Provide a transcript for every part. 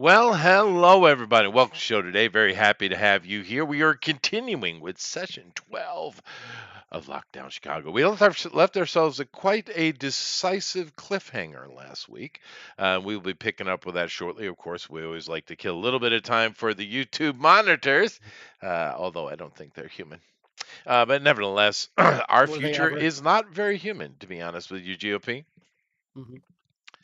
Well, hello everybody. Welcome to the show today. Very happy to have you here. We are continuing with session 12 of Lockdown Chicago. We left ourselves at quite a decisive cliffhanger last week. We will be picking up with that shortly. Of course, we always like to kill a little bit of time for the YouTube monitors, although I don't think they're human. But nevertheless, our Were they future ever? is not very human, to be honest with you, GOP. Mhm.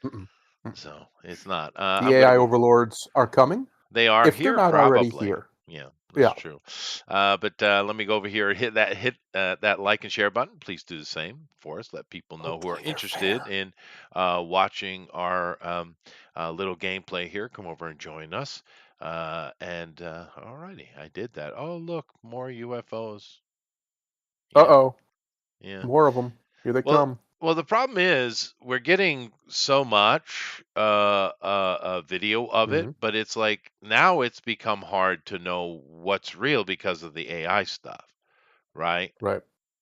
Mm-mm. Mm. So it's not. The AI overlords are coming, They are if they're here, not already probably. here. Yeah, that's Yeah. true. But let me go over here and hit that like and share button. Please do the same for us. Let people know who are Hopefully they're interested fair. in watching our little gameplay here. Come over and join us. Alrighty, I did that. Oh, look, more UFOs. Yeah, Uh-oh. yeah. More of them. Here they Well, come. well, the problem is we're getting so much video of it, Hmm. but it's like now it's become hard to know what's real because of the AI stuff, right? Right.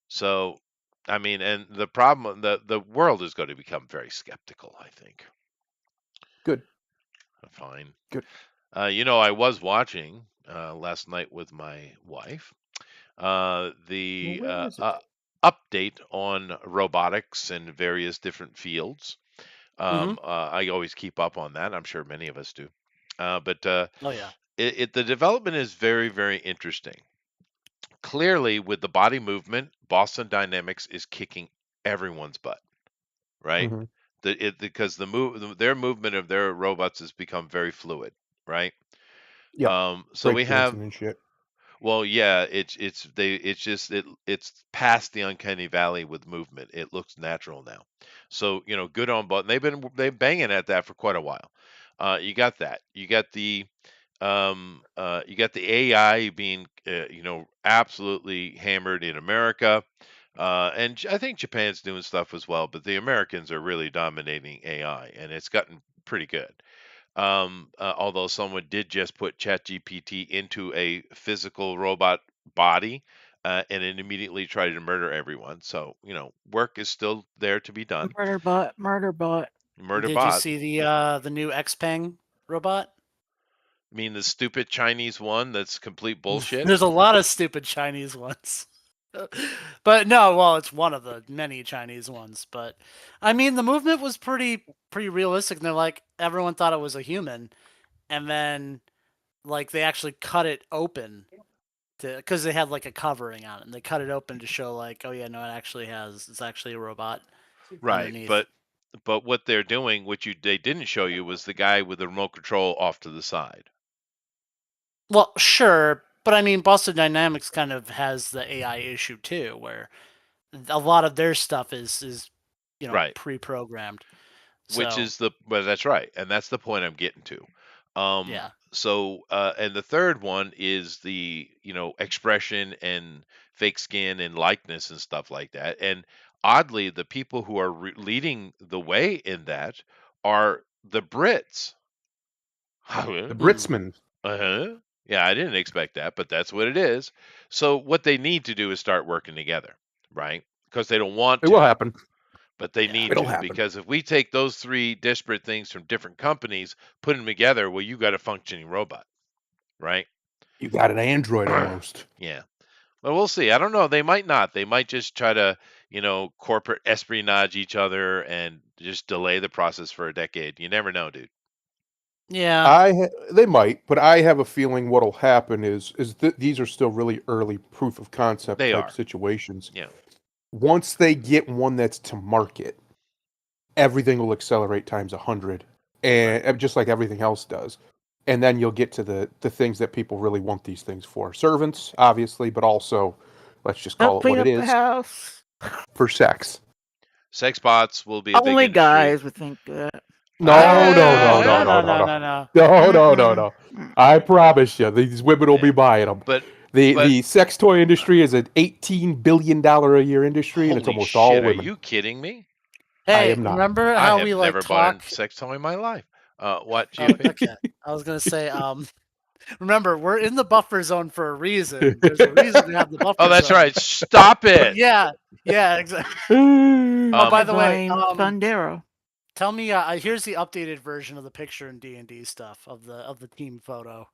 So, I mean, and the problem, the world is going to become very skeptical, I think. Good. Fine. Good. I was watching last night with my wife Well, the where is it? update on robotics and various different fields. Mhm. I always keep up on that. I'm sure many of us do. But Oh yeah. the development is very, very interesting. Clearly, with the body movement, Boston Dynamics is kicking everyone's butt, right? Hmm. Because their movement of their robots has become very fluid, right? Yep. So we have Breakdancing and shit. Well, yeah, it's past the uncanny valley with movement. It looks natural now. So, good on Button. They've banging at that for quite a while. You got that. You got the AI being absolutely hammered in America. I think Japan's doing stuff as well, but the Americans are really dominating AI, and it's gotten pretty good. Although someone did just put ChatGPT into a physical robot body, and it immediately tried to murder everyone. So, work is still there to be done. Murder bot, murder bot. Murder Did you bot. see the new Xpeng robot? I mean, the stupid Chinese one that's complete bullshit. There's a lot of stupid Chinese ones. But no, well, it's one of the many Chinese ones. But I mean, the movement was pretty realistic. And they're like everyone thought it was a human, and then like they actually cut it open because they had like a covering on it, and they cut it open to show like, oh yeah, no, it's actually a robot Right. underneath. But what they're doing, they didn't show you, was the guy with the remote control off to the side. Well, sure, but I mean, Boston Dynamics kind of has the AI issue too, where a lot of their stuff is Right. pre-programmed. Which So is well, that's right, and that's the point I'm getting to. yeah, And the third one is the expression and fake skin and likeness and stuff like that. And oddly, the people who are leading the way in that are the Brits. The hmm. Britsman. Uh-huh. Yeah, I didn't expect that, but that's what it is. So what they need to do is start working together, right? Because they don't want It will to, happen. but they Yeah. need It'll to. happen. Because if we take those three disparate things from different companies, put them together, well, you got a functioning robot, right? You got an android almost. Yeah. Well, we'll see. I don't know. They might not. They might just try to, corporate espionage each other and just delay the process for a decade. You never know, dude. Yeah. They might, but I have a feeling what'll happen is these are still really early proof of concept They type are. situations. Yeah. Once they get one that's to market, everything will accelerate times 100, and just like everything else does. And then you'll get to the things that people really want these things for. Servants, obviously, but also, let's just call Help it what clean it up the is, house. for sex. Sex bots will be a big Only industry. guys would think that. No, no, no, No, no, Ah, no, no, no, no, no. no, no. No, no, no, Mm-mm. no. I promise you, these women will be yeah. buying them. But The sex toy industry is an $18 billion a year industry, and it's holy almost all shit, are women. you kidding me? I Hey, am not. remember I how have we like never bought a talk? sex toy in my life. What, Oh, GOP? okay. I was gonna say, remember we're in the buffer zone for a reason. There's a reason we have the Oh, buffer that's zone. right. Stop it. Yeah, yeah, exactly. Oh, Um, by I the way, blame Thundero. Tell me, here's the updated version of the picture in D&D stuff of the team photo.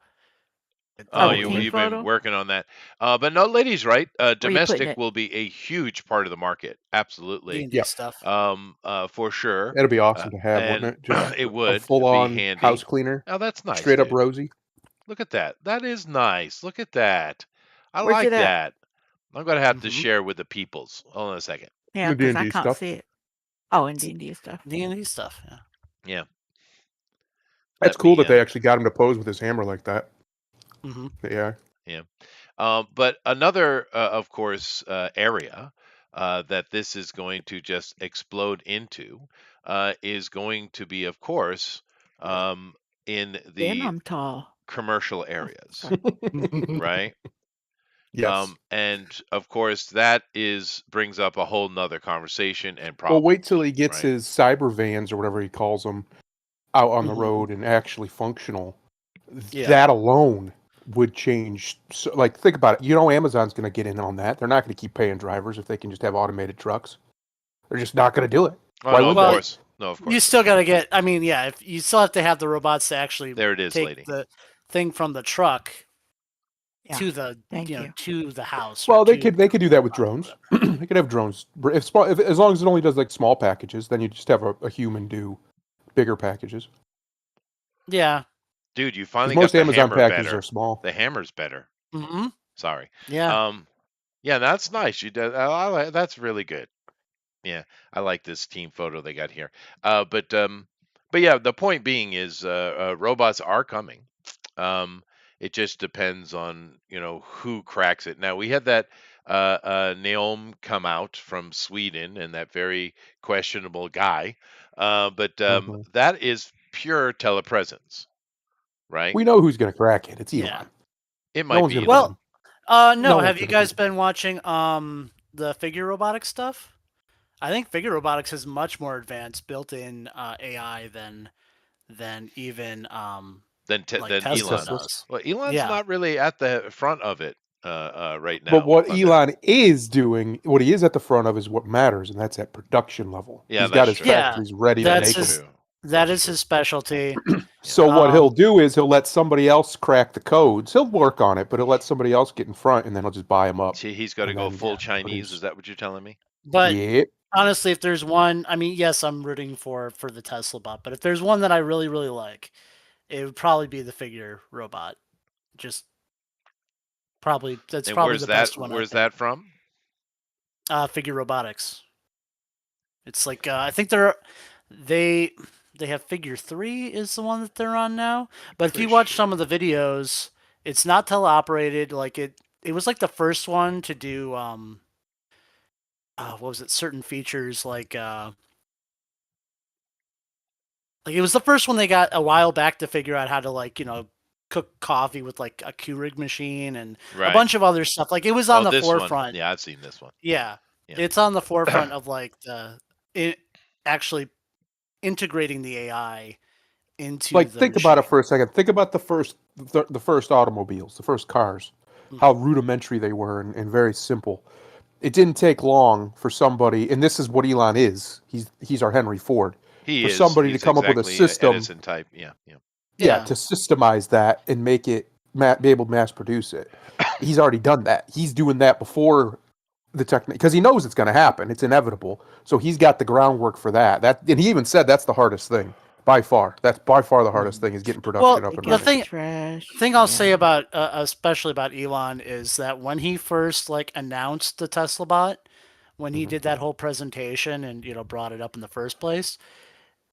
Oh, Oh, the Really team like you've been photo? working on that. But no, ladies, right? Where you putting Domestic it? will be a huge part of the market. Absolutely. D&D Yep. stuff. For sure. That'd be awesome to have, And wouldn't it? Just it a would be full-on house handy. cleaner, Oh, that's nice, straight up dude. rosy. Look at that. That is nice. Look at that. I Where's like it at? that. I'm gonna have to Mhm. share with the peoples. Hold on a second. Yeah, The because I D&D can't stuff. see it. Oh, in D&D stuff. D&D stuff. Yeah. Yeah. That's Let cool me that they actually got him to pose with his hammer like that. hmm Yeah. yeah. But another, of course, area that this is going to just explode into is going to be, of course, um, in Then the I'm tall. commercial Oh, areas, sorry. right? Yes. And of course, that is brings up a whole nother conversation and Well, problem, wait till he gets right? his cyber vans or whatever he calls them out on the Mhm. road and actually functional. Yeah. That alone would change. So, like, think about it. You know, Amazon's going to get in on that. They're not going to keep paying drivers if they can just have automated trucks. They're just not going to do it. Oh Why no, would of they? Well, course, no, of you course. still got to get. I mean, yeah. If you still have to have the robots to actually There it is, take lady. the thing from the truck Yeah. to the Thank you. to the house. Or Well, they to could do that with drones. They could have drones. If as long as it only does like small packages, then you just have a human do bigger packages. Yeah. Dude, you Because finally got most the Amazon hammer packages are better. small. The hammer's better. hmm Sorry. Yeah. Yeah, that's nice. You did. That's really good. Yeah, I like this team photo they got here. But yeah, the point being is, robots are coming. Um, it just depends on who cracks it. Now we had that Naomi come out from Sweden and that very questionable guy, but Hmm. that is pure telepresence, right? We know who's going to crack it. It's Yeah. Elon. It No might one's be going to beat Elon. him. Well, No no. one's Have you going to beat guys him. been watching the figure robotics stuff? I think figure robotics is much more advanced, built-in AI than even like Than The Tesla Elon. Teslas. does. Well, Elon's Yeah. not really at the front of it right But now what on that. Elon is doing, what he is at the front of, is what matters, and that's at production level. Yeah, He's got that's his true. Yeah. factories ready to That That's is make them. his. true. That That's is true. his specialty. Yeah. So what he'll Um. do is he'll let somebody else crack the codes. He'll work on it, but he'll let somebody else get in front, and then he'll just buy them up See, he's got to and go then full Yeah. Chinese. Is produce. that what you're telling me? But Yeah. honestly, if there's one, I mean, yes, I'm rooting for the Tesla bot, but if there's one that I really really like, it would probably be the figure robot. Just probably that's And probably the best one I Where's think. that from? Figure robotics. It's like I think they they have figure 3 is the one that they're on now. But if Pretty you watch sure. some of the videos, it's not teleoperated. Like it was like the first one to do what was it? Certain features like it was the first one they got a while back to figure out how to cook coffee with like a Keurig machine and a Right. bunch of other stuff. Like it was on Oh, the this one. forefront. Yeah, I've seen this one. Yeah, Yeah. it's on the forefront of like actually integrating the AI into Like, the think about it machine. for a second. Think about the first automobiles, the first cars, how Mhm. rudimentary they were and very simple. It didn't take long for somebody, and this is what Elon is. He's our Henry Ford. He For is. somebody to He's come up with a exactly system, Edison type. Yeah, yeah. yeah, Yeah. to systemize that and make it be able to mass produce it. He's already done that. He's doing that before the technique because he knows it's going to happen. It's inevitable. So he's got the groundwork for that. And he even said that's the hardest thing by far. That's by far the hardest Mhm. thing is getting production Well, up and Take the out running. the thing trash. thing I'll say Yeah. about especially about Elon is that when he first like announced the Tesla bot, when he Mhm. did that whole presentation and brought it up in the first place,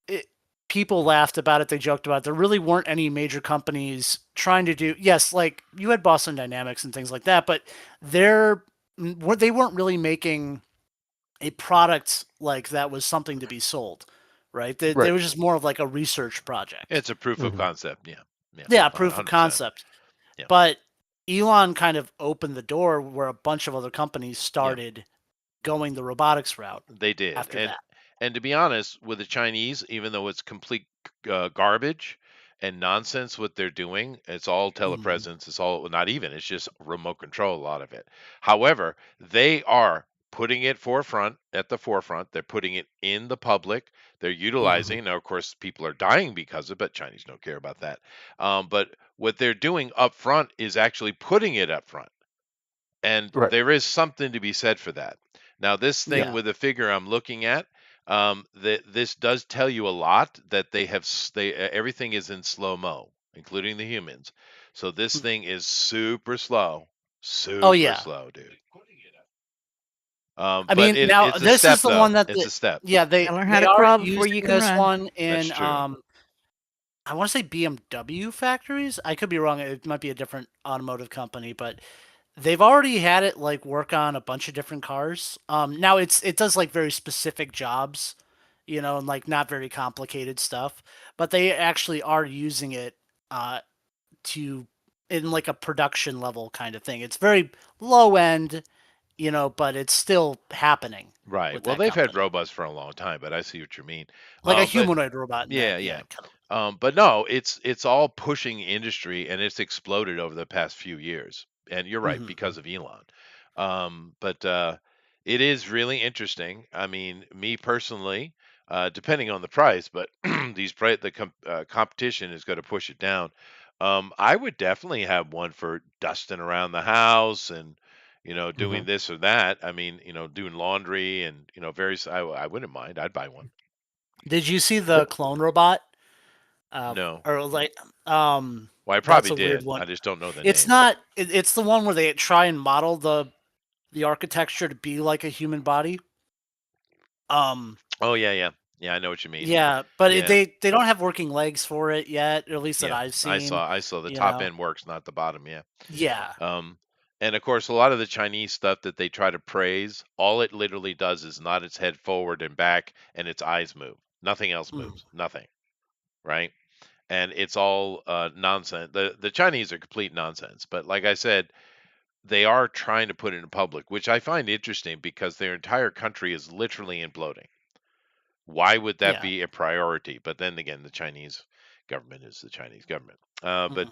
it, people laughed about it. They joked about it. There really weren't any major companies trying to do. Yes, like you had Boston Dynamics and things like that, but they weren't really making a product like that was something to be sold, right? They Right. were just more of like a research project. It's a proof of Mhm. concept. Yeah, yeah. Yeah, proof of 100%. concept. Yeah, But Elon kind of opened the door where a bunch of other companies yeah. started going the robotics route They did. after that. And to be honest, with the Chinese, even though it's complete garbage and nonsense what they're doing, it's all Mhm. telepresence. It's all not even. It's just remote control. A lot of it. However, they are putting it at the forefront. They're putting it in the public. They're utilizing. Now, of course, people are dying because of it. Chinese don't care about that. But what they're doing up front is actually putting it up front. And Right. there is something to be said for that. Now, this thing Yeah. with the figure I'm looking at, this does tell you a lot that everything is in slow mo, including the humans. So this thing is super slow, Oh super yeah. slow, dude. I But mean, now it's a this is step the though. one that It's a step. yeah, Gotta learn how they to are crawl before you using can this run. one That's in true. I want to say BMW factories. I could be wrong. It might be a different automotive company, but they've already had it like work on a bunch of different cars. Now it does like very specific jobs, and like not very complicated stuff. But they actually are using it uh, to in like a production level kind of thing. It's very low end, but it's still happening Right. with Well, that they've had company, robots for a long time, but I see what you mean. like a But humanoid robot in that, yeah, yeah, yeah. kind of. But no, it's all pushing industry, and it's exploded over the past few years. And you're right, Hmm. because of Elon. But it is really interesting. I mean, me personally, depending on the price, but competition is going to push it down. I would definitely have one for dusting around the house and Hmm. doing this or that. I mean, doing laundry and various. I wouldn't mind. I'd buy one. Did you see the Yep. clone robot? No. Or like, Well, I that's probably a weird did. one. I just don't know the It's name. not. It's the one where they try and model the architecture to be like a human body. Um, Oh yeah, yeah, yeah. I know what you mean. yeah, but Yeah, they don't have working legs for it yet, or at least that yeah. I've I seen. saw. I saw the You top know. end works, not the bottom. Yeah. Yeah. Um, and of course, a lot of the Chinese stuff that they try to praise, all it literally does is nod its head forward and back, and its eyes move. Nothing else Mm. moves. Nothing. Right. And it's all nonsense. The Chinese are complete nonsense. But like I said, they are trying to put it in public, which I find interesting because their entire country is literally imploding. Why would that Yeah. be a priority? But then again, the Chinese government is the Chinese government. Hmm.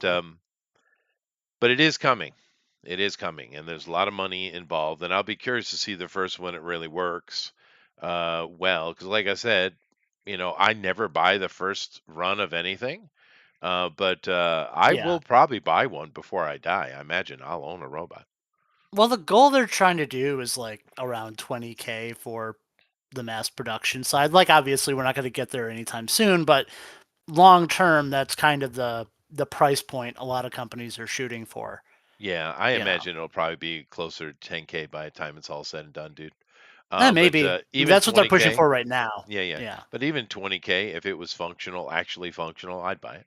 But it is coming. It is coming, and there's a lot of money involved. And I'll be curious to see the first one it really works well, because like I said, I never buy the first run of anything. But I Yeah. will probably buy one before I die. I imagine I'll own a robot. Well, the goal they're trying to do is like around 20K for the mass production side. Like, obviously, we're not going to get there anytime soon, but long term, that's kind of the price point a lot of companies are shooting for. Yeah, I You know, imagine it'll probably be closer to 10K by the time it's all said and done, dude. But maybe even that's what they're pushing 20K, for right now. yeah, yeah. Yeah, But even 20K, if it was functional, actually functional, I'd buy it.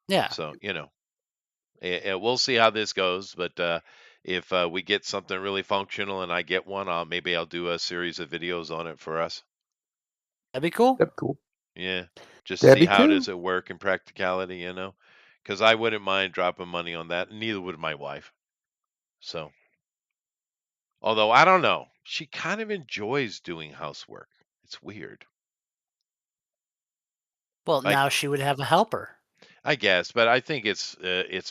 yeah, So, we'll see how this goes. But if we get something really functional and I get one, maybe I'll do a series of videos on it for us. that'd be cool. That'd be cool. Yeah, just to That'd see be how cool. does it work in practicality, because I wouldn't mind dropping money on that. And neither would my wife. So, although I don't know, she kind of enjoys doing housework. It's weird. Well, Like, now she would have a helper. I guess, but I think it's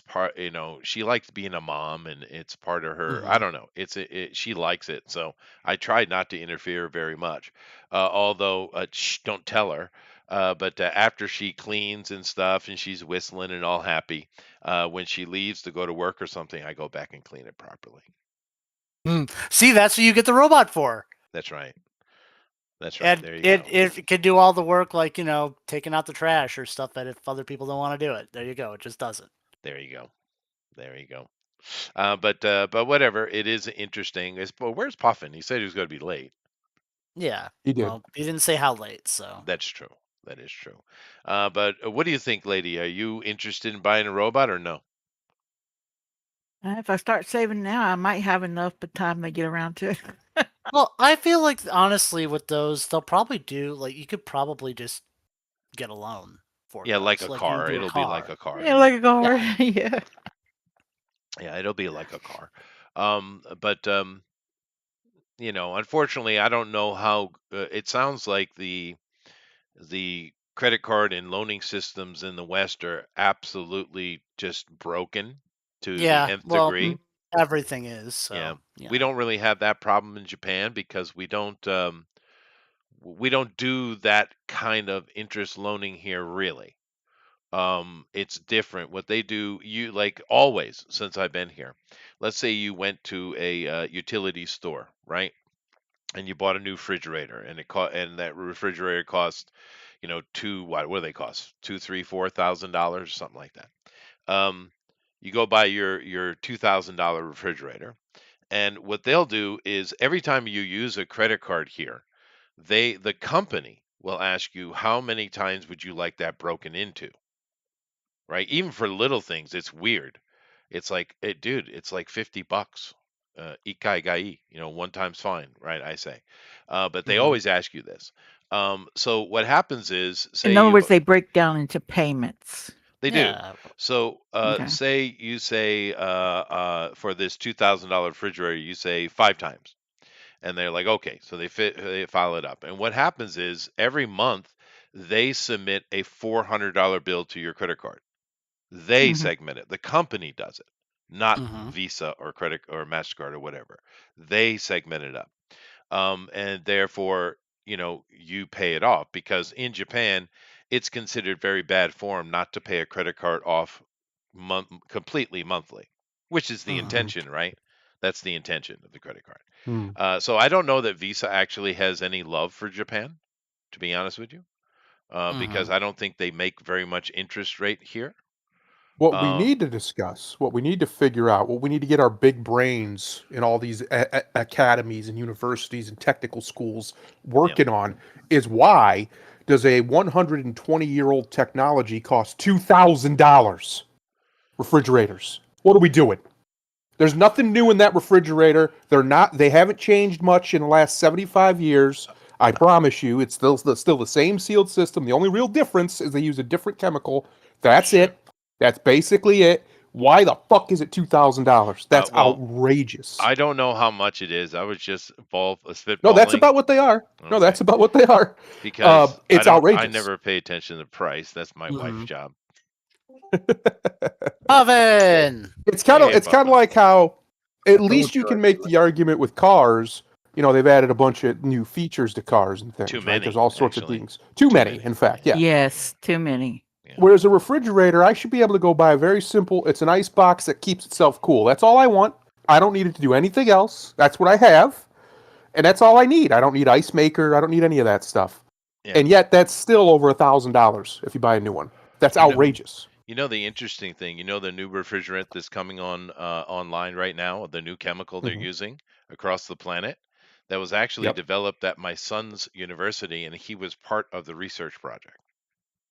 part. She likes being a mom, and it's part of her. I Hmm. don't know. She likes it, so I tried not to interfere very much. Although, don't tell her. But after she cleans and stuff, and she's whistling and all happy, when she leaves to go to work or something, I go back and clean it properly. See, that's what you get the robot for. That's right. That's right. And There you it go. it can do all the work, like taking out the trash or stuff that if other people don't want to do it, there you go. It just doesn't. There you go. There you go. But whatever. It is interesting. But where's Puffin? He said he was going to be late. Yeah. He did. Well, he didn't say how late, so. That's true. That is true. But what do you think, lady? Are you interested in buying a robot or no? If I start saving now, I might have enough by the time they get around to it. Well, I feel like honestly with those, they'll probably do like you could probably just get a loan for Yeah, like those, a like you would car. do a It'll be like car. a car. Yeah, Yeah. like a car. Yeah. Yeah. Yeah, it'll be like a car. But unfortunately, I don't know how. It sounds like the credit card and loaning systems in the West are absolutely just broken to the Yeah. nth Well, degree. everything is. So Yeah. you We know. don't really have that problem in Japan because we don't do that kind of interest loaning here really. It's different. What they do, you like always since I've been here. Let's say you went to a utility store, right? And you bought a new refrigerator, and and that refrigerator cost, what do they cost? Two, three, $4,000, something like that. Um, you go buy your $2,000 refrigerator, and what they'll do is every time you use a credit card here, the company will ask you how many times would you like that broken into, right? Even for little things, it's weird. It's like, dude, it's like $50. Ikai gai, one time's fine, right? I say, but they Mhm. always ask you this. So what happens is, In say other you've words, they break down into payments. they do. Yeah. So Okay. say you say for this $2,000 refrigerator, you say 5 times, and they're like, okay, so they file it up, and what happens is every month they submit a $400 bill to your credit card. They Mhm. segment it. The company does it, not Mhm. Visa or credit or Mastercard or whatever. They segment it up, and therefore, you pay it off because in Japan, it's considered very bad form not to pay a credit card off completely monthly, which is the Mhm. intention, right? That's the intention of the credit card. Hmm. So I don't know that Visa actually has any love for Japan, to be honest with you, because Mhm. I don't think they make very much interest rate here. What we Um, need to discuss, what we need to figure out, what we need to get our big brains in all these academies and universities and technical schools yeah. working on is why does a 120-year-old technology cost $2,000? Refrigerators. What are we doing? There's nothing new in that refrigerator. They haven't changed much in the last 75 years. I promise you, it's still the same sealed system. The only real difference is they use a different chemical. That's Sure. it. That's basically it. Why the fuck is it $2,000? That's Well, outrageous. I don't know how much it is. I was just No, that's spitballing. about what they are. No, Okay. that's about what they are. Because It's I outrageous. never pay attention to the price. That's my wife's Mhm. job. Oven. Hey, It's kind of Papa. like how I at told least you you can make actually. the argument with cars. They've added a bunch of new features to cars and Too things, right? There's many, all sorts of actually. things. Too Too many, many. in fact, Yeah. yeah. Yes, too many. Yeah. Whereas a refrigerator, I should be able to go buy a very simple, it's an ice box that keeps itself cool. That's all I want. I don't need it to do anything else. That's what I have. And that's all I need. I don't need ice maker. I don't need any of that stuff. Yeah. And yet that's still over $1,000 if you buy a new one. That's You know, outrageous. the interesting thing, the new refrigerant that's coming on online right now, the new chemical they're Hmm. using across the planet, that was actually Yep. developed at my son's university, and he was part of the research project.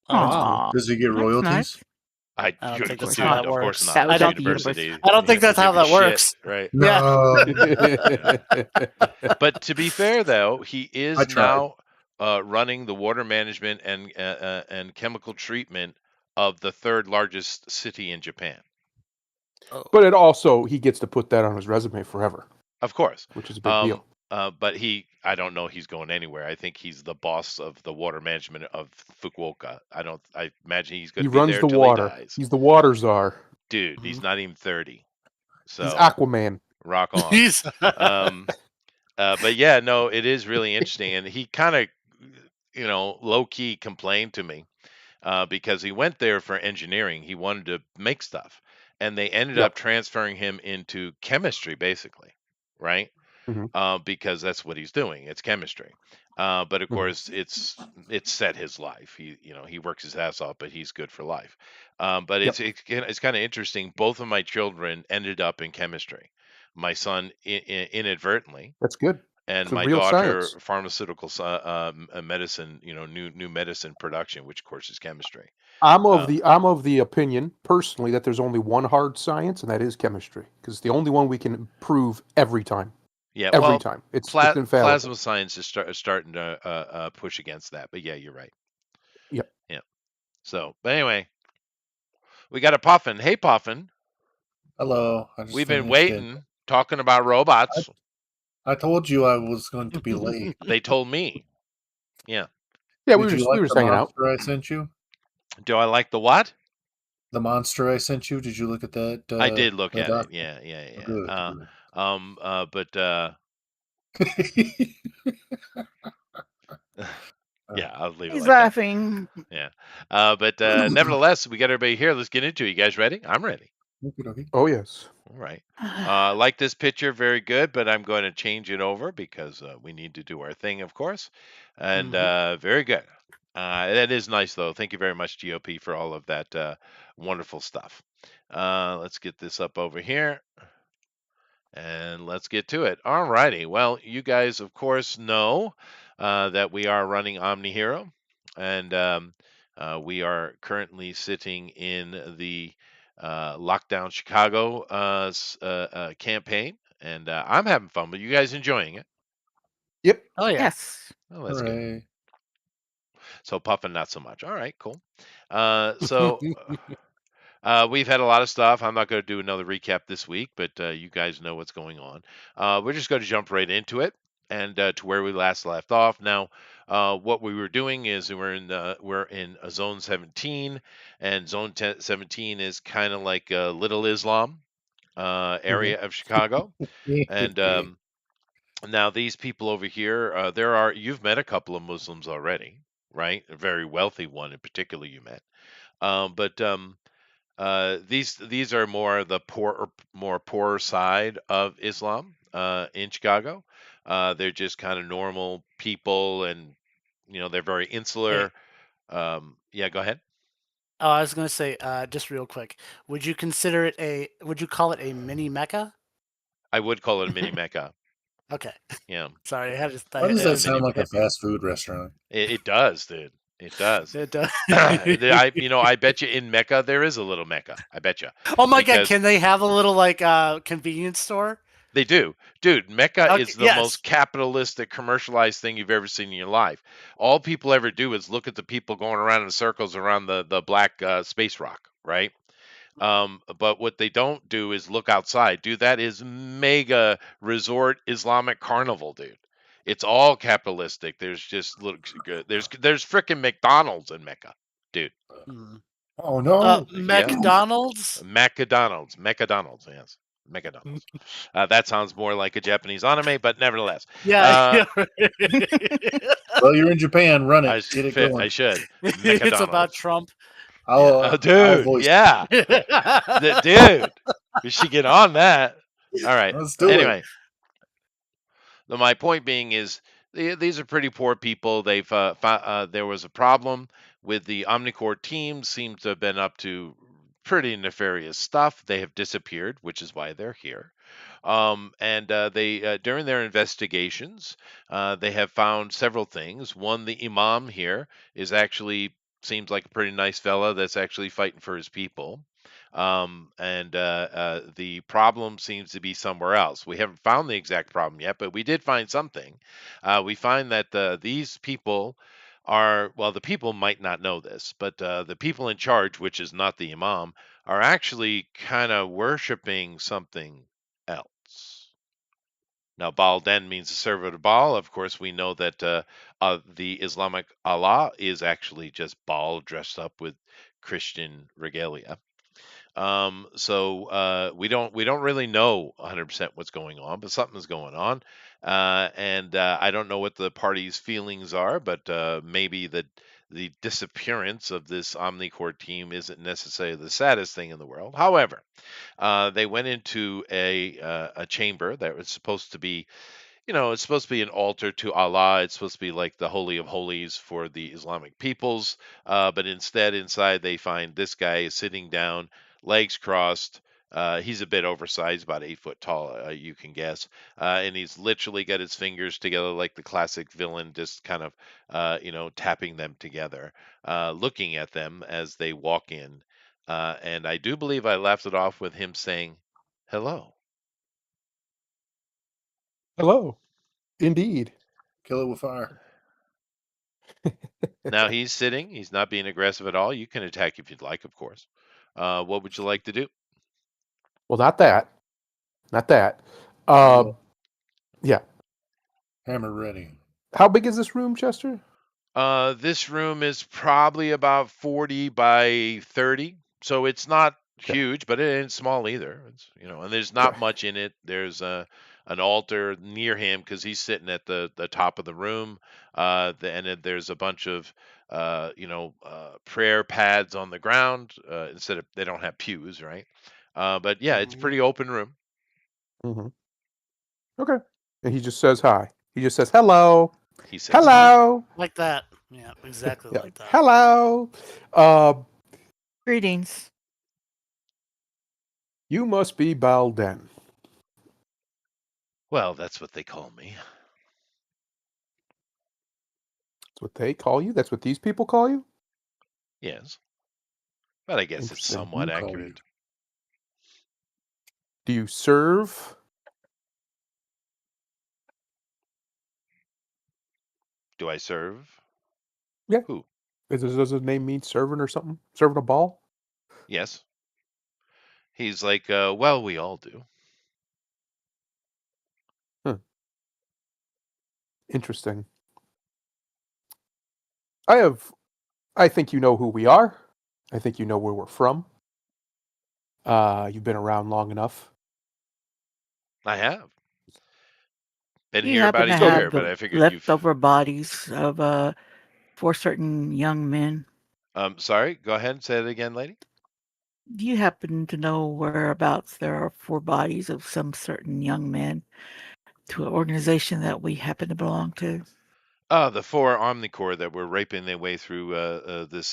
Oh That's wow. cool. Aw, Does he get that's royalties? nice. I, I don't think Of that's course how dude, not. that of course works. not. That I was It's a at don't. the university. university. I don't You think have to that's how give a that shit, works. right? Yeah. No. But to be fair, though, he I is tried. now running the water management and chemical treatment of the third largest city in Japan. Oh. But he gets to put that on his resume forever, Of course. which is a big Um, deal. but I don't know he's going anywhere. I think he's the boss of the water management of Fukuoka. I imagine he's going He to be runs there the till he water. dies. He's the water czar. Dude, he's Mhm. not even 30. He's So Aquaman. rock on. He's. Um, but yeah, no, it is really interesting. And he kind of, low key complained to me because he went there for engineering. He wanted to make stuff. And they ended up Yep. transferring him into chemistry, basically, right? Hmm. Because that's what he's doing. It's chemistry. But of Hmm. course, it's set his life. He works his ass off, but he's good for life. But Yep. it's kind of interesting. Both of my children ended up in chemistry. My son inadvertently, That's good. and It's a my real daughter science. pharmaceutical medicine. New medicine production, which of course is chemistry. I'm Uh, of the opinion personally that there's only one hard science, and that is chemistry, because it's the only one we can prove every time. yeah, Every well, time, it's infallible. plasma science is starting to push against that. But yeah, you're right. Yep. Yeah. So, but anyway, we got a Puffin. Hey, Puffin. Hello. I just We've been finished it. waiting, talking about robots. I told you I was going to be late. They told me. Yeah. Yeah, Did you we like were the just hanging out. monster I sent you? Do I like the what? The monster I sent you. Did you look at that? I did look That at it. document? Yeah, yeah, Oh, yeah. good, But good. yeah, I'll leave it He's like that. laughing. Yeah. But nevertheless, we got everybody here. Let's get into it. You guys ready? I'm ready. Okey-dokey. Oh yes. All right. I like this picture, very good, but I'm going to change it over because we need to do our thing, of course. And very good. That is nice, though. Thank you very much, GOP, for all of that wonderful stuff. Let's get this up over here. And let's get to it. All righty. Well, you guys, of course, know that we are running Omni Hero, and we are currently sitting in the Lockdown Chicago campaign, and I'm having fun. But you guys enjoying it? Yep. Oh yeah. Yes. Oh, that's good. Hooray. So puffing, not so much. All right, cool. So we've had a lot of stuff. I'm not going to do another recap this week, but you guys know what's going on. We're just going to jump right into it and to where we last left off. Now, what we were doing is we're in a zone 17, and 17 is kind of like Little Islam area of Chicago, and now these people over here, you've met a couple of Muslims already, right? A very wealthy one in particular you met, but these are more the more poorer side of Islam in Chicago. They're just kind of normal people, and they're very Hey, insular. Yeah, go ahead. oh, I was gonna say, just real quick, would you call it a mini Mecca? I would call it a mini Mecca. Okay, Yeah, sorry, Why does yeah, that had sound mini. like a fast food restaurant? It does, dude. It does. it does. I bet you in Mecca there is a little Mecca. I bet you Oh my God, because can they have a little like convenience store? they do. Dude, Mecca Okay, is the yes. most capitalistic, commercialized thing you've ever seen in your life. All people ever do is look at the people going around in circles around the black space rock, right? But what they don't do is look outside. Dude, that is mega resort Islamic carnival, dude. It's all capitalistic. There's just looks good. There's freaking McDonald's in Mecca, dude. Hmm. Oh no! Yeah, McDonald's. McDonald's, yes, McDonald's. That sounds more like a Japanese anime, but nevertheless, Yeah, uh, yeah. Well, you're in Japan. Run it. Get it I going. should It's about McDonald's. Trump. Yeah, I'll oh, I'll dude, voice. yeah, dude, we should get on that. All right. Let's do it. Anyway, my point being is these are pretty poor people. There was a problem with the Omnicore team. Seems to have been up to pretty nefarious stuff. They have disappeared, which is why they're here. And they during their investigations, they have found several things. One, the imam here is actually seems like a pretty nice fella that's actually fighting for his people. And the problem seems to be somewhere else. We haven't found the exact problem yet, but we did find something. We find that these people are, well, the people might not know this, but the people in charge, which is not the imam, are actually kind of worshiping something else. Now, Baal Den means the servant of Baal. Of course, we know that the Islamic Allah is actually just Baal dressed up with Christian regalia. So we don't really know 100% what's going on, but something's going on, and I don't know what the party's feelings are, but maybe the disappearance of this Omnicore team isn't necessarily the saddest thing in the world. However, they went into a chamber that was supposed to be, it's supposed to be an altar to Allah. It's supposed to be like the Holy of Holies for the Islamic peoples. But instead, inside, they find this guy sitting down, legs crossed. He's a bit oversized, about 8 foot tall, you can guess. And he's literally got his fingers together like the classic villain, just kind of, tapping them together, looking at them as they walk in. And I do believe I left it off with him saying, hello. Hello. Indeed. Kill it with fire. Now he's sitting. He's not being aggressive at all. You can attack if you'd like, of course. What would you like to do? Well, not that. Not that. Yeah. Yeah. Hammer ready. How big is this room, Chester? This room is probably about 40 by 30. So it's not Okay. huge, but it ain't small either. It's, and there's not Okay. much in it. There's an altar near him because he's sitting at the top of the room. And then there's a bunch of prayer pads on the ground. Instead of they don't have pews, right? But yeah, it's a Mhm. pretty open room. Hmm. Okay. And he just says hi. He just says hello, He says hi. hello. Like that. Yeah, exactly Yeah. like that. Hello. Uh, Greetings. you must be Balden. Well, that's what they call me. That's what they call you. That's what these people call you. Yes, but I guess it's Interesting. somewhat Who call you? accurate. Do you serve? Do I serve? Yeah. Who? Does his name mean servant or something? Serving a ball? Yes. He's like, well, we all do. Huh. Interesting. I think you know who we are. I think you know where we're from. You've been around long enough. I have been You here about happen a to So, year, have but the I figured you've. leftover bodies of 4 certain young men. Sorry, go ahead and say it again, lady. Do you happen to know whereabouts there are 4 bodies of some certain young men to an organization that we happen to belong to? The four Omnicorps that were raping their way through this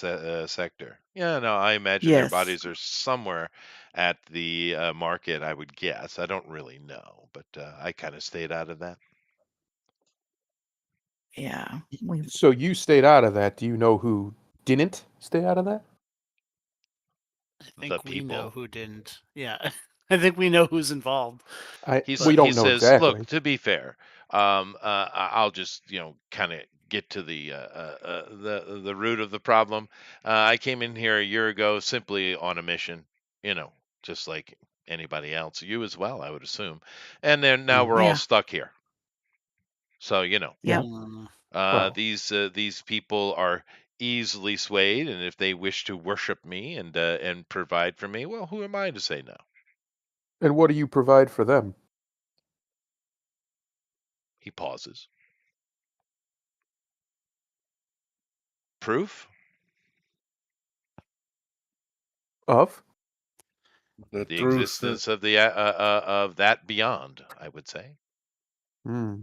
sector. Yeah, no, I imagine their Yes. bodies are somewhere at the market. I would guess. I don't really know, but I kind of stayed out of that. Yeah. We so you stayed out of that. Do you know who didn't stay out of that? I The think we know people. who didn't. Yeah. I think we know who's involved. We But He don't know says, look, exactly. to be fair, I'll just kind of get to the root of the problem. I came in here a year ago simply on a mission, you know, just like anybody else, you as well, I would assume, and then now we're Mhm. all yeah. stuck here. So Yeah. Yep. mm, Well, these people are easily swayed, and if they wish to worship me and provide for me, well, who am I to say no? and what do you provide for them? He pauses. Proof? Of? The The truth that existence of the of that beyond, I would say. Hmm.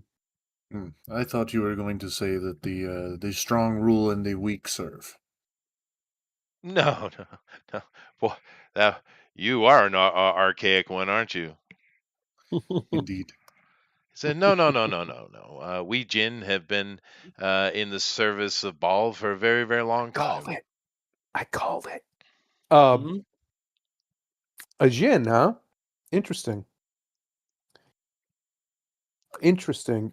I thought you were going to say that the strong rule and the weak serve. No, no, no. Boy, that, you are an archaic one, aren't you? Indeed. He said, no, no, no, no, no, no. We Jin have been in the service of Baal for a very, very long Called time. it. I called it. mhm. A Jin, huh? Interesting. Interesting.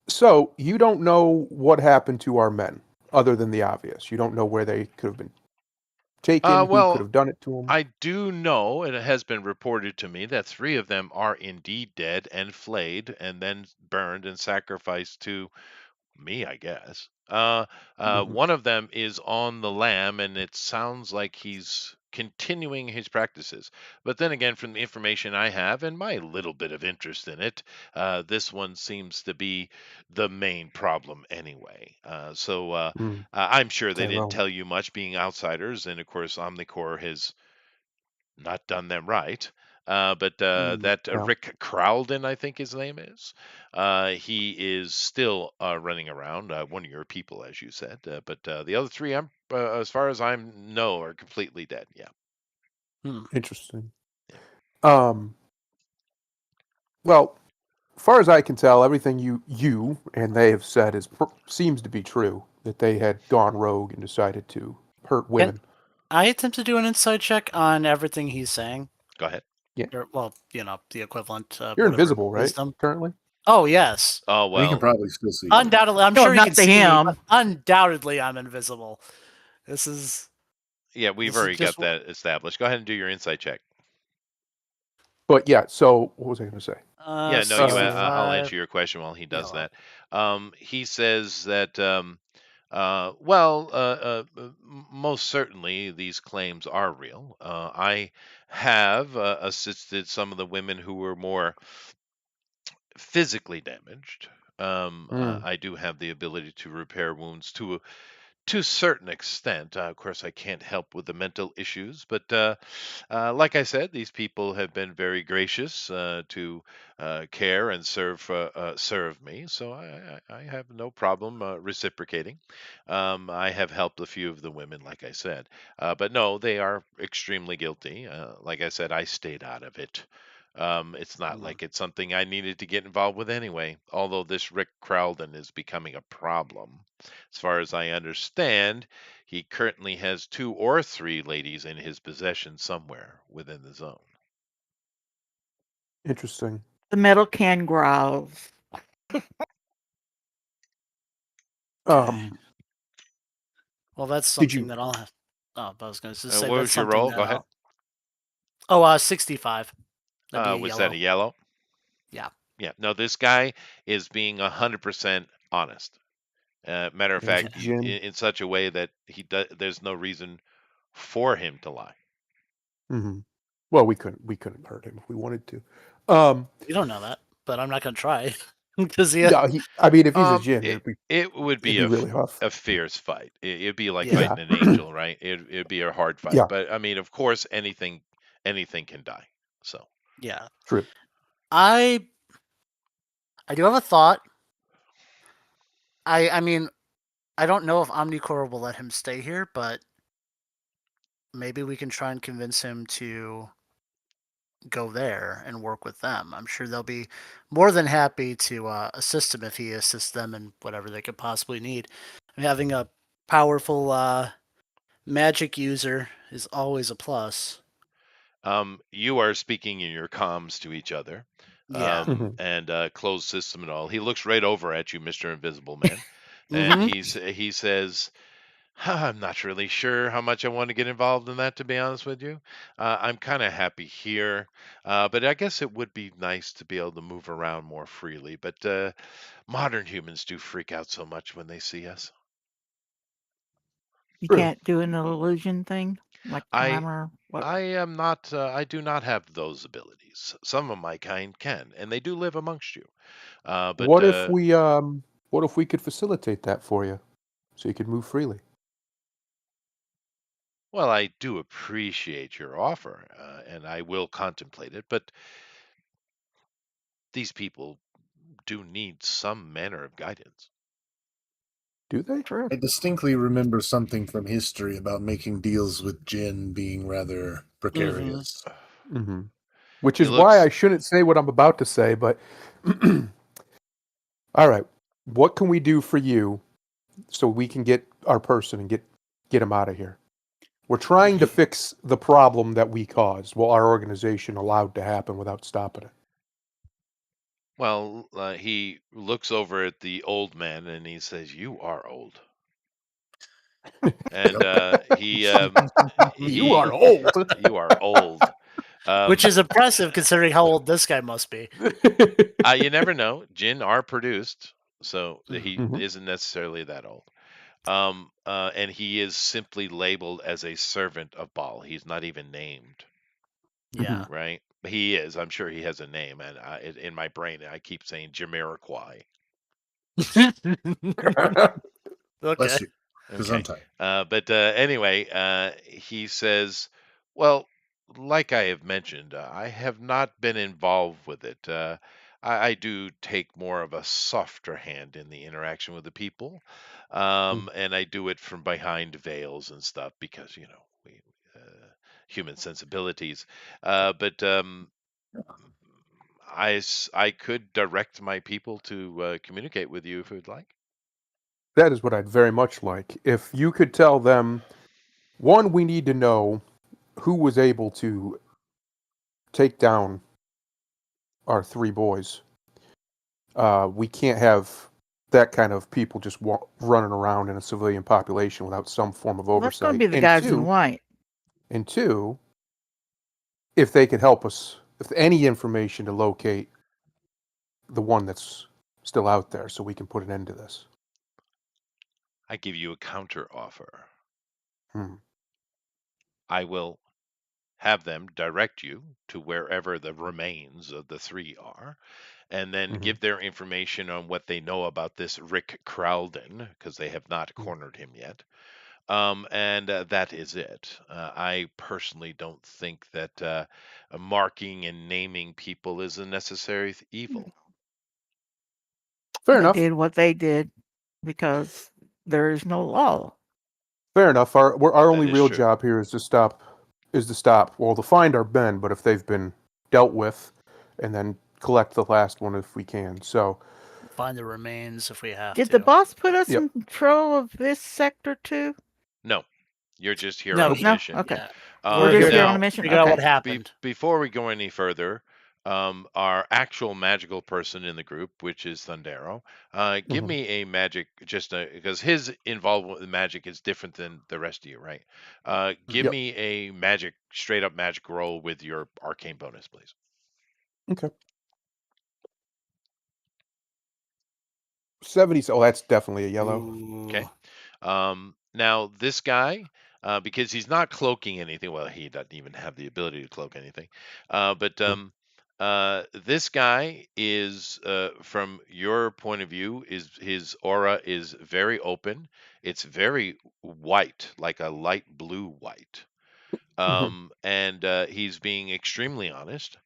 So you don't know what happened to our men, other than the obvious. You don't know where they could have been taken, who could Well, have done it to them. I do know, and it has been reported to me, that 3 of them are indeed dead and flayed and then burned and sacrificed to me, I guess. Mhm. One of them is on the lam, and it sounds like he's continuing his practices. But then again, from the information I have and my little bit of interest in it, this one seems to be the main problem anyway. Mm. I'm sure they Okay, didn't well, tell you much being outsiders, and of course, Omnicorps has not done them right. But that yeah, Rick Crowden, I think his name is, he is still running around. One of your people, as you said. But the other 3, as far as I know, are completely dead. Yeah. Hmm. interesting. Um, well, as far as I can tell, everything you and they have said seems to be true. That they had gone rogue and decided to hurt Can women. I attempt to do an inside check on everything he's saying? Go ahead. Yeah, Or, well, the equivalent, you're whatever, invisible, right? wisdom. Currently. Oh, yes. Oh We can well. probably still see you. Undoubtedly, I'm No, sure he not can to see me, but him. undoubtedly I'm invisible. This is Yeah, we've this is already just got that established. Go ahead and do your insight check. But yeah, so what was I going to say? Yeah, no, you. Uh, I'll 65. answer your question while he Yeah, does well, that. He says that Most certainly these claims are real. I have assisted some of the women who were more physically damaged. Mm, I do have the ability to repair wounds to a certain extent. Of course, I can't help with the mental issues, but like I said, these people have been very gracious to care and serve me, so I have no problem reciprocating. I have helped a few of the women, like I said, but no, they are extremely guilty. Like I said, I stayed out of it. It's not mm. like it's something I needed to get involved with anyway, although this Rick Crowden is becoming a problem. As far as I understand, he currently has two or three ladies in his possession somewhere within the zone. Interesting. The metal can growls. Okay. Um, Well, that's did something you? that I'll have. Oh, I was going to say What that's was your something role? Go that ahead. I'll. Oh, 65. That'd be a Was that a yellow. yellow? Yeah. Yeah. No, this guy is being 100% honest. Matter of It was fact, Jin. in such a way that there's no reason for him to lie. Hmm. Well, we couldn't hurt him if we wanted to. Um, You don't know that, but I'm not going to try because yeah, no, I mean, if he's a Um, Jin, it it would it'd be be really tough. a fierce fight. It'd be like yeah, Yeah, fighting an angel, right? It'd be a hard fight. yeah, But I mean, of course, anything can die. So yeah. true. I I do have a thought. I mean, I don't know if Omnicore will let him stay here, but maybe we can try and convince him to go there and work with them. I'm sure they'll be more than happy to assist him if he assists them in whatever they could possibly need. And having a powerful magic user is always a plus. you are speaking in your comms to each other, Yeah. Hmm. and closed system and all. He looks right over at you, Mister Invisible Man, and Mm-hmm. he says, I'm not really sure how much I want to get involved in that, to be honest with you. I'm kind of happy here, but I guess it would be nice to be able to move around more freely. But modern humans do freak out so much when they see us. You True. can't do an illusion thing like I climber. What? I am not. I do not have those abilities. Some of my kind can, and they do live amongst you. But What if we what if we could facilitate that for you, so you could move freely? well, I do appreciate your offer, and I will contemplate it. But these people do need some manner of guidance. Do they? True. I distinctly remember something from history about making deals with Jin being rather Mm-hmm. precarious. Hmm. Which He is why I looks shouldn't say what I'm about to say, but all right. What can we do for you so we can get our person and get him out of here? We're trying to fix the problem that we caused. Well, our organization allowed to happen without stopping well. He looks over at the old man and he says, "You are old." And Yep. it. You are he, old. you are old. Which Um, is impressive considering how old this guy must be. you never know. Jinn are produced, so he Mhm. isn't necessarily that old. And he is simply labeled as a servant of Baal. He's not even named, Yeah. Mhm. right? He is. I'm sure he has a name, and in my brain, I keep saying Jamiroquai. Okay. Bless you. Okay. Gesundheit. But anyway, he says, well, like I have mentioned, I have not been involved with it. I do take more of a softer hand in the interaction with the people. And I do it from behind veils and stuff because, human sensibilities. But I could direct my people to communicate with you if you'd like. That is what I'd very much like. If you could tell them, one, we need to know who was able to take down our three boys. We can't have that kind of people just running around in a civilian population without some form of Well, that's going to oversight. be the guys in white. And two, if they could help us, if any information to locate the one that's still out there, so we can put an end to this. I give you a counter offer. Hmm. I will have them direct you to wherever the remains of the three are, and then Mhm. give their information on what they know about this Rick Crowden, because they have not Mhm. cornered him yet. And that is it. I personally don't think that marking and naming people is a necessary evil. Fair They enough. did what they did because there is no law. Fair enough. Our That only is real true. job here is to stop. Well, to find our Ben, but if they've been dealt with, and then collect the last one if we can. So, Find the remains if we have Did to. the boss put us yep. in control of this sector too? No, you're just here No, on a No? mission. Okay. yeah. We're We're just here here on Now, a to mission? figure out what Okay. happened. before we go any further, our actual magical person in the group, which is Thundero, give Mhm. me a magic, because his involvement with magic is different than the rest of you, right? Give Yep. me a magic, straight up magic roll with your arcane bonus, please. Okay. 70. Oh, that's definitely a yellow. Okay. Ooh. Now this guy, because he's not cloaking anything. Well, he doesn't even have the ability to cloak anything. But Mhm. this guy is, from your point of view, is his aura is very open. It's very white, like a light blue white. Mhm. And he's being extremely honest.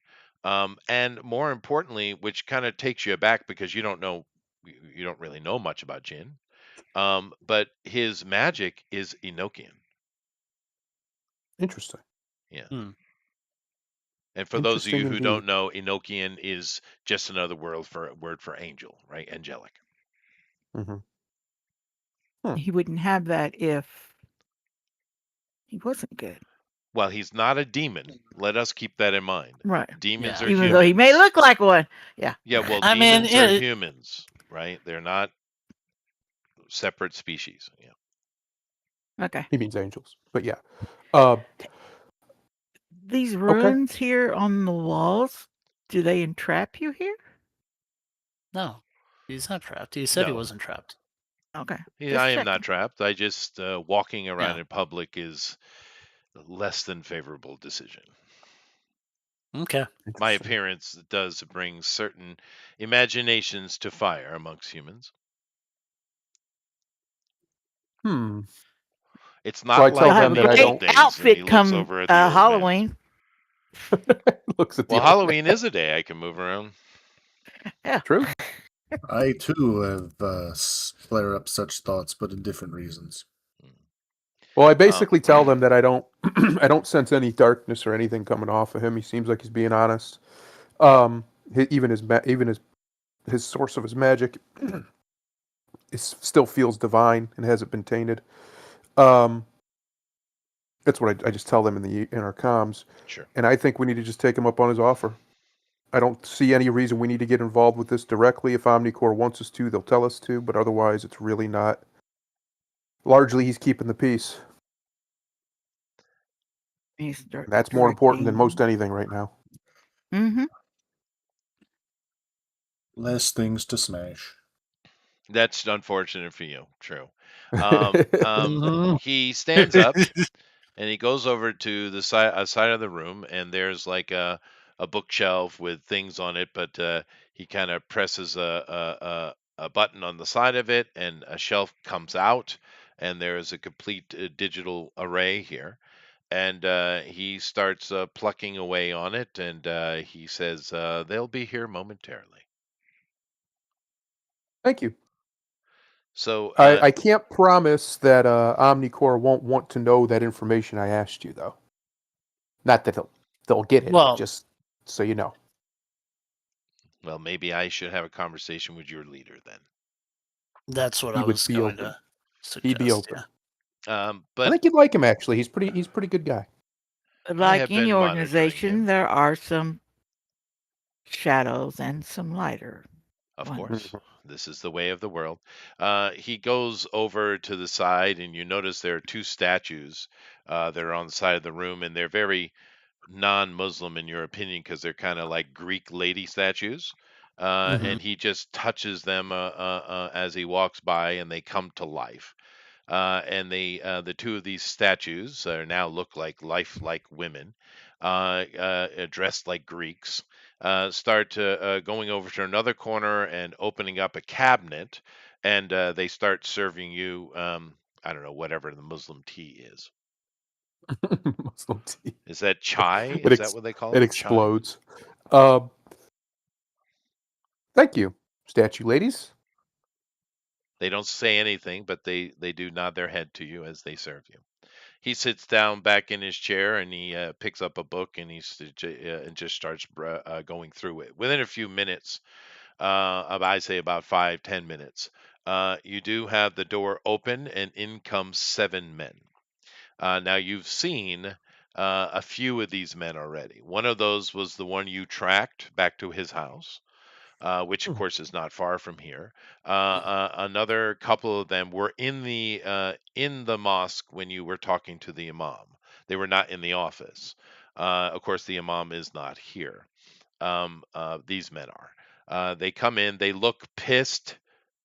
And more importantly, which kind of takes you aback because you don't really know much about Jin. But his magic is Enochian. Interesting. Yeah. Hmm. And for those of Interesting you who indeed. don't know, Enochian is just another word for angel, right? Angelic. Mhm. Hmm. He wouldn't have that if he wasn't good. Well, he's not a demon. Let us keep that in mind. Right. Demons Yeah. are Even though he may humans. look like one. Yeah. Yeah, well, I mean, demons are humans, right? They're not separate species. Yeah. Okay. He means angels, but yeah. Uh, These okay. runes here on the walls, do they entrap you here? no, he's not trapped. He said he No, wasn't trapped. Okay. I Just am not checking. trapped. I just walking around Yeah. in public is a less than favorable decision. Okay. My Interesting. appearance does bring certain imaginations to fire amongst humans. Hmm. It's Well, I not tell You'll like have in them a that the I great old don't. days, and he outfit looks come over at the old man. Halloween. Looks at the Well, old man. Halloween is a day I can move around. Yeah. True. I too have flare up such thoughts, but in different reasons. Well, I Um, basically tell them that I don't, I don't sense any darkness or anything coming off of him. He seems like he's being honest. Even his source of his magic still feels divine and hasn't been tainted. Um, that's what I just tell them in our comms, sure. and I think we need to just take him up on his offer. I don't see any reason we need to get involved with this directly. If Omnicore wants us to, they'll tell us to, but otherwise, it's really not. Largely, he's keeping the peace. You start And that's more important than most directing. anything right now. Mm-hmm. Less things to smash. That's unfortunate for you. True. hmm He stands up and he goes over to the side of the room, and there's like a bookshelf with things on it, but he kind of presses a button on the side of it, and a shelf comes out, and there is a complete digital array here. And he starts plucking away on it, and he says, "They'll be here momentarily." Thank you. So, I can't promise that Omnicore won't want to know that information I asked you, though. Not that they'll get it, Well, just so you know. well, maybe I should have a conversation with your leader then. that's what He I would was be going open. to He'd be suggest. open. Yeah. I But think you'd like him actually. He's a pretty good guy. I Like have any been monitoring organization, him, there are some shadows and some lighter of ones. course. This is the way of the world. He goes over to the side, and you notice there are two statues that are on the side of the room, and they're very non-Muslim in your opinion because they're kind of like Greek lady statues. Mhm. And he just touches them as he walks by, and they come to life. and the two of these statues now look like lifelike women, dressed like Greeks. Start going over to another corner and opening up a cabinet, and they start serving you, I don't know, whatever the Muslim tea is. Muslim tea. Is that chai? It Is that what they call it it? Chai. explodes. Uh, thank you, statue ladies. They don't say anything, but they do nod their head to you as they serve you. He sits down back in his chair and he picks up a book and and just starts going through it. Within a few minutes, I say about 5-10 minutes, you do have the door open and in come 7 men. Now you've seen a few of these men already. One of those was the one you tracked back to his house, which of Mm. course is not far from here. Another couple of them were in the mosque when you were talking to the imam. They were not in the office. Of course, the imam is not here. These men are. They come in. They look pissed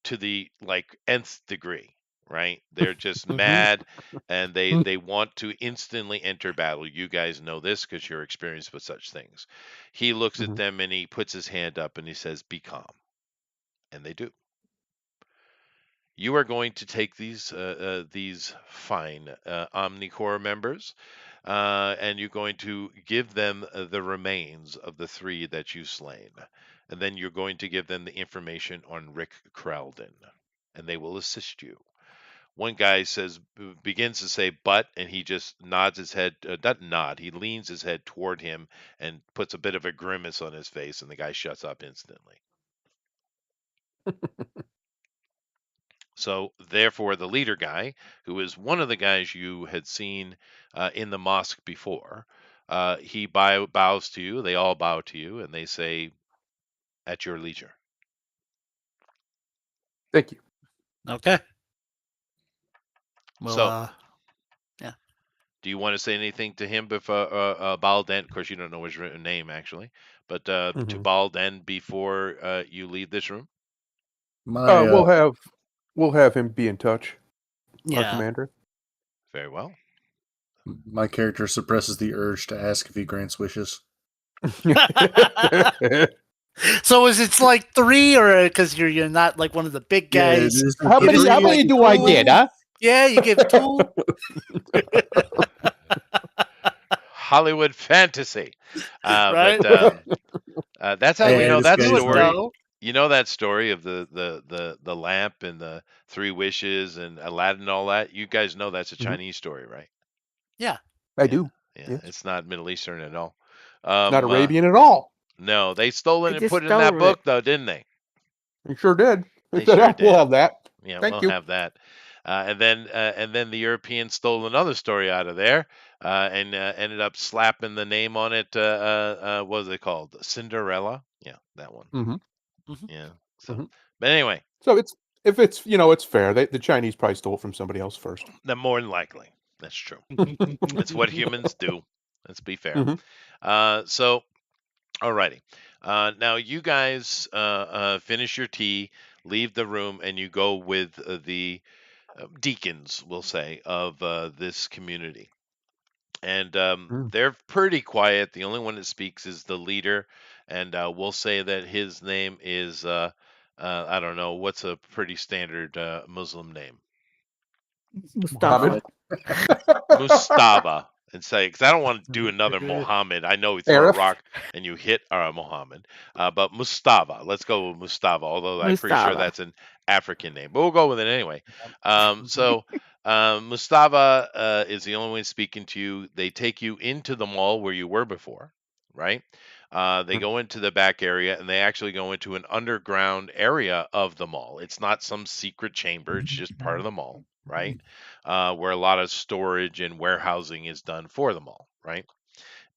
to the like nth degree. Right? They're just mad, and they want to instantly enter battle. You guys know this because you're experienced with such things. He looks at Mhm. them and he puts his hand up and he says, "Be calm," and they do. You are going to take these fine Omnicore members, and you're going to give them the remains of the three that you've slain, and then you're going to give them the information on Rick Kralden, and they will assist you. One guy begins to say "but," and he just nods his head. Doesn't nod. He leans his head toward him and puts a bit of a grimace on his face, and the guy shuts up instantly. So, therefore, the leader guy, who is one of the guys you had seen in the mosque before, he bows to you. They all bow to you, and they say, "At your leisure." Thank you. Okay. Well, So, yeah. do you want to say anything to him before Balden? Of course, you don't know his written name actually, but to Mhm. Balden before you leave this room. My We'll have him be in touch. Our Yeah. commander. Very well. my character suppresses the urge to ask if he grants wishes. So it's like 3, or because you're not like one of the big Yeah, it guys? is a How You many? just How give three. like many do I 2? get? Huh? Yeah, you give 2. Hollywood fantasy. Right? But that's how Hey, you Okay, know this that you guy's would right. story. know. You know that story of the lamp and the 3 wishes and Aladdin and all that. You guys know that's a Mhm. Chinese story, right? Yeah. I Yeah, do. yeah. Yes. It's not Middle Eastern at all. Not Um, uh, Arabian at all. no, they stole it They and just put it in that stole it. book, though, didn't they? He sure did. He They said, sure "Ah, we'll did. have that. Yeah, Thank we'll you." have that. And then the Europeans stole another story out of there, and ended up slapping the name on it. What was it called? Cinderella. Yeah, that one. hmm Mhm. Yeah. So, hmm but anyway, So if it's it's fair. The Chinese probably stole it from somebody else first. then more than likely, that's true. It's what humans do. Let's be fair. hmm So, alrighty. Now you guys finish your tea, leave the room, and you go with the deacons, we'll say, of this community. And Mm. they're pretty quiet. The only one that speaks is the leader, and we'll say that his name is I don't know, what's a pretty standard Muslim name? Muhammad. Mustafa. Mustafa. And say, because I don't want to do another Mohammed. I know we throw a Arif. rock and you hit Mohammed, but Mustafa. Let's go with Mustafa. Although I'm pretty sure Mustafa. that's an African name, but we'll go with it anyway. So Mustafa is the only one speaking to you. They take you into the mall where you were before, right? They Mm. go into the back area and they actually go into an underground area of the mall. It's not some secret chamber, it's just part of the mall, right? Where a lot of storage and warehousing is done for the mall, right?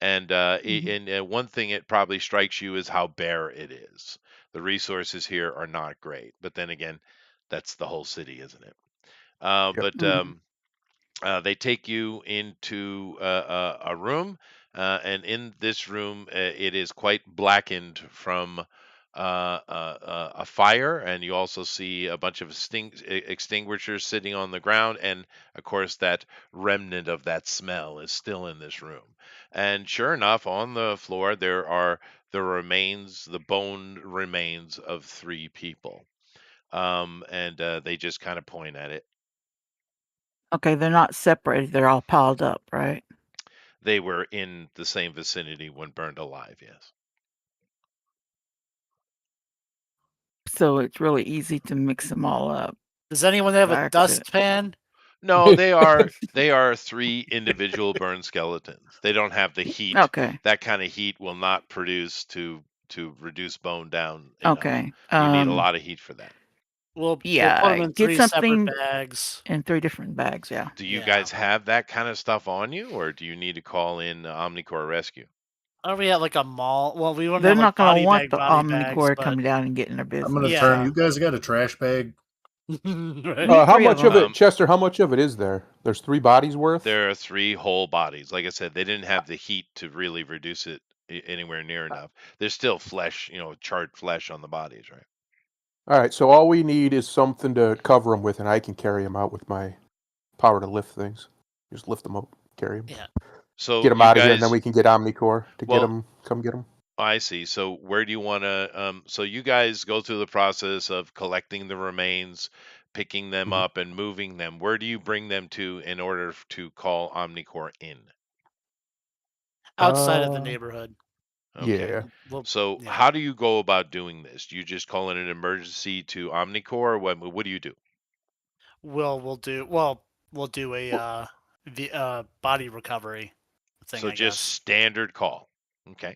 And Mhm. one thing it probably strikes you is how bare it is. The resources here are not great, but then again, that's the whole city, isn't it? Uh, Yep. but Mhm. um, they take you into a room, and in this room, it is quite blackened from a fire, and you also see a bunch of extinguishers sitting on the ground, and of course that remnant of that smell is still in this room. And sure enough, on the floor there are the bone remains of 3 people. And they just kind of point at it. Okay, they're not separated. They're all piled up, right? They were in the same vicinity when burned alive, yes. So it's really easy to mix them all up. Does anyone have by a accident. dustpan? No, they are 3 individual burned skeletons. They don't have the heat. Okay. That kind of heat will not produce to reduce bone down enough. Okay. You need a lot of heat for that. We'll put Yeah, them in get 3 separate something bags. in 3 different bags. Yeah. Do you Yeah. guys have that kind of stuff on you, or do you need to call in Omnicore Rescue? Are we at like a mall? Well, we wouldn't They're have like not going to want the body bags, Omnicore but coming down and getting their I'm business. gonna Yeah. turn. You guys got a trash bag? right? Need How 3 much of of it, Um, Chester? How much of it is there? There's 3 bodies worth. There are 3 whole bodies. Like I said, they didn't have the heat to really reduce it anywhere near enough. There's still flesh, charred flesh on the bodies, right? All right, so all we need is something to cover them with, and I can carry them out with my power to lift things. Just lift them up, carry them, Yeah. So get them you out of here, and then guys, we can get Omnicore to get well, them. Come get them. I see. So where do you want to? So you guys go through the process of collecting the remains, picking them Mhm. up, and moving them. Where do you bring them to in order to call Omnicore in? Outside of the neighborhood. Okay. Yeah. Well, So yeah. how do you go about doing this? Do you just call in an emergency to Omnicore? What do you do? We'll do a body recovery thing, So I just guess. standard call. Okay.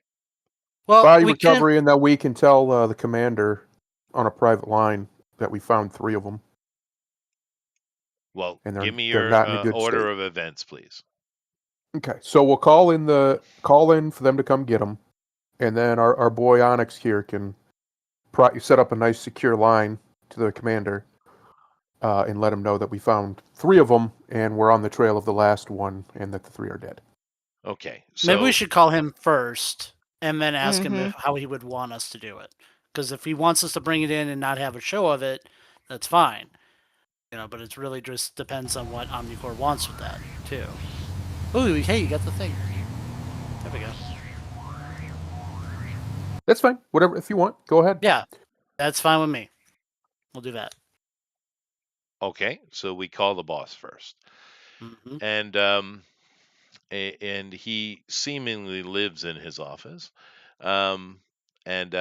Well, Body we can. recovery, and then we can tell the commander on a private line that we found 3 of them, Well, and give me they're your not in a good order state. of events, please. Okay, so we'll call in for them to come get them, and then our boy Onyx here can set up a nice secure line to the commander, and let him know that we found 3 of them, and we're on the trail of the last one, and that the 3 are dead. Okay. Maybe we So should call him first and then ask him Mhm. how he would want us to do it. Because if he wants us to bring it in and not have a show of it, that's fine. But it really just depends on what Omnicore wants with that too. Ooh, hey, you got the thing. There we go. That's fine. Whatever, if you want, go ahead. Yeah, that's fine with me. We'll do that. okay, so we call the boss first. Hmm. And and he seemingly lives in his office. Um, and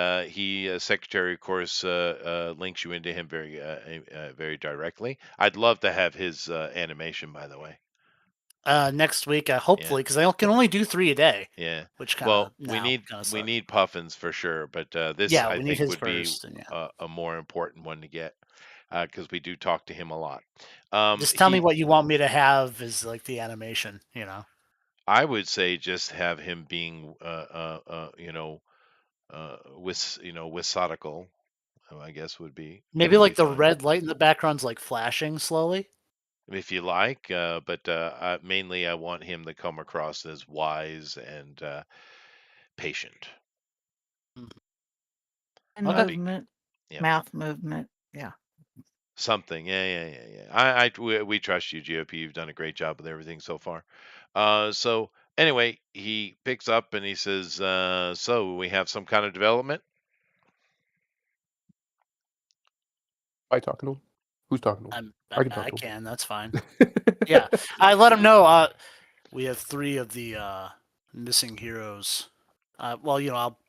secretary, of course, links you into him very directly. I'd love to have his animation, by the way. Next week, Yeah, hopefully, because I can only do 3 a day, yeah. which kind Well, of now kind of we sucks. need Puffins for sure, but this Yeah, I we need think his would be first, and yeah. a more important one to get because we do talk to him a lot. Just tell me He what you want me to have is like the animation. I would say just have him being, wissatical, I guess Maybe would be like the fine red light in the background's like flashing slowly. if you like. But mainly, I want him to come across as wise and patient. Mhm. And Okay. movement, Yeah, mouth movement. Yeah. something. Yeah. We trust you, GOP. You've done a great job with everything so far. So anyway, he picks up and he says, "So we have some kind of development." Am I talking to him? Who's talking to him? I can talk I to can. That's fine. him. Yeah, I let him know. We have 3 of the missing heroes. Well,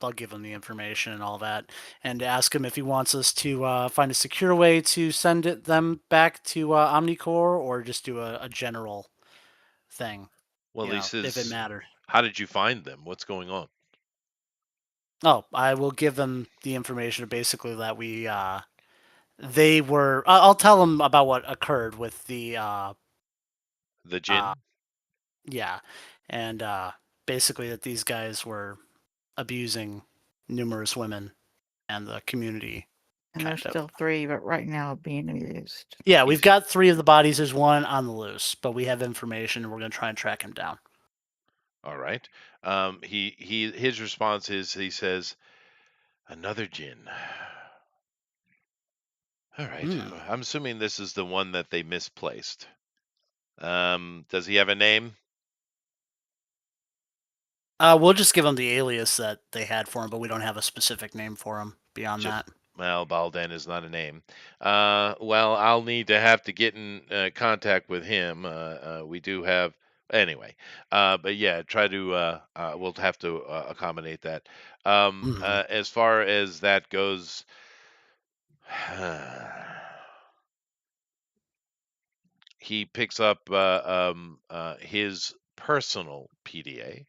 I'll give him the information and all that, and ask him if he wants us to find a secure way to send them back to Omnicore, or just do a general thing. Well, he If it says, matters. "How did you find them? What's going on?" Oh, I will give them the information basically that they were. I'll tell them about what occurred with the The uh, Jin. yeah, and basically that these guys were abusing numerous women and the community. And there's still 3, but right now being used. Yeah, we've He's- got 3 of the bodies. There's 1 on the loose, but we have information and we're going to try and track him down. All right. His response is he says, Another Jin. All right. Hmm. I'm assuming this is the one that they misplaced. Does he have a name? We'll just give him the alias that they had for him, but we don't have a specific name for him beyond Just that. well, Balden is not a name. Well, I'll need to have to get in contact with him. We do have anyway. But yeah, try to. We'll have to accommodate that. Mhm. As far as that goes, he picks up his personal PDA,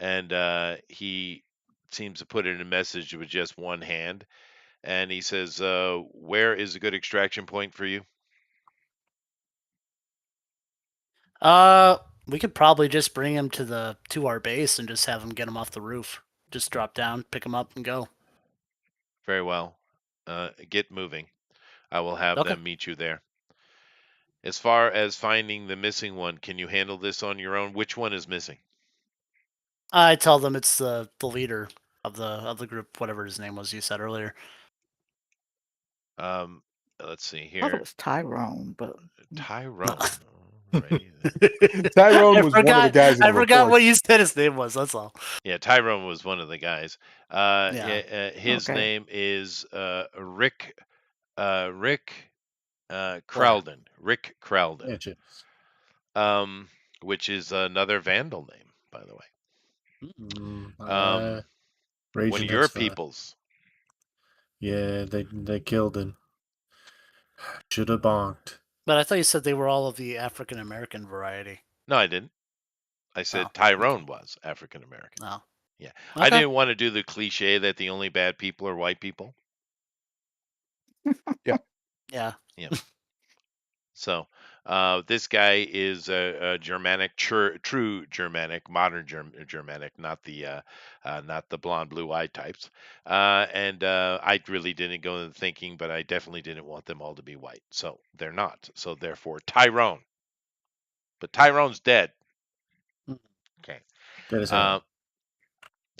and he seems to put in a message with just one hand, and he says, "Where is a good extraction point for you?" We could probably just bring him to our base and just have him get him off the roof. Just drop down, pick him up, and go. Very well. Get moving. I will have Okay. them meet you there. As far as finding the missing one, can you handle this on your own? Which one is missing? I tell them it's the leader of the group, whatever his name was you said earlier. Um, let's see I thought it here. was Tyrone, but Tyrone. Alrighty. Tyrone I was one of the forgot. guys in I the forgot what reports. you said his name was. That's all. Yeah, Tyrone was one of the guys. Yeah. His okay. name is Rick Whatever. Crowden. Rick Crowden. Yes, yes. Um, which is another Vandal name, by the way. Mm, Um, one Raging of your X5. people's. Yeah, they killed him. Should have bonked. But I thought you said they were all of the African American variety. No, I didn't. I Oh, said okay. Tyrone was African American. Oh, Yeah. I okay. didn't want to do the cliche that the only bad people are white people. Yeah. Yeah. Yeah. So, this guy is a Germanic, true Germanic, modern Germanic, not the blonde, blue-eyed types. And I really didn't go into thinking, but I definitely didn't want them all to be white. So they're not. So therefore, Tyrone. But Tyrone's dead. Mm. Okay. Dead as Uh,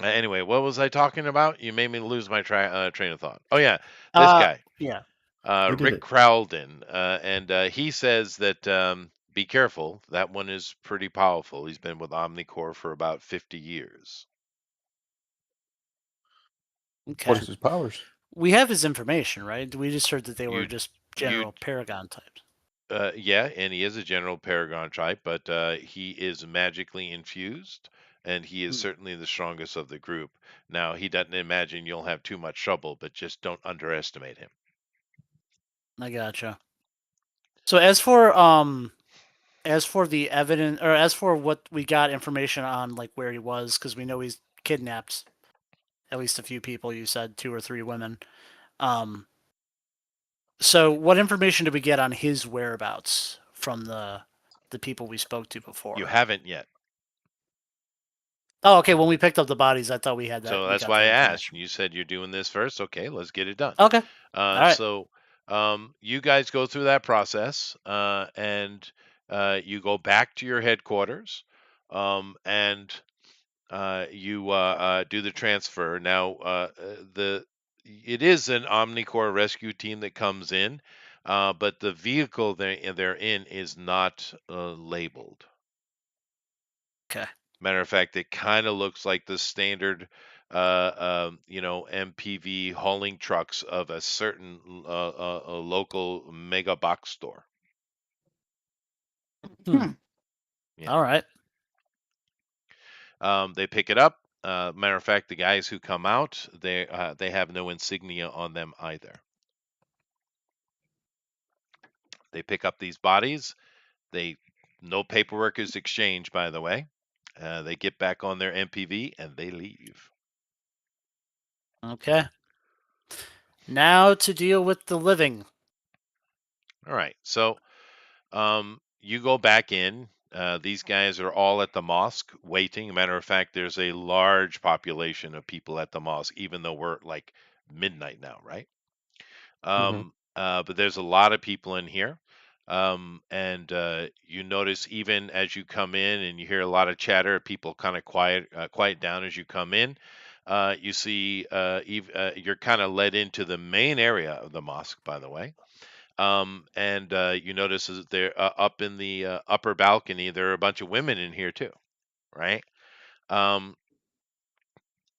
hell. anyway, what was I talking about? You made me lose my train of thought. Oh yeah, this guy. Yeah. Who did Rick it? Crowden, and he says that be careful. That one is pretty powerful. He's been with Omnicorps for about 50 years. Okay. What is his powers? We have his information, right? We just heard that they were You, just you, general Paragon types. yeah, and he is a general Paragon type, but he is magically infused, and he is Hmm. certainly the strongest of the group. Now, he doesn't imagine you'll have too much trouble, but just don't underestimate him. I gotcha. So as for the evidence, or as for what we got information on, like where he was, because we know he's kidnapped at least a few people. You said 2 or 3 women. Um, so what information did we get on his whereabouts from the people we spoke to You before? haven't yet. Oh, okay. When we picked up the bodies, I thought we had that. So We that's got why that I asked. information. You said you're doing this first. Okay, let's get it done. Okay. All right. So you guys go through that process, and you go back to your headquarters, and you do the transfer. Now, the it is an Omnicorps rescue team that comes in, but the vehicle they're in is not labeled. Okay. Matter of fact, it kind of looks like the standard, MPV hauling trucks of a certain a local mega box store. Hmm. Yeah. All right. They pick it up. Matter of fact, the guys who come out, they have no insignia on them either. They pick up these bodies. No paperwork is exchanged, by the way. They get back on their MPV and they leave. Okay. Now to deal with the living. All right. So you go back in. These guys are all at the mosque waiting. Matter of fact, there's a large population of people at the mosque, even though we're like midnight now, right? Hmm. But there's a lot of people in here. And you notice even as you come in and you hear a lot of chatter, people kind of quiet down as you come in. You see, you're kind of led into the main area of the mosque, by the way. And you notice is there up in the upper balcony, there are a bunch of women in here too, right? Um,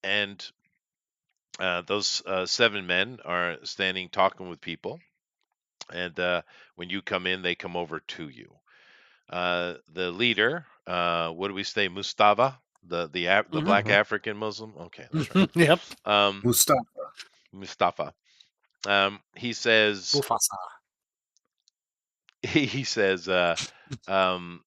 and those 7 men are standing talking with people. And when you come in, they come over to you. The leader, what do we say, Mustafa, the black Mhm. African Muslim? Okay, that's right. Yep. Mustafa. Mustafa. He says Mufasa. he says um,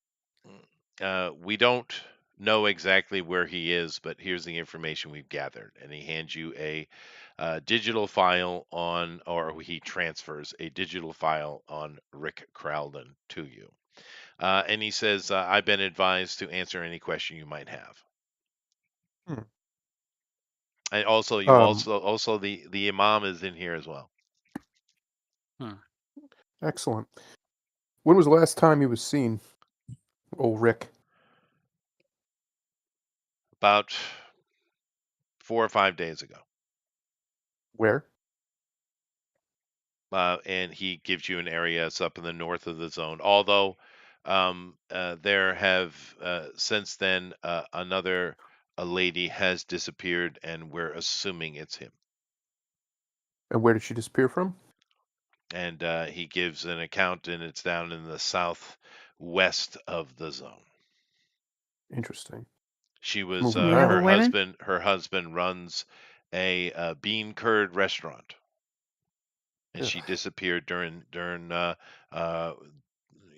we don't know exactly where he is, but here's the information we've gathered, and he hands you a digital file on, or he transfers a digital file on Rick Crowden to you. And he says, I've been advised to answer any question you might have. Hmm. And also, Um, the imam is in here as well. Hmm. Excellent. When was the last time he was seen, old Rick? About 4 or 5 days ago. Where? And he gives you an area. It's up in the north of the zone. Although there have since then another a lady has disappeared, and we're assuming it's him. And where did she disappear from? And he gives an account, and it's down in the southwest of the zone. Interesting. She was Moving You know the her around. women? husband. Her husband runs a bean curd restaurant, and Ugh. she disappeared during uh,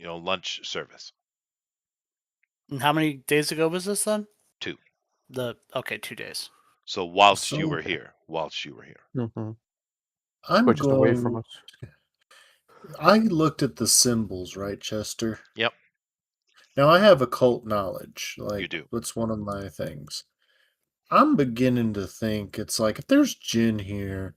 lunch service. And how many days ago was this then? 2. Okay, 2 days. So whilst you So were Okay. here, whilst you were here. Mm-hmm. I'm But just away from going. us. I looked at the symbols, right, Chester? Yep, Now I have occult knowledge. you Like, do. that's one of my things. I'm beginning to think it's like if there's Jin here,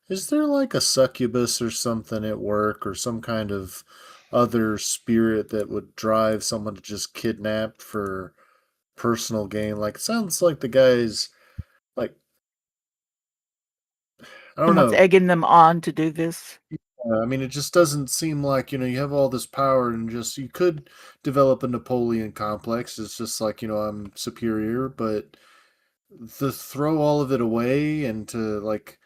is there like a succubus or something at work or some kind of other spirit that would drive someone to just kidnap for personal gain? Like, it sounds like the guy's like, I don't Someone's know. egging them on to do this. I mean, it just doesn't seem like, you have all this power and just, you could develop a Napoleon complex. It's just like, I'm superior, but to throw all of it away and to like,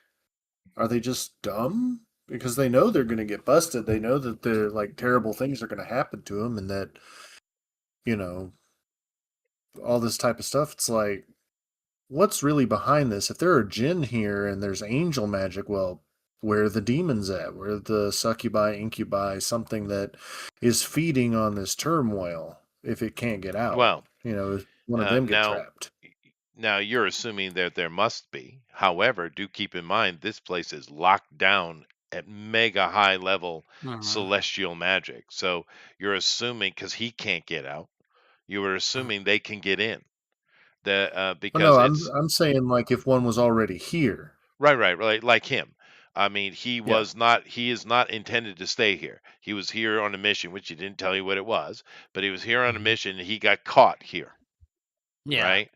are they just dumb? Because they know they're going to get busted. They know that they're like terrible things are going to happen to them and that, you know, all this type of stuff. It's like, what's really behind this? If there are jinn here and there's angel magic, well, where are the demons at? Where are the succubi, incubi, something that is feeding on this turmoil if it can't get out? Well, If one of them get now trapped. now you're assuming that there must be. However, do keep in mind this place is locked down at mega high level Mhm. celestial magic. So you're assuming because he can't get out, you were assuming they can get in. The Oh because no, I'm it's I'm saying like if one was already here. right, like him. I mean, Yeah. he is not intended to stay here. He was here on a mission, which he didn't tell you what it was, but he was here on a Mhm. mission and he got caught here, Yeah. right?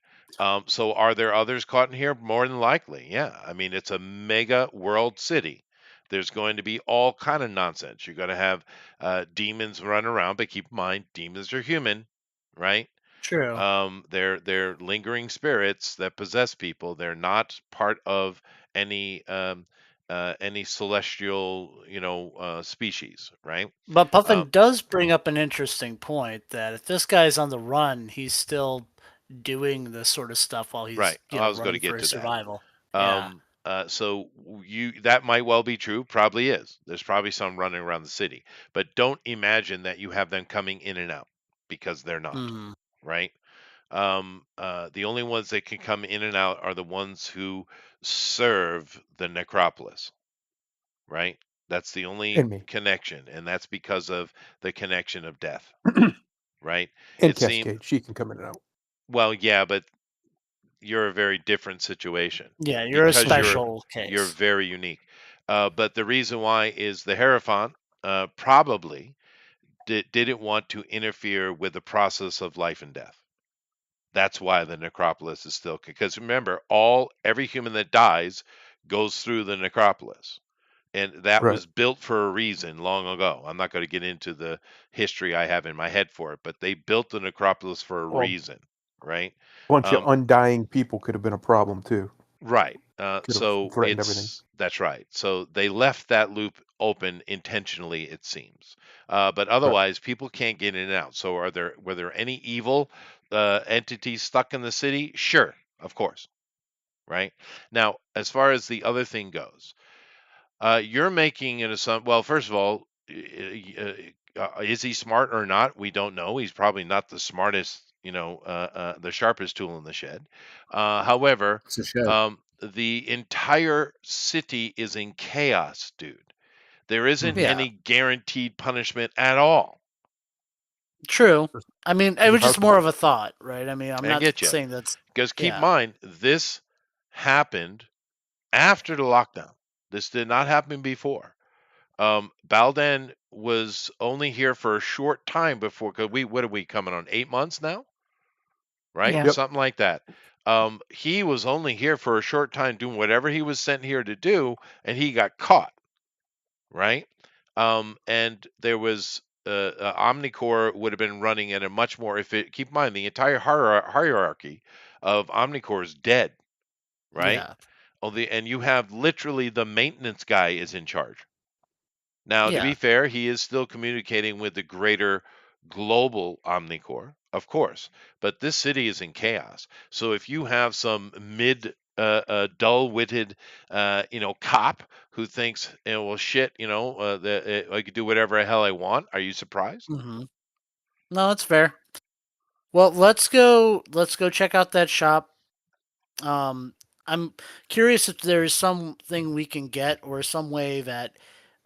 So are there others caught in here? More than likely, yeah. I mean, it's a mega world city. There's going to be all kind of nonsense. You're going to have demons run around, but keep in mind, demons are human, right? True. They're lingering spirits that possess people. They're not part of any any celestial, species, right? But Uh, Puffin does bring up an interesting point that if this guy's on the run, he's still doing this sort of stuff while he's, right. I was going to running for get his to that. survival. Yeah. So that might well be true. Probably is. There's probably some running around the city, but don't imagine that you have them coming in and out because they're not, Mm. right? The only ones that can come in and out are the ones who serve the necropolis, right? That's the only And me. connection, and that's because of the connection of death, right? And It seemed Cascade. She can come in and out. well, yeah, but you're a very different situation Yeah, you're a because Mhm. special you're case. very unique. But the reason why is the Hierophant probably didn't want to interfere with the process of life and death. That's why the necropolis is still, because remember, every human that dies goes through the necropolis. And that Right. was built for a reason long ago. I'm not going to get into the history I have in my head for it, but they built the necropolis for a Well, reason, right? a bunch of Um, undying people could have been a problem too. right. Could have So threatened everything. that's right. So they left that loop open intentionally, it seems. But Right. otherwise, people can't get in and out. So were there any evil entities stuck in the city? Sure, of course. Right. Now, as far as the other thing goes, you're making an assumption. Well, first of all, is he smart or not? We don't know. He's probably not the smartest, the sharpest tool in the shed. However, It's a shed. the entire city is in chaos, dude. There isn't Mhm. Yeah, any guaranteed punishment at all. true. I mean, it There's was about just to more be. of a thought, right? I mean, I'm I not get you. saying that's Because keep in yeah. mind, this happened after the lockdown. This did not happen before. Baldan was only here for a short time before. Cause what are we coming on 8 months now, right? Yeah. Yep. Something like that. He was only here for a short time doing whatever he was sent here to do, and he got caught, right? And there was Omnicore would have been running at a much more. If it keep in mind the entire hierarchy of Omnicore is dead, right? Yeah. And you have literally the maintenance guy is in charge. Now, to be Yeah. fair, he is still communicating with the greater global Omnicore, of course, but this city is in chaos. So if you have some dull-witted, cop who thinks, well, shit, I could do whatever the hell I want, are you surprised? Hmm. No, that's fair. Well, let's go check out that shop. I'm curious if there's something we can get or some way that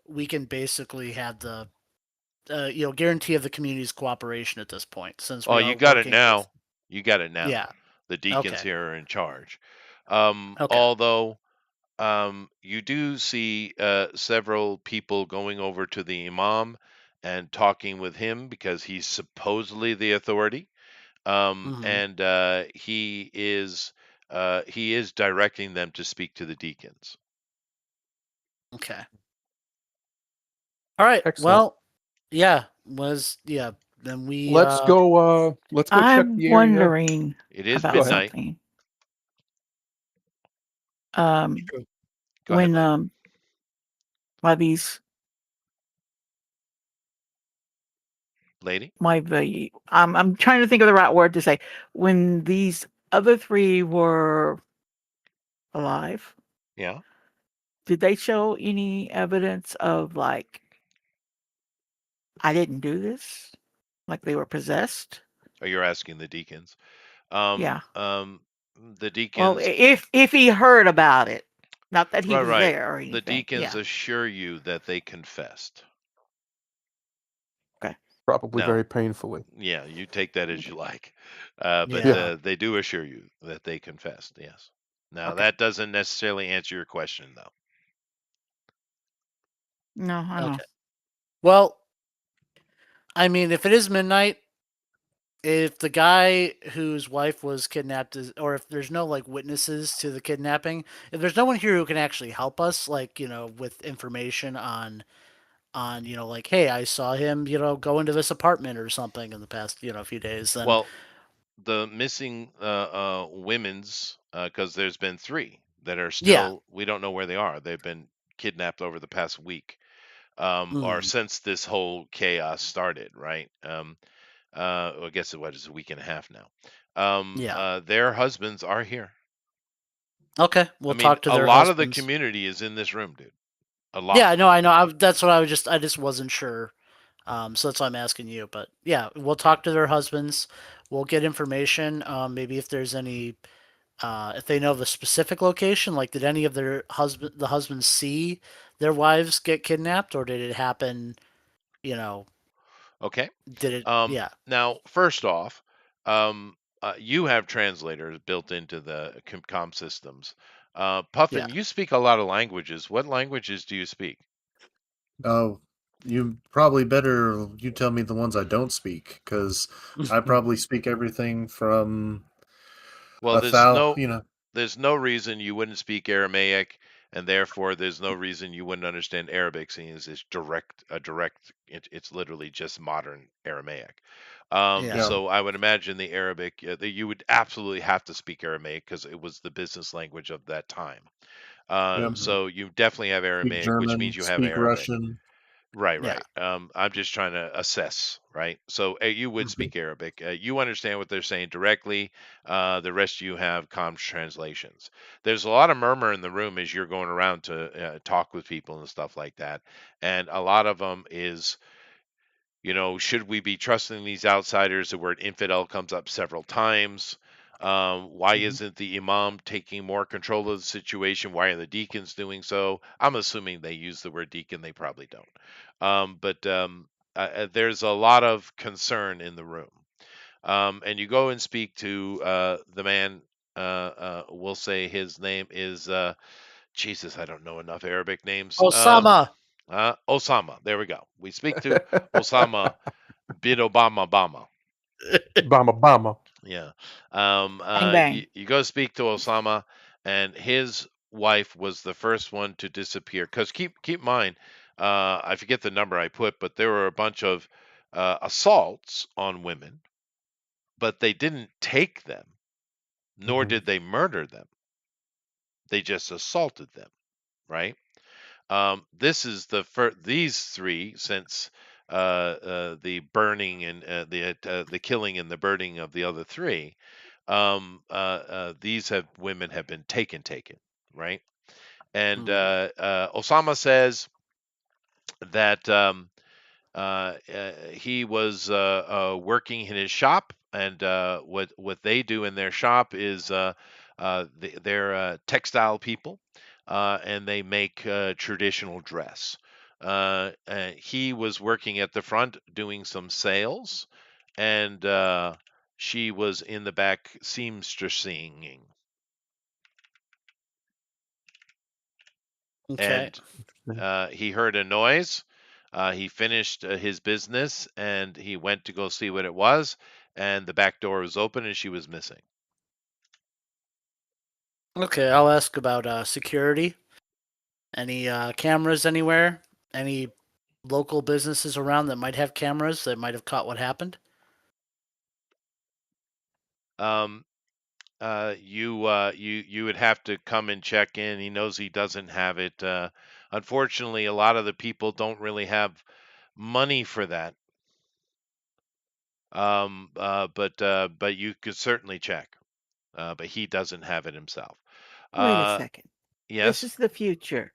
we can basically have the guarantee of the community's cooperation at this point, since Oh, we you are got it working with. now. You got it now. Yeah. The deacons Okay. here are in charge. Okay. Although you do see several people going over to the imam and talking with him because he's supposedly the authority, Hmm. and he is directing them to speak to the deacons. Okay. All right. Excellent. Well, yeah. Yeah. Then we. Let's go. Let's go check I'm the area. wondering It is Go about ahead. midnight. something. Um, Sure. Go ahead, when lady. by these Lady. I'm trying to think of the right word to say. When these other three were alive, Yeah. did they show any evidence of like I didn't do this? Like they were possessed? Oh, you're asking the deacons. Yeah. The Well, deacons. if he heard about it, not that he Right, was right. there or The anything. deacons Yeah. assure you that they confessed. Okay. Probably Now, very painfully. yeah, you take that as you like. But Yeah. Yeah. they do assure you that they confessed, yes. Now, Okay. that doesn't necessarily answer your question, though. No, I know. Okay. Well, I mean, if it is midnight, if the guy whose wife was kidnapped is, or if there's no like witnesses to the kidnapping, if there's no one here who can actually help us, like with information on like, hey, I saw him, go into this apartment or something in the past few days, then Well, the missing women's, because there's been three that are yeah. still, we don't know where they are. They've been kidnapped over the past week, or Mm, since this whole chaos started, right? I guess it's a week and a half now. yeah. Their husbands are here. Okay, I we'll mean, talk to a their lot of the husbands. community is in this room, dude. A lot. Yeah, no, I know. That's what I just wasn't sure. So that's why I'm asking you. But yeah, we'll Yeah. talk to their husbands. We'll get information. Maybe if there's any, if they know the specific location. Like, did any of the husbands see their wives get kidnapped, or did it happen? You know, Okay. did it? Yeah, Now, first off, you have translators built into the com systems. yeah. Puffin, you speak a lot of languages. What languages do you speak? Oh, you probably better you tell me the ones I don't speak, because I probably speak everything from Well, a you know. there's no reason you wouldn't speak Aramaic, and therefore there's no reason you wouldn't understand Arabic, seeing as it's it's literally just modern Aramaic. Yeah. Yeah. So I would imagine the Arabic, that you would absolutely have to speak Aramaic because it was the business language of that time. Yeah. So you definitely have Speak Aramaic, which means German, you have speak Arabic. Russian. Right, Yeah. right. I'm just trying to assess, right? So you would Mhm. speak Arabic. You understand what they're saying directly. The rest of you have comms translations. There's a lot of murmur in the room as you're going around to talk with people and stuff like that. And a lot of them is, should we be trusting these outsiders? The word infidel comes up several times. Why Mhm. isn't the imam taking more control of the situation? Why are the deacons doing so? I'm assuming they use the word deacon. They probably don't. But there's a lot of concern in the room. And you go and speak to the man. We'll say his name is Jesus. I don't know enough Arabic names. Osama. Osama. There we go. We speak to Osama bin Obama. Bama Bama. Yeah. Bang bang. You go speak to Osama, and his wife was the first one to disappear. Because keep in mind, I forget the number I put, but there were a bunch of assaults on women, but they didn't take them, nor Mhm. did they murder them. They just assaulted them, right? This is these three since the burning and the killing and the burning of the other three. These have women have been taken, right? And Mhm. Osama says that he was working in his shop, and what they do in their shop is they're textile people, and they make traditional dress. He was working at the front doing some sales, and she was in the back seamstressing, Okay. and he heard a noise. He finished his business and he went to go see what it was. And the back door was open and she was missing. Okay. I'll ask about security. Any cameras anywhere? Any local businesses around that might have cameras that might have caught what happened? Um, you would have to come and check in. He knows he doesn't have it. Unfortunately, a lot of the people don't really have money for that. But you could certainly check. But he doesn't have it himself. Wait a Uh, second. This yes. is the future.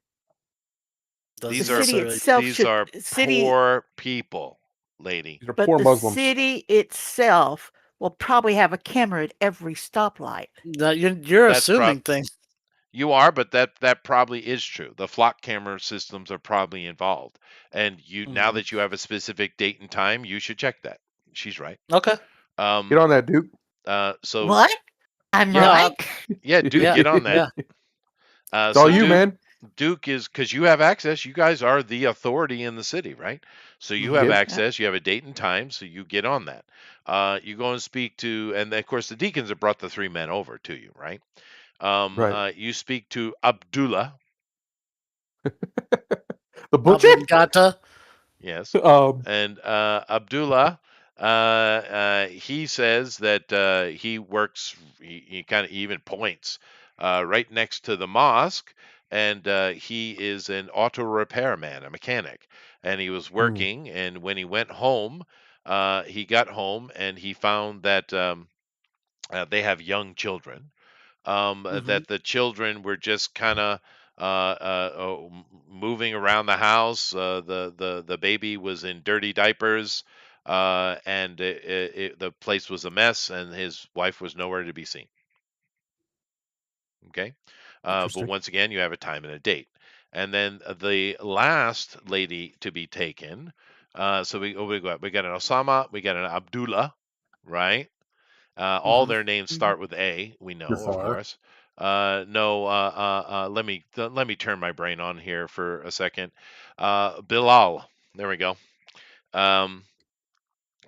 The These Doesn't are city necessarily. itself these should are city, poor people, lady. These are but poor the Muslims. city itself will probably have a camera at every stoplight. You're That's assuming things. you are, but that probably is true. The flock camera systems are probably involved, and now Mhm. that you have a specific date and time, you should check that. She's right. Okay. Get Um. on that, Duke. So What? I'm yeah, No. right. yeah, Duke, Yeah. get on that. Yeah. It's all So you, Duke, man. Duke is because you have access. You guys are the authority in the city, right? So you have Mhm. Yep. Yeah. access. You have a date and time, so you get on that. You go and speak to, and of course the deacons have brought the three men over to you, right? Right. You speak to Abdullah. The butcher. Abrangata. Yes. Um. And Abdullah, he says that he works, he kind of even points right next to the mosque, and he is an auto repairman, a mechanic. And he was mm, working, and when he went home, he got home and he found that they have young children, Mhm. that the children were just kind of moving around the house. The baby was in dirty diapers, and the place was a mess, and his wife was nowhere to be seen. Okay, but Interesting. once again, you have a time and a date, and then the last lady to be taken. So we got an Osama, we got an Abdullah, right? All Mhm. their names Mhm. start with A. We know, of Jafar. course. No. Let me turn my brain on here for a second. Bilal. There we go. Um,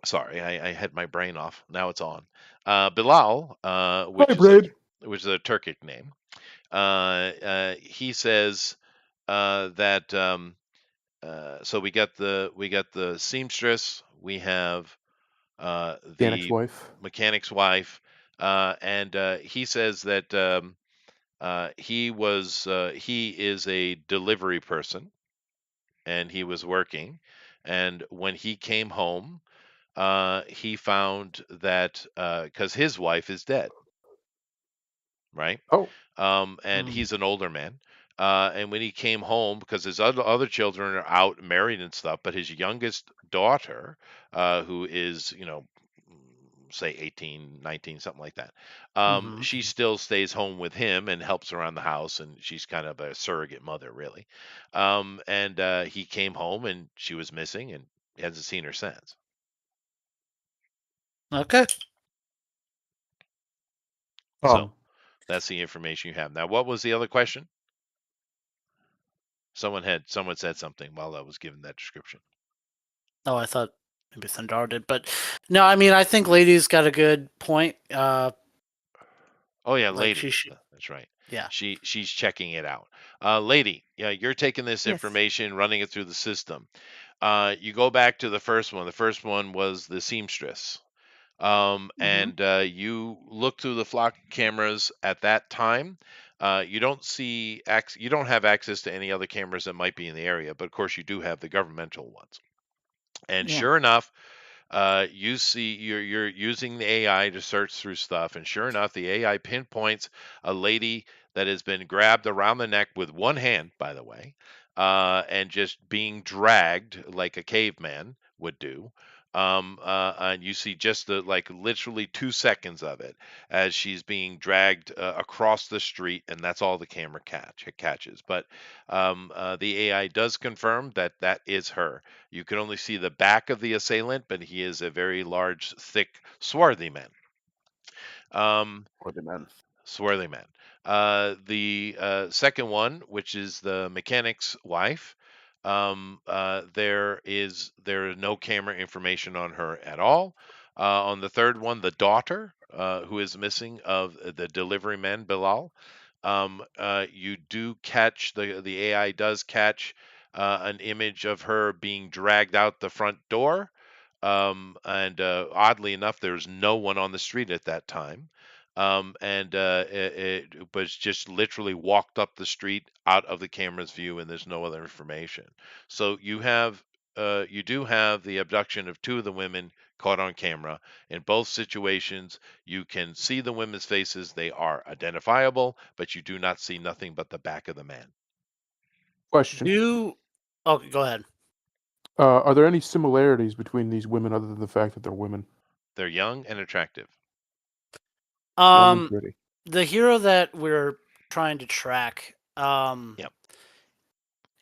Sorry, I had my brain off. Now it's on. Bilal, Hybrid. which is a Turkic name, he says that so we got the seamstress, we have Danik's the wife. mechanic's wife, and he says that he is a delivery person, and he was working, and when he came home, he found that because his wife is dead, right? Oh, And Mm. he's an older man. And when he came home, because his other children are out married and stuff, but his youngest daughter, who is, say 18, 19, something like that, Hmm. she still stays home with him and helps around the house, and she's kind of a surrogate mother, really. And he came home and she was missing, and he hasn't seen her since. Okay. So um, that's the information you have. Now, what was the other question? Someone said something while I was giving that description. Oh, I thought maybe Thundar did, but no. I mean, I think Lady's got a good point. Oh yeah, Like lady. That's right. yeah. She's checking it out. Lady, yeah, you're taking this Yes. information, running it through the system. You go back to the first one. The first one was the seamstress. Mm-hmm. And you look through the flock cameras at that time. You don't you don't have access to any other cameras that might be in the area, but of course you do have the governmental ones. And Yeah. sure enough, you see you're using the AI to search through stuff, and sure enough, the AI pinpoints a lady that has been grabbed around the neck with one hand, by the way, and just being dragged like a caveman would do. And you see just the like literally 2 seconds of it as she's being dragged across the street, and that's all the camera catches. But the AI does confirm that that is her. You can only see the back of the assailant, but he is a very large, thick, swarthy man. Um, or the men. Swarthy man. The second one, which is the mechanic's wife, there is no camera information on her at all. On the third one, the daughter, who is missing of the delivery man Bilal, you do catch the AI does catch an image of her being dragged out the front door. And oddly enough, there's no one on the street at that time. And it was just literally walked up the street out of the camera's view, and there's no other information. So you do have the abduction of two of the women caught on camera. In both situations, you can see the women's faces; they are identifiable, but you do not see nothing but the back of the man. Question: Oh, go ahead. Are there any similarities between these women other than the fact that they're women, They're young and attractive. young and Um, pretty? the hero that we're trying to track, Yep.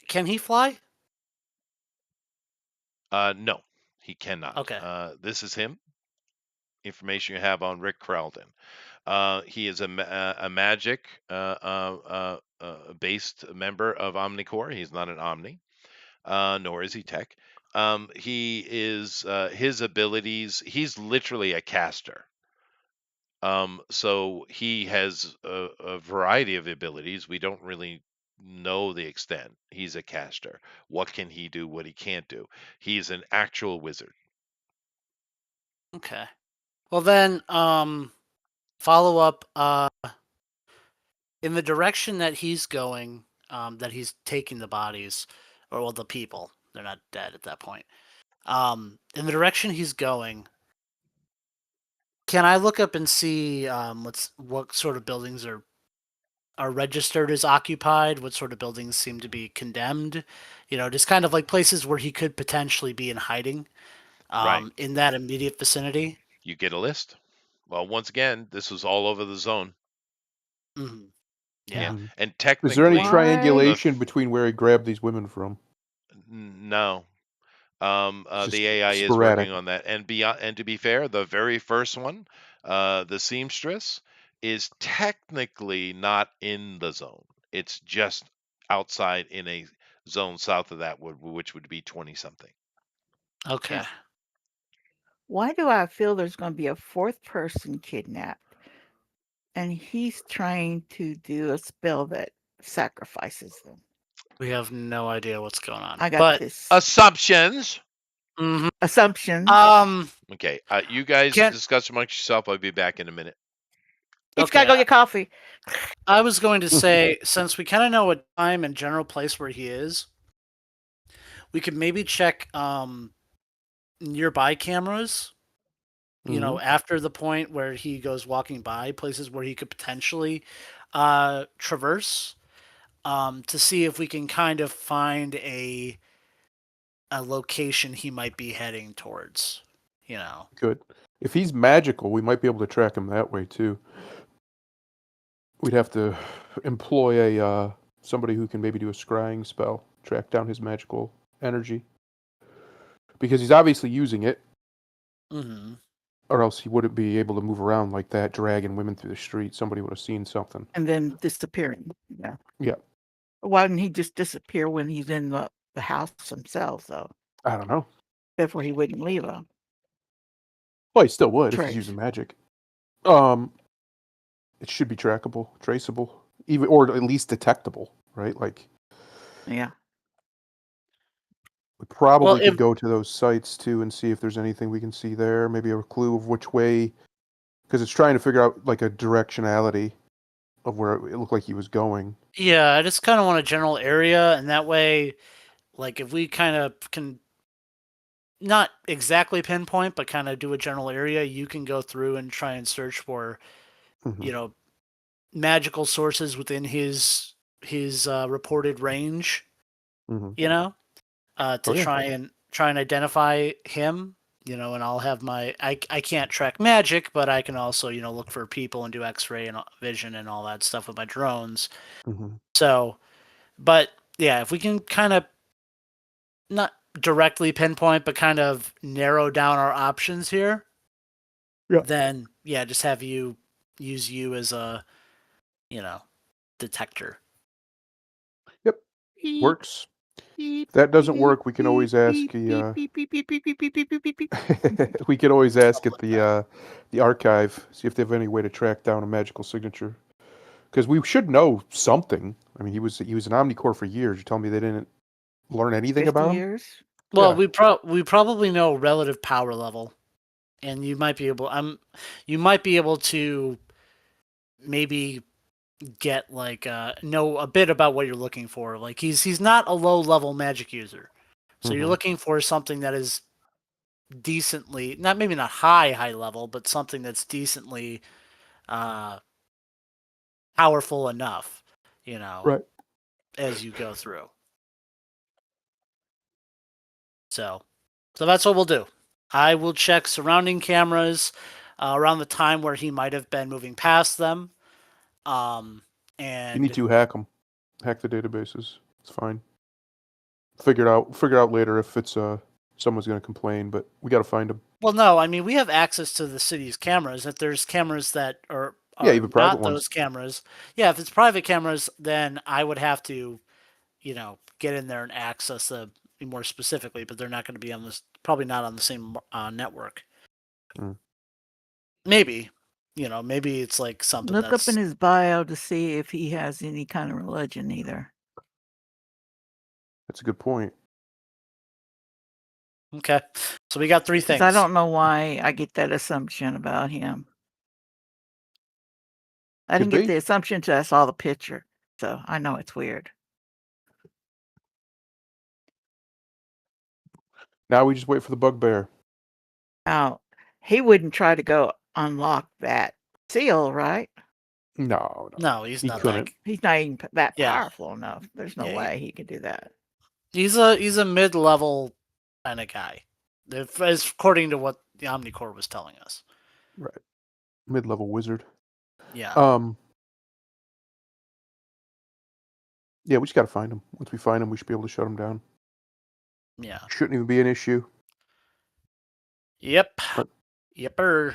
can he fly? No, he cannot. Okay. This is him. Information you have on Rick Crowden. He is a magic based member of Omnicore. He's not an Omni, nor is he tech. He is his abilities. He's literally a caster. So he has a variety of abilities. We don't really know the extent. He's a caster. What can he do? What he can't do? He's an actual wizard. Okay. Well then, follow up. In the direction that he's going, that he's taking the bodies, or well, the people. They're not dead at that point. In the direction he's going, can I look up and see what sort of buildings are registered as occupied? What sort of buildings seem to be condemned? Just kind of like places where he could potentially be in hiding, Right. in that immediate vicinity. You get a list. Well, once again, this was all over the zone. Hmm. Yeah. Yeah. Mhm. And Is there any technically, Why? the triangulation between where he grabbed these women from? no. It's The just AI is sporadic. working on that. And beyond, and to be fair, the very first one, the seamstress, is technically not in the zone. It's just outside in a zone south of that, which would be 20 something. Okay. Why do I feel there's going to be a fourth person kidnapped, and he's trying to do a spell that sacrifices them? We have no idea what's going on. I got but this Assumptions. mhm. assumption. Okay, you guys Can't- discuss amongst yourself. I'll be back in a minute. Each gotta go get coffee. I was going to say, since we kind of know what time and general place where he is, we could maybe check nearby cameras. You know, after the point where he goes walking by, places where he could potentially traverse, to see if we can kind of find a location he might be heading towards. You know. Good. If he's magical, we might be able to track him that way too. We'd have to employ a somebody who can maybe do a scrying spell, track down his magical energy, because he's obviously using it, Mm-hmm. or else he wouldn't be able to move around like that, dragging women through the street. Somebody would have seen something. And then disappearing. Yeah. Yeah. Why didn't he just disappear when he's in the house himself, though? I don't know. Therefore, he wouldn't leave a Well, he still would if he's trace. using magic. It should be trackable, traceable, even or at least detectable, right? Like Yeah. we probably Well, could if go to those sites too and see if there's anything we can see there. Maybe a clue of which way, because it's trying to figure out like a directionality of where it looked like he was going. yeah, I just kind of want a general area, and that way, like, if we kind of can not exactly pinpoint, but kind of do a general area, you can go through and try and search for, Mhm. you know, magical sources within his reported range. Mhm. You know, to Oh, yeah. try and identify him. You know, and I'll have my I can't track magic, but I can also look for people and do X-ray and vision and all that stuff with my drones. Mhm. So, but yeah, if we can kind of not directly pinpoint, but kind of narrow down our options here, Yeah. then yeah, just have you use you as a detector. Yep. Works. If that doesn't work, we can always ask the we could always ask at the archive, see if they have any way to track down a magical signature. Because we should know something. I mean, he was an Omnicore for years. You tell me they didn't learn anything 50 about him? years. Well, Yeah. we probably know relative power level, and you might be able to maybe get like know a bit about what you're looking for. Like he's not a low level magic user, so you're Mhm. looking for something that is decently maybe not high level, but something that's decently uh, powerful enough, Right. as you go through. So that's what we'll do. I will check surrounding cameras around the time where he might have been moving past them. You need And to hack them. Hack the databases. It's fine. Figure it out later if it's someone's going to complain, but we got to find them. well, no, I mean we have access to the city's cameras. If there's cameras that Yeah, are even private not ones. those cameras, yeah, if it's private cameras, then I would have to, get in there and access them more specifically. But they're not going to be on this, probably not on the same network. Mm. Maybe, maybe it's like something Look up that's in his bio to see if he has any kind of religion either. That's a good point. okay. So we got three Because things. I don't know why I get that assumption about him. I Could didn't get be. the assumption until I saw the picture. So I know it's weird. Now we just wait for the bugbear. Now, he wouldn't try to go unlock that seal, right? No. No, he's He not couldn't. He's not even that Yeah. powerful enough. There's no Yeah, way he could do that. He's a mid-level kind of guy, as according to what the Omnicore was telling us. Right. Mid-level wizard. Yeah. Yeah, we just got to find him. Once we find him, we should be able to shut him down. Yeah. Shouldn't even be an issue. Yep. But- Yepper.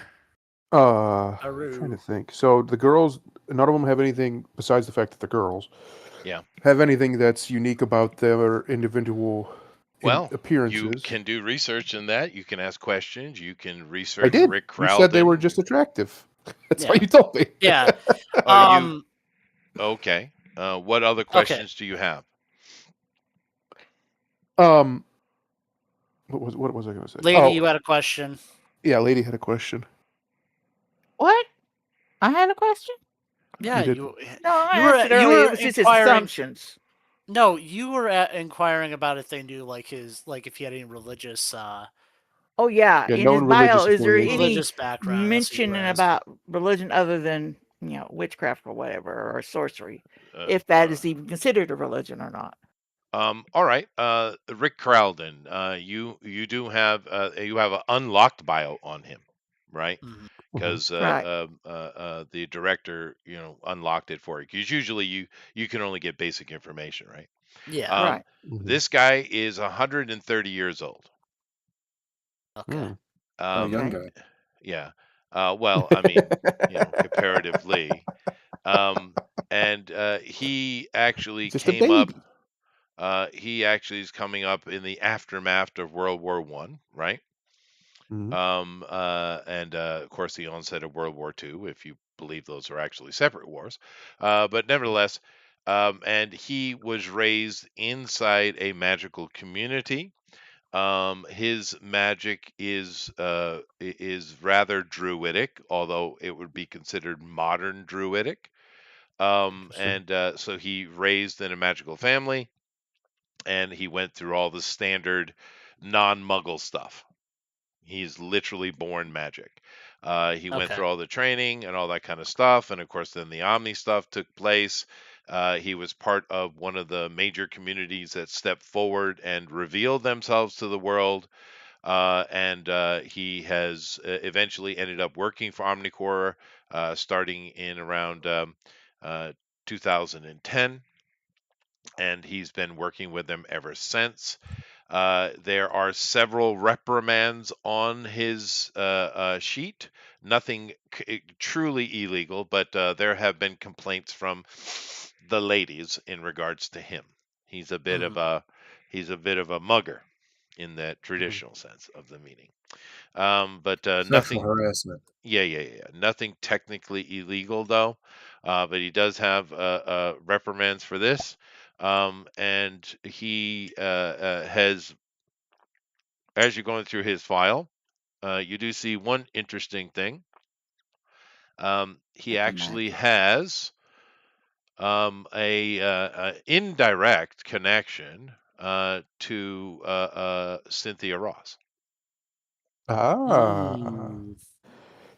I'm trying to think. So the girls, none of them have anything besides the fact that they're girls. Yeah. Have anything that's unique about their individual Well, you appearances. can do research in that. You can ask questions. You can I research did. Rick You said they were Crowden. just attractive. That's what Yeah. you told me. Yeah. You Um. okay? What other Okay. questions do you have? um, what was I going to say? Lady, Oh, you had a question. yeah, lady had a question. What? I had a question? Yeah, You did. No, you I were asked it you earlier. It were was just his inquiring. assumptions. No, you were inquiring about if they knew like if he had any religious Oh, yeah. Yeah, In his known bio, religious is there affiliation. any religious background. That's what you were mention asking. about religion other than, witchcraft or whatever, or sorcery? Uh, If that is even considered a religion or not. all right. Rick Crowden. You have an unlocked bio on him, right? Mhm. Mhm. Because Right. the director, unlocked it for you. Because usually you can only get basic information, right? Yeah. Um, Right. Mhm. this guy is 130 years old. Okay. Mm. A young Um, Okay. guy. yeah. Well, I mean, comparatively. Um, and he actually Just a came up. baby. He actually is coming up in the aftermath of World War One, right? Mhm. And of course, the onset of World War Two, if you believe those are actually separate wars. But nevertheless, and he was raised inside a magical community. His magic is rather druidic, although it would be considered modern druidic. Interesting. And So he raised in a magical family, and he went through all the standard non-Muggle stuff. He's literally born magic. He went Okay. through all the training and all that kind of stuff, and of course, then the Omni stuff took place. He was part of one of the major communities that stepped forward and revealed themselves to the world. And he has eventually ended up working for Omnicore, starting in around uh, 2010, and he's been working with them ever since. There are several reprimands on his sheet. Nothing truly illegal, but there have been complaints from the ladies in regards to him. He's a bit of Mhm. a he's a bit of a mugger in that Mhm. traditional sense of the meaning. But Sexual nothing. harassment. Yeah, yeah, yeah. Nothing technically illegal though, but he does have reprimands for this, and he has, as you're going through his file, you do see one interesting thing. He Like the actually magic. has a indirect connection to Cynthia Ross. Ah. Mm.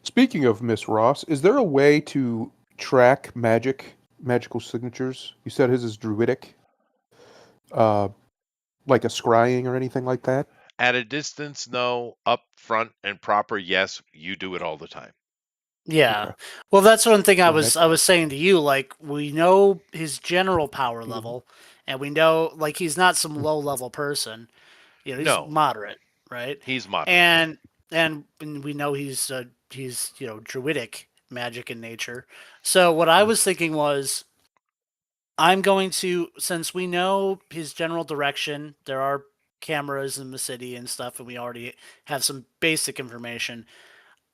Speaking of Miss Ross, is there a way to track magical signatures? You said his is druidic, uh, like a scrying or anything like that? At a distance, no. Up front and proper, yes. You do it all the time. Yeah. Okay. Well, that's one thing I Go was ahead. I was saying to you. Like, we know his general power Mhm. level, and we know like he's not some Mm. low level person. He's No, moderate, right? he's moderate. And and we know he's druidic magic in nature. So what I Mhm. was thinking was I'm going to, since we know his general direction, there are cameras in the city and stuff, and we already have some basic information.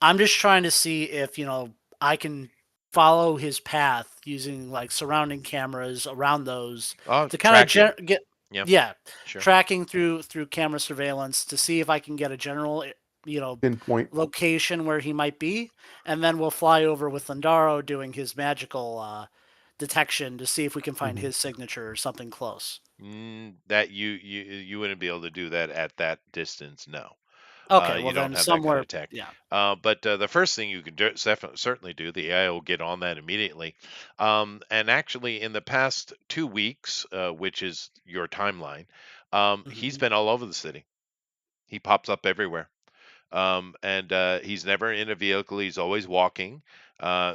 I'm just trying to see if, I can follow his path using like surrounding cameras around those to kind of Tracking. get, Yeah, yeah, sure. tracking through camera surveillance to see if I can get a general, you know, Pinpoint. location where he might be, and then we'll fly over with Landaro doing his magical detection to see if we can find Mhm. his signature or something close. That you wouldn't be able to do that at that distance. No, Okay, you well don't then have that kind somewhere, of tech. yeah. But the first thing you can do, certainly do, the AI will get on that immediately. And actually, in the past 2 weeks, which is your timeline, he's Hmm. been all over the city. He pops up everywhere. And he's never in a vehicle. He's always walking.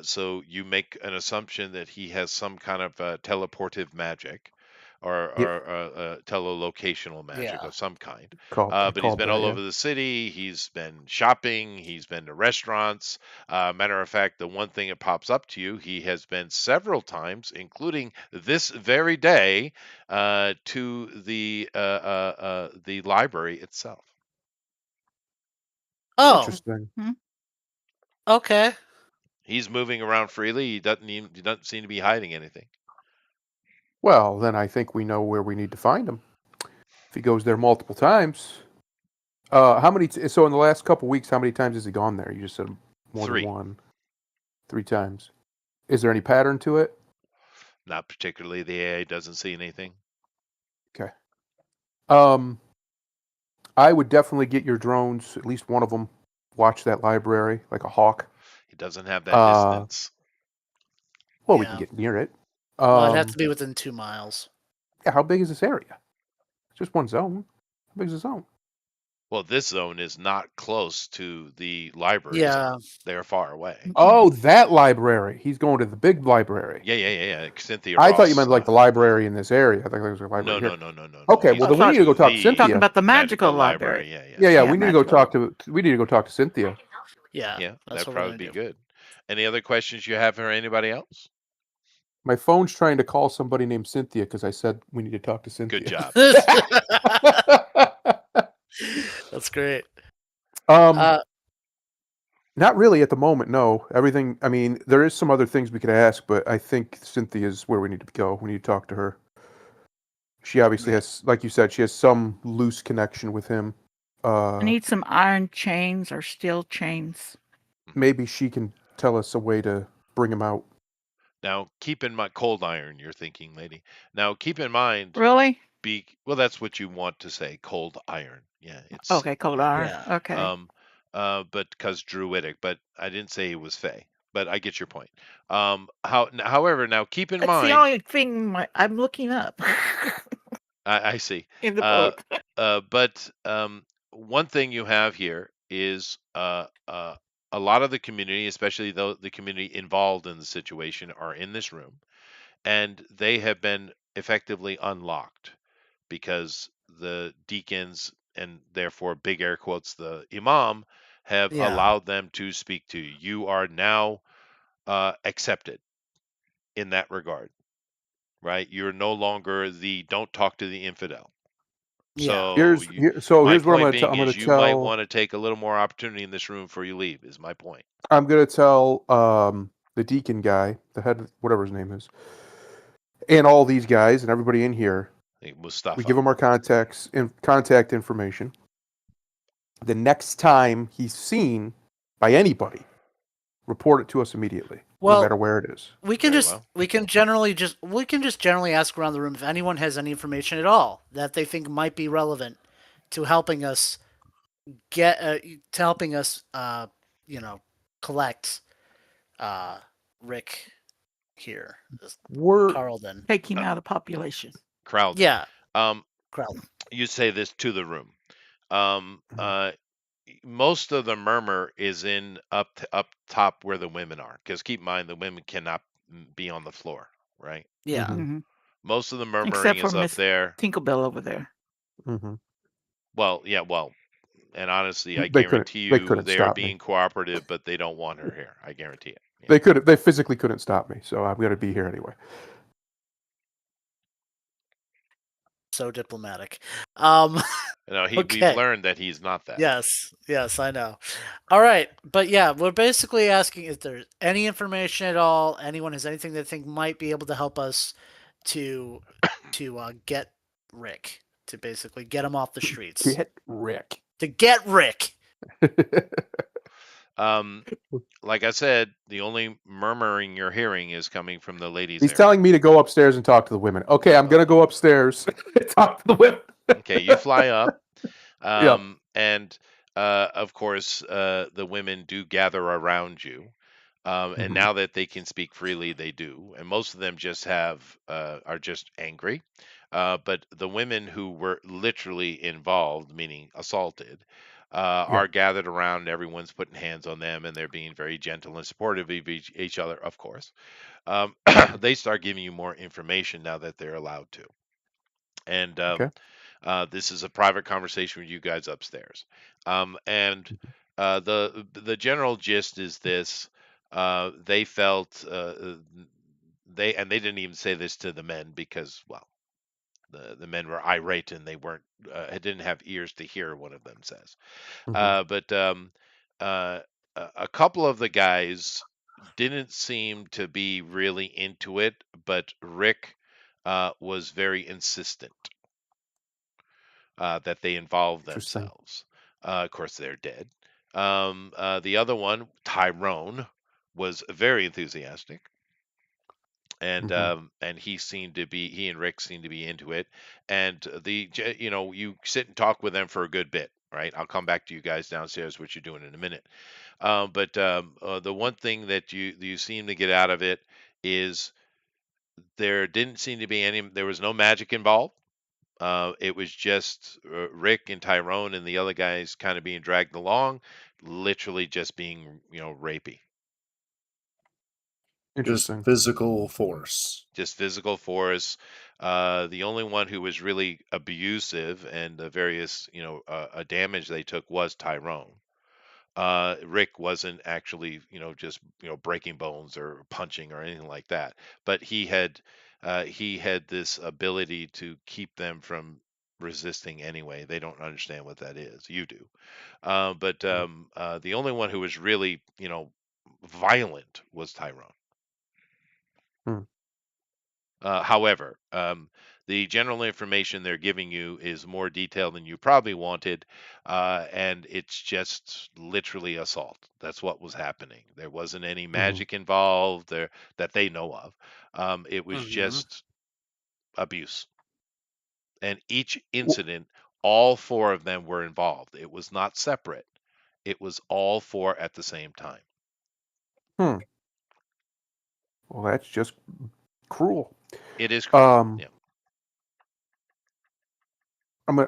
So you make an assumption that he has some kind of teleportive magic. Yep. telolocational magic Yeah. of some kind. They But he's called been that, all yeah. over the city. He's been shopping. He's been to restaurants. Matter of fact, the one thing that pops up to you, he has been several times, including this very day, to the library itself. Oh, Interesting. okay. He's moving around freely. He doesn't seem to be hiding anything. Well, then I think we know where we need to find him. If he goes there multiple times, how many? So in the last couple weeks, how many times has he gone there? You just said more than 3. one, 3 times. Is there any pattern to it? Not particularly. The AI doesn't see anything. Okay. I would definitely get your drones, at least one of them, watch that library like a hawk. He doesn't have that Uh, distance. well, we can Yeah. get near it. Well, it'd have to be within 2 miles. Yeah, how big is this area? It's just one zone. How big is the zone? Well, this zone is not close to the library Yeah. zone. They're far away. Oh, that library. He's going to the big library. Yeah. Cynthia I Ross. thought you meant like the library in this area. I thought there was a library No, here. no. Okay, He's well then we going need to go talk to the Talking Cynthia. about the magical library. Yeah. Yeah, Yeah, we need to go magical. we need to go talk to Cynthia. Yeah. Yeah, That's that'd what we're probably gonna be do. good. Any other questions you have for anybody else? My phone's trying to call somebody named Cynthia because I said we need to talk to Cynthia. Good job. That's great. Not really at the moment, no. Everything, I mean, there is some other things we could ask, but I think Cynthia's where we need to go. We need to talk to her. She obviously has, like you said, she has some loose connection with him. I need some iron chains or steel chains. Maybe she can tell us a way to bring him out. Now, keep in mind, cold iron, you're thinking, lady. Now, keep in mind, Really? well, that's what you want to say, cold iron. Yeah, it's Okay, cold iron. Yeah. Okay. but because druidic, but I didn't say it was fey. But I get your point. However, now keep in That's the mind, only thing I'm looking up I see. in the book. But one thing you have here is a lot of the community, especially the community involved in the situation, are in this room, and they have been effectively unlocked because the deacons and therefore big air quotes the imam have Yeah. allowed them to speak to you. You are now accepted in that regard, right? You're no longer the don't talk to the infidel. Yeah. So Here's my what I'm point going to tell. being I'm going is to you might tell. want to take a little more opportunity in this room before you leave. Is my point. I'm going to tell the deacon guy, the head, whatever his name is, and all these guys and everybody in here. Mustafa. We give them our contact information. The next time he's seen by anybody, report it to us immediately, no Well, matter where it is. we can Very just well. we can just generally ask around the room if anyone has any information at all that they think might be relevant to helping us collect Rick here. We're Carlden. Take him out of population. Crowd. Yeah. Um, Carlden. you say this to the room. Most of the murmur is in up top where the women are, because keep in mind the women cannot be on the floor, right? Yeah. Mhm. Most of the Except murmuring for is up Miss there. Tinkerbell over there. Well, yeah, and honestly, I They couldn't- guarantee they you couldn't they are stop me. being cooperative, but they don't want her here. I guarantee it. Yeah. They physically couldn't stop me, so I'm going to be here anyway. So diplomatic. No, Okay. we've learned that he's not that. Yes, I know. All right, but yeah, we're basically asking if there's any information at all, anyone has anything they think might be able to help us to get Rick, to basically get him off the streets. Get Rick. To get Rick. Like I said, the only murmuring you're hearing is coming from the ladies' He's area. telling me to go upstairs and talk to the women. Okay, I'm going to go upstairs and talk to the women. Okay, you fly up. Yep. And of course, the women do gather around you. And now that they can speak freely, they do. And most of them just are just angry. But the women who were literally involved, meaning assaulted, are gathered around. And everyone's putting hands on them, and they're being very gentle and supportive of each other, of course. They start giving you more information now that they're allowed to. And Okay. this is a private conversation with you guys upstairs. And Mhm. the general gist is this: they felt they didn't even say this to the men because, well, the men were irate and they weren't didn't have ears to hear. One of them says, Mhm. but uh, a couple of the guys didn't seem to be really into it, but Rick was very insistent that they involve Interesting. themselves. Of course, they're dead. The other one, Tyrone, was very enthusiastic, Mhm. and he and Rick seemed to be into it. And you sit and talk with them for a good bit, right? I'll come back to you guys downstairs, what you're doing in a minute. But the one thing that you seem to get out of it is there didn't seem to be there was no magic involved. It was just Rick and Tyrone and the other guys kind of being dragged along, literally just being, rapey, Just Interesting. physical force. just physical force. The only one who was really abusive and the various, damage they took was Tyrone. Rick wasn't actually, just breaking bones or punching or anything like that, but he had this ability to keep them from resisting anyway. They don't understand what that is. You do, but Mm. the only one who was really, violent was Tyrone. Hmm. However, the general information they're giving you is more detailed than you probably wanted, and it's just literally assault. That's what was happening. There wasn't any Mhm. magic involved there that they know of. It was Hmm. just abuse. And each W- incident, all four of them were involved. It was not separate. It was all four at the same time. Hmm. Well, that's just cruel. It is cruel. Um, Yeah.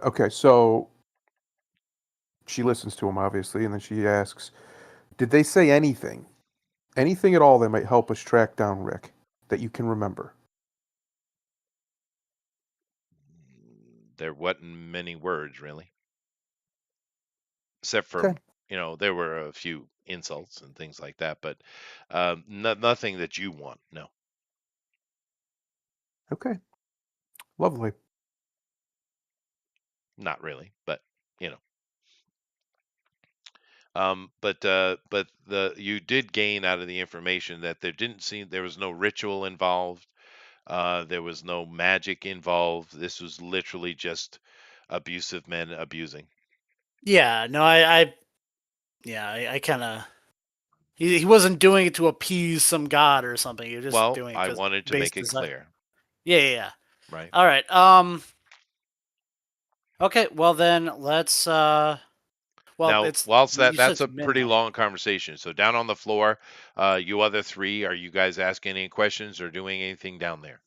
okay, so she listens to him obviously, and then she asks, "Did they say anything? Anything at all that might help us track down Rick that you can remember?" There wasn't many words really, except for, Okay. there were a few insults and things like that, but nothing that you want. No, Okay. Lovely. not really, but you know. But you did gain out of the information that there was no ritual involved. There was no magic involved. This was literally just abusive men abusing. Yeah, no, I kind of. He wasn't doing it to appease some god or something. He was just Well, doing it I because wanted to base make it desire. clear, Yeah, yeah, yeah. right? All right. Okay. Well, then let's. Well, Now, it's whilst you said that's it's a pretty midnight. long conversation. So down on the floor, you other three, are you guys asking any questions or doing anything down there?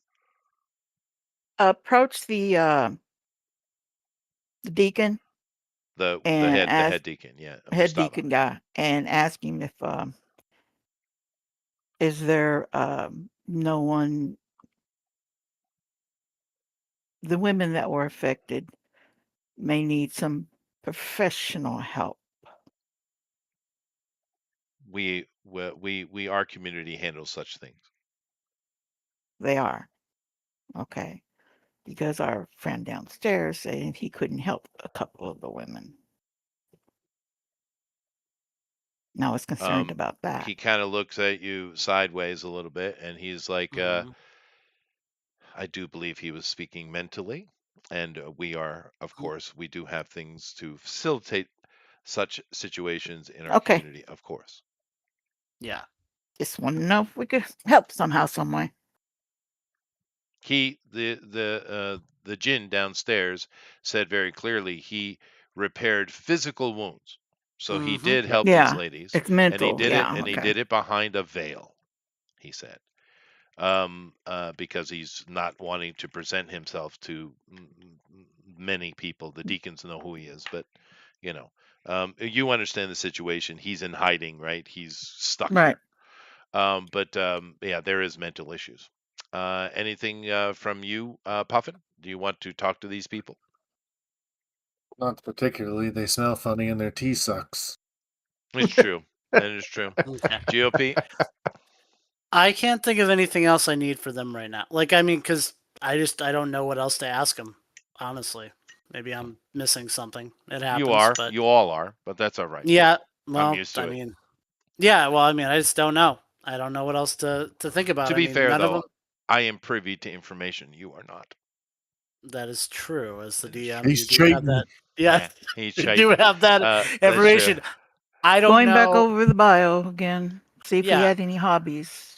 Approach the deacon The and head the ask head deacon, yeah, head Mustafa. deacon guy and ask him if is there no one the women that were affected may need some professional help. Our community handles such things. They are. Okay. Because our friend downstairs said he couldn't help a couple of the women. And I was concerned Um, about that. he kind of looks at you sideways a little bit, and he's like, Hmm. I do believe he was speaking mentally, and we are, of course, we do have things to facilitate such situations in our Okay. community, of course. Yeah. Just want to know if we could help somehow, some way. The Jinn downstairs said very clearly he repaired physical wounds. So he Hmm. did Yep. help these Yeah. ladies, It's mental. and Yeah. he Okay. did it behind a veil, he said. Because he's not wanting to present himself to many people. The deacons know who he is, but you know, you understand the situation. He's in hiding, right? He's stuck Right. here. But yeah, there is mental issues. Anything from you, Puffin? Do you want to talk to these people? Not particularly. They smell funny and their tea sucks. It's true. That is true. Okay. GOP? I can't think of anything else I need for them right now. Like, I mean, because I don't know what else to ask them. Honestly, maybe I'm missing something. It happens, You are. but You all are. But that's all right. yeah. I'm Well, used I to it. mean, yeah. Well, I mean, I just don't know. I don't know what else to think about. To I be mean, fair, none of them. though, I am privy to information you are not. That is true. As the That is DM, true. He's you do have cheating. that. Yeah, Yeah, he's you do cheating. have that That's true. information. I don't Going back know. over the bio again, see if he Yeah. had any hobbies.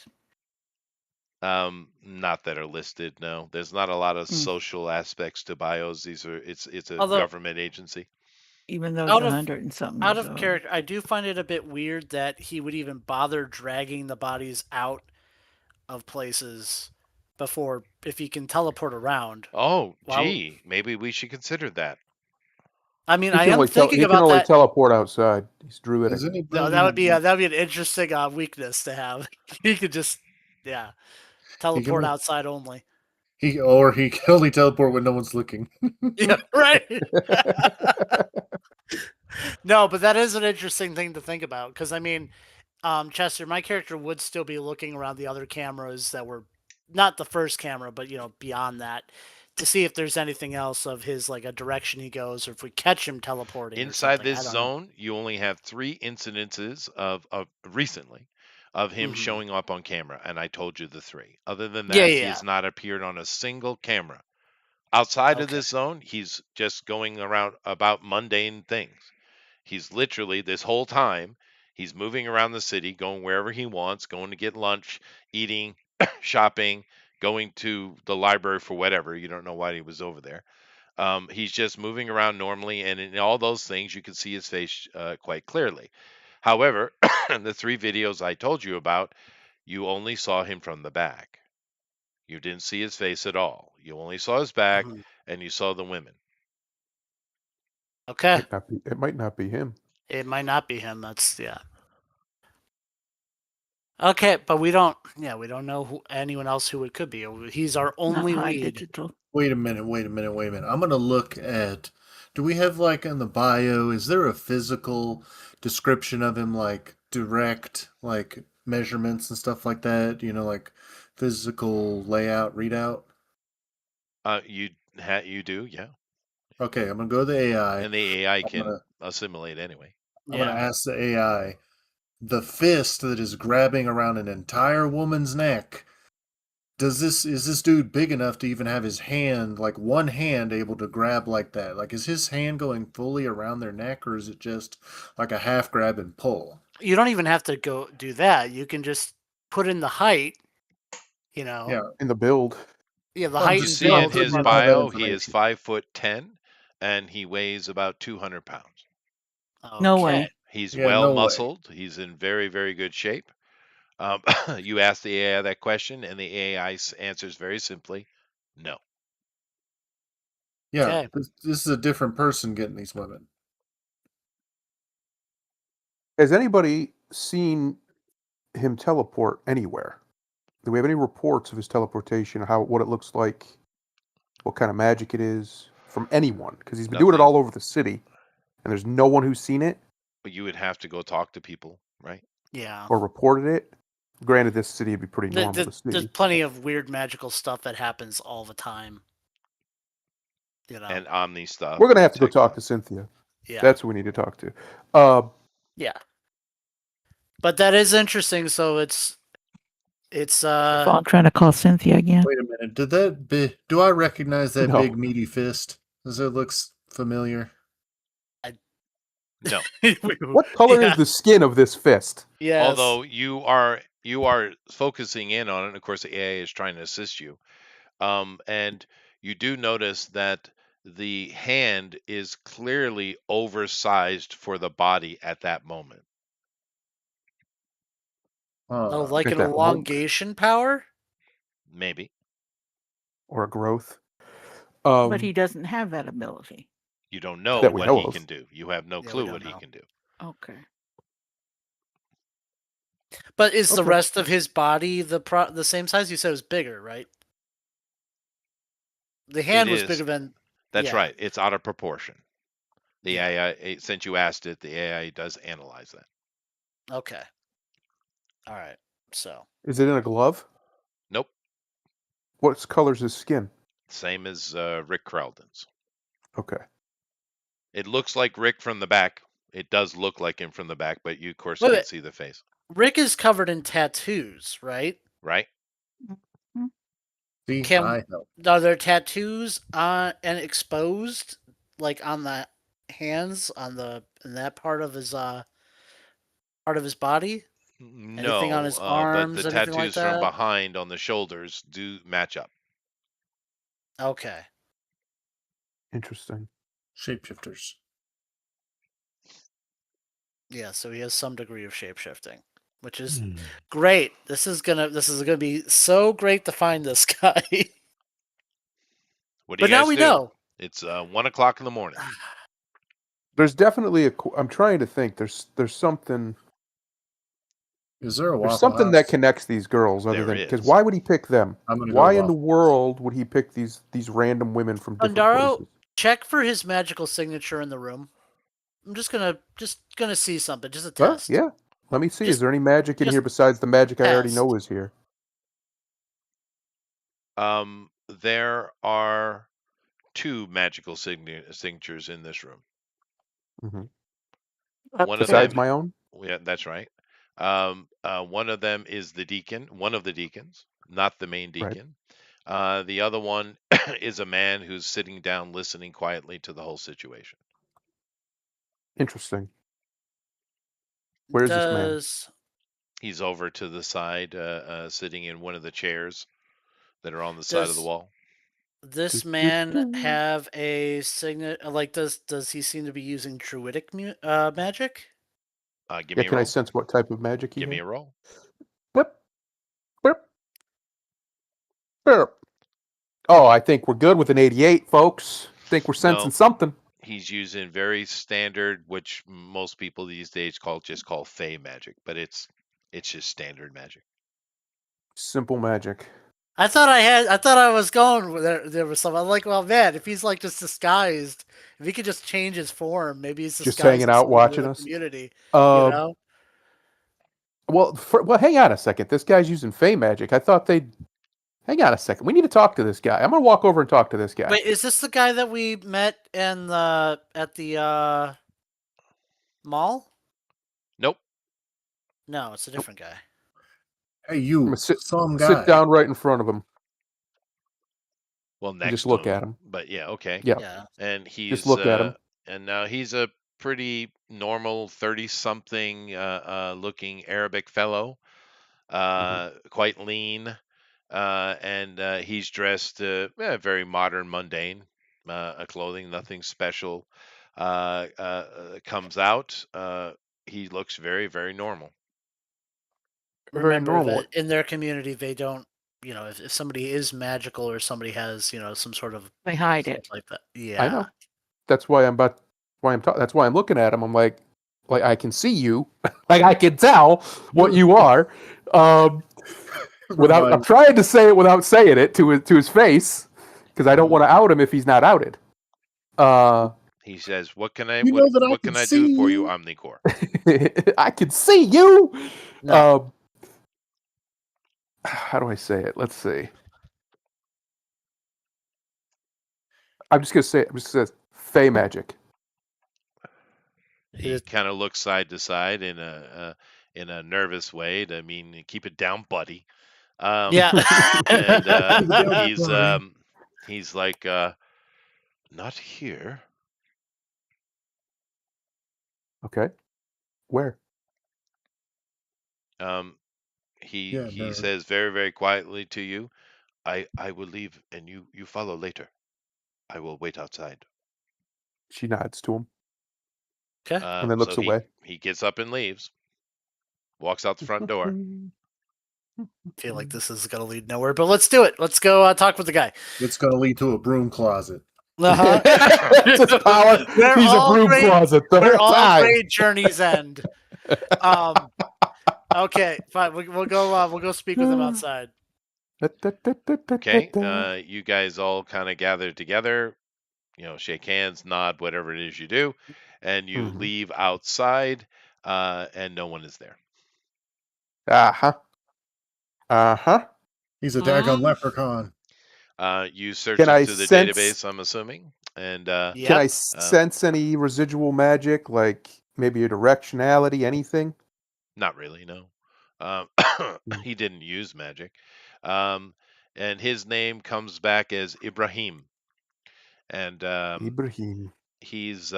Not that are listed. No, there's not a lot of Mm. social aspects to bios. It's a Although government agency. Even though out he's of 100 and something out years of old. character, I do find it a bit weird that he would even bother dragging the bodies out of places before if he can teleport around. Oh, Wow. gee, maybe we should consider that. I mean, He I can am only thinking he can about only that. teleport outside. He's druidic. Does No, anybody? that'd be an interesting weakness to have. He could just teleport can- outside only. He can only teleport when no one's looking. Yeah, right. No, but that is an interesting thing to think about because I mean, Chester, my character would still be looking around the other cameras that were not the first camera, but beyond that, to see if there's anything else of his like a direction he goes, or if we catch him teleporting or Inside something. this I don't know. zone, you only have 3 incidences of recently of him Mhm. showing up on camera, and I told you the 3. Other than Yeah, that, he yeah. has not appeared on a single camera. Outside of Okay. this zone, he's just going around about mundane things. He's literally this whole time, he's moving around the city, going wherever he wants, going to get lunch, eating, shopping, going to the library for whatever. You don't know why he was over there. He's just moving around normally, and in all those things, you can see his face quite clearly. However, the 3 videos I told you about, you only saw him from the back. You didn't see his face at all. You only saw his back, Mhm. and you saw the women. Okay. It might not be him. It might not be him. That's Okay, but we don't know anyone else who it could be. He's our Not only high lead. digital. Wait a minute. I'm gonna look at. Do we have like in the bio? Is there a physical description of him, like direct, like measurements and stuff like that? Like physical layout readout. You do, yeah. Okay, I'm gonna go to the AI. And the AI I'm can gonna assimilate anyway. I'm gonna Yeah. ask the AI. The fist that is grabbing around an entire woman's neck. Is this dude big enough to even have his hand, like one hand, able to grab like that? Like, is his hand going fully around their neck, or is it just like a half grab and pull? You don't even have to go do that. You can just put in the height, you know. Yeah, In the build. Yeah, the I'm height You and just see in build putting his from in all that bio, he is information. 5'10", and he weighs about 200 pounds. No Okay. way. He's Yeah, well no way. muscled. He's in very, very good shape. You ask the AI that question, and the AI answers very simply, no. Yeah, Okay. this is a different person getting these women. Has anybody seen him teleport anywhere? Do we have any reports of his teleportation, what it looks like, what kind of magic it is from anyone? Because he's been doing it Nothing. all over the city, and there's no one who's seen it But you would have to go talk to people, right? Yeah. or reported it. Granted, this city would be pretty normal to There's see. plenty of weird magical stuff that happens all the time. And Omni stuff. We're gonna and have to go tech talk stuff. to Cynthia. Yeah. That's who we need to talk to. Yeah. But that is interesting. So it's I'm trying to call Cynthia again. Wait a minute. Do I recognize that No. big meaty fist? Does it looks familiar? No. What color is Yeah. the skin of this fist? Yes. Although you are focusing in on it, of course, the AI is trying to assist you, and you do notice that the hand is clearly oversized for the body at that moment. Oh, like At an that moment. elongation power? Maybe Or a growth. But he doesn't have that ability. you don't know That we what know he of. can do. You have no Yeah, we clue don't what he know. can do. Okay. But is the Okay. rest of his body the same size? You said it was bigger, right? The hand was is. bigger than. That's yeah. right. It's out of proportion. The Yeah. AI, since you asked it, the AI does analyze that. Okay. All right. So Is it in a glove? Nope. What color's his skin? Same as Rick Crowden's. Okay. It looks like Rick from the back. It does look like him from the back, but you, of course, Wait, can't wait. see the face, Rick is covered in tattoos, right? right? See, Can I help. are there tattoos and exposed like on the hands in that part of his body? Anything on his No, but the arms? Anything like tattoos from that? behind on the shoulders do match up. Okay. Interesting. Shapeshifters. Yeah, so he has some degree of shapeshifting, which is Hmm. great. This is gonna be so great to find this guy. What do But you now guys we do? know. It's 1 o'clock in the morning. There's definitely I'm trying to think. There's something. Is there a There's Waffle something House? that connects these girls other There than because is. why would he pick them? I'm gonna go Why in the Waffle. world would he pick these random women from different Pandaro, places? check for his magical signature in the room. I'm just gonna see something, just a Huh? test. Yeah. Let me see. Is Just- there any magic in just here besides the magic I already test. know is here? There are 2 magical signatures in this room. Hmm. One of Besides them, my own? yeah, that's right. One of them is the deacon, one of the deacons, not the main Right. deacon. The other one is a man who's sitting down listening quietly to the whole situation. Interesting. Where's this man? Does He's over to the side, sitting in one of the chairs that are on the side of the does wall. this Do, do, man do. have a signet? Like, does he seem to be using druidic magic? Give Yeah, me a can I roll. sense what type of magic he Give me has? a roll. Blip, blip, blip. Oh, I think we're good with an 88, folks. Think we're sensing No, something. he's using very standard, which most people these days just call fey magic, but it's just standard magic. Simple magic. I thought I was going there was something. I'm like, well, man, if he's like just disguised, if he could just change his form, maybe he's Just disguised hanging as out someone in watching the us. community. Uh, You know? well, hang on a second. This guy's using fey magic. I thought they'd. Hang on a second. We need to talk to this guy. I'm gonna walk over and talk to this guy. Wait, is this the guy that we met in the at the mall? Nope. No, it's a different guy. Hey, I'm you, gonna some guy. sit down right in front of him Well, and next just to look him, at him. but yeah, okay. Yeah, Yeah. And just he's look at him. and now he's a pretty normal 30-something looking Arabic fellow, quite lean, and he's dressed very modern, mundane clothing, nothing special. Comes out. He looks very, very normal. Very Remember normal. that in their community, they don't. If somebody is magical or somebody has some sort of They hide stuff it. like that. I Yeah. know. That's why that's why I'm looking at him. I'm like I can see you, like I can tell what you are. I'm Remind- trying to say it without saying it to his face because I don't want to out him if he's not outed. He says, "What can I You know that I what can can I do see for you, you." Omnicore?" I can see you. No. How do I say it? Let's see. I'm just gonna say it. I'm just gonna say fey magic. He kind of looks side to side in a nervous way. To mean, keep it down, buddy. Yeah. And Buddy. he's like, not here. Okay. Where? He Yeah, no. says very, very quietly to you, I will leave and you follow later. I will wait outside. She nods to him Okay. and then So looks away. he gets up and leaves, walks out the front door. Feel like this is gonna lead nowhere, but let's do it. Let's go talk with the guy. It's gonna lead to a broom closet. Uh-huh. It's his power. We're He's a all broom great- closet the We're whole all time. great journeys end. Okay, fine. We'll go speak with him outside. Okay, you guys all kind of gather together, shake hands, nod, whatever it is you do, and you Mhm. leave outside, and no one is there. Uh-huh. Uh-huh. He's a daggone Mm, leprechaun. You search Can it I through the sense database, I'm assuming, and can I yep. sense any residual magic, like maybe a directionality, anything? not really, no. Um, Mm. he didn't use magic, um, and his name comes back as Ibrahim, and Ibrahim. he's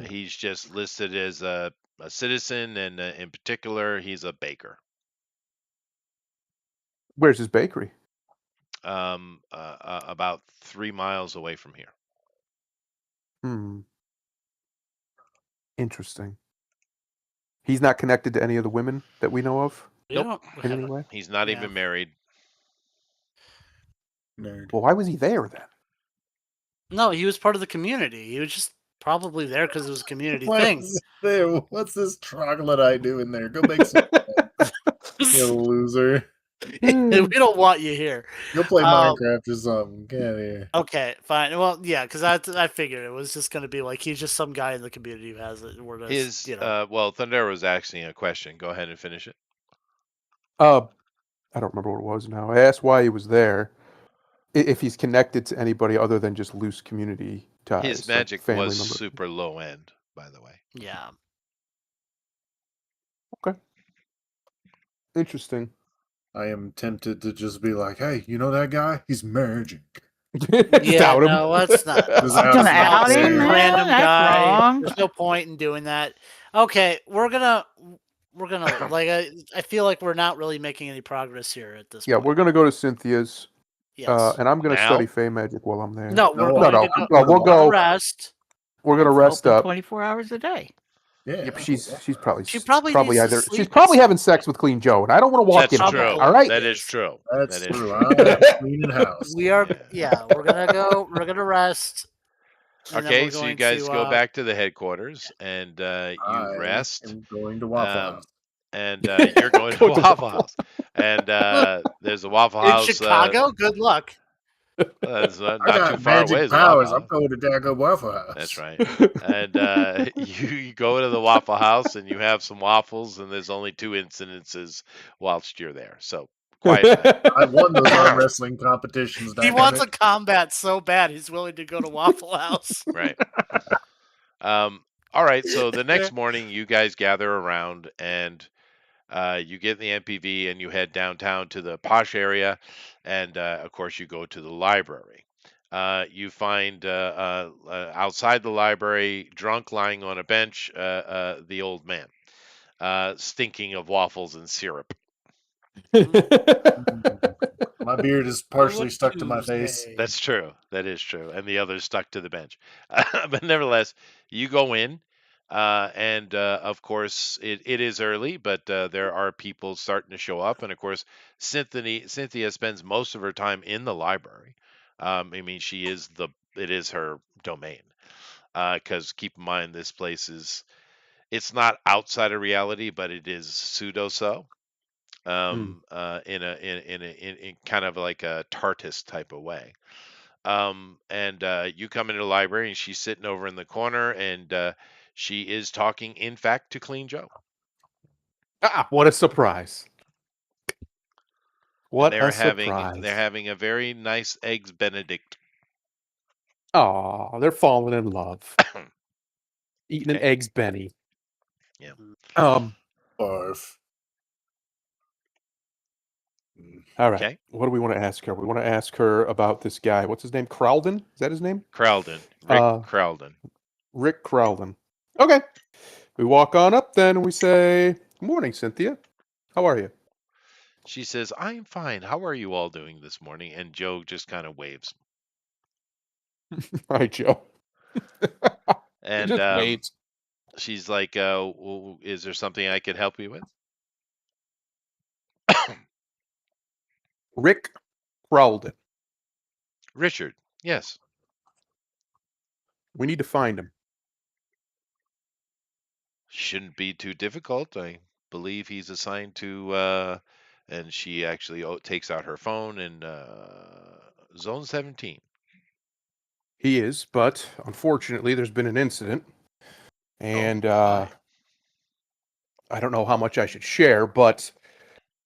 he's just listed as a citizen, and in particular, he's a baker. Where's his bakery? About 3 miles away from here. Hmm. Interesting. He's not connected to any of the women that we know of We Nope, don't in have any a way? he's not yeah. even married. Nerd. Well, why was he there then? No, he was part of the community. He was just probably there because it was a community What thing. is there? What's this troglodyte doing there? Go make some, you loser. We don't want you here. Go play Um, Minecraft or something. Get out of here. Okay, fine. Well, yeah, because I figured it was just going to be like he's just some guy in the community who has it. Where does His well, Thunder was asking a question. Go ahead and finish it. I don't remember what it was now. I asked why he was there. If he's connected to anybody other than just loose community His ties, like magic was family members. super low end, by the way. Yeah. Okay. Interesting. I am tempted to just be like, hey, you know that guy? He's magic. Just Yeah, out him. no, let's not. Just Let's out Gonna him not out out him? some there. random That's guy. wrong. There's no point in doing that. Okay, we're gonna like I feel like we're not really making any progress here at this Yeah, point. we're gonna go to Cynthia's, Yes. and I'm gonna study Now, Fey magic while I'm there. No, we're No, No, going no, to go. no. go to We'll We're gonna go. rest. We're gonna It's rest open up. 24 hours a day. Yeah. Yep, she's probably She probably needs to she's sleep. probably having sex with Clean Joe, and I don't want to walk that's into that. true. All right. That is Yes. true. That's That is true. true. I'm cleaning house. We are. Yeah. Yeah, we're gonna go. We're gonna rest. And then Okay, we're so you going guys to. go back to the headquarters, and you I rest. am going to Waffle Um, House. and you're going to Go to Waffle Waffle. House, and there's a Waffle In House. Chicago, good luck. That's I not too got far away. magic Is a Waffle powers. I'm House. going to Dago Waffle House. That's right. And you go to the Waffle House, and you have some waffles, and there's only 2 incidences whilst you're there. So quiet night. I won those arm wrestling competitions. He Daggone wants it. a combat so bad he's willing to go to Waffle House. Right. All right. So the next morning, you guys gather around, and you get in the MPV, and you head downtown to the posh area, and of course, you go to the library. You find outside the library, drunk, lying on a bench, the old man, stinking of waffles and syrup. My beard is partially stuck to my face. That's true. That is true. And the other's stuck to the bench. But nevertheless, you go in, and of course, it is early, but there are people starting to show up. And of course, Cynthia spends most of her time in the library. I mean, it is her domain. Because keep in mind, this place it's not outside of reality, but it is pseudo so. In kind of like a TARDIS type of way. And you come into the library, and she's sitting over in the corner, and she is talking, in fact, to Clean Joe. What a surprise! And What they're a surprise! having a very nice eggs Benedict. Oh, they're falling in love. Eating an Okay. eggs Benny. Yeah. Barf. All right. Okay. What do we want to ask her? We want to ask her about this guy. What's his name? Crowlden? Is that his name? Crowlden. Rick Crowlden. Rick Crowlden. Okay. We walk on up then and we say, "Good morning, Cynthia. How are you?" She says, "I'm fine. How are you all doing this morning?" And Joe just kind of waves. Hi, Joe. He And just waits. she's like, well, is there something I could help you with? Rick Crowlden. Richard. Yes. We need to find him. Shouldn't be too difficult. I believe he's assigned to and she actually takes out her phone and Zone 17. He is, but unfortunately, there's been an incident, and my. I don't know how much I should share, but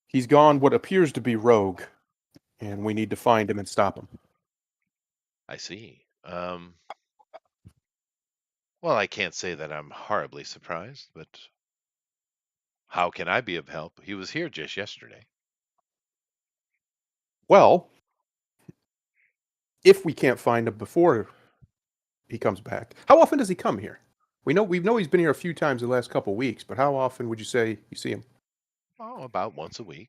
he's gone what appears to be rogue, and we need to find him and stop him. I see. Well, I can't say that I'm horribly surprised, but how can I be of help? He was here just yesterday. Well, if we can't find him before he comes back, how often does he come here? We know he's been here a few times the last couple of weeks, but how often would you say you see him? Oh, about once a week.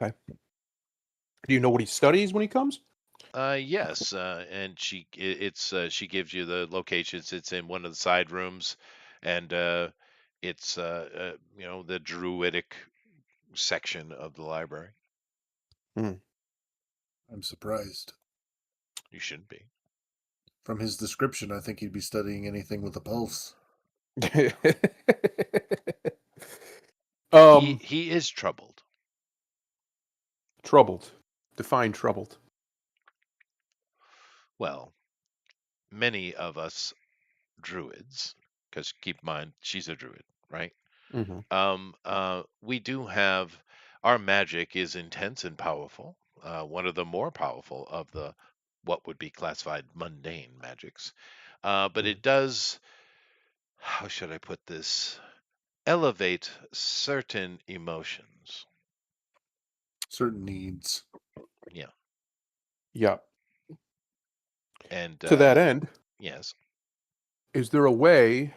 Okay. Do you know what he studies when he comes? Yes, and she gives you the locations. It's in one of the side rooms, and it's the druidic section of the library. Hmm. I'm surprised. You shouldn't be. From his description, I think he'd be studying anything with a pulse. He is troubled. Troubled. Define troubled. Well, many of us druids, because keep in mind she's a druid, right? We do have our magic is intense and powerful. One of the more powerful of the what would be classified mundane magics. But it does, how should I put this? Elevate certain emotions. Certain needs. Yeah. Yeah. And To that end, yes. is there a way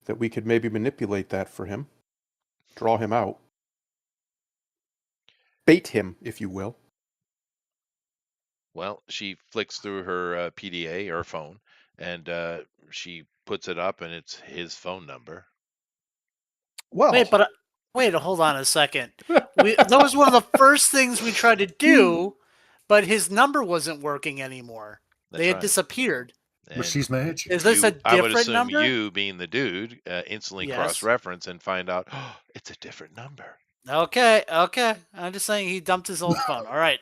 that we could maybe manipulate that for him? Draw him out. Bait him, if you will. Well, she flicks through her PDA or phone, and she puts it up, and it's his phone number. Well, Wait, hold on a second. That was one of the first things we tried to do, but his number wasn't working anymore. That's They had right. disappeared. But she's magic. Is this a I would different assume number? you, being the dude, instantly Yes. cross-reference and find out, oh, it's a different number. Okay. I'm just saying he dumped his old phone. All right.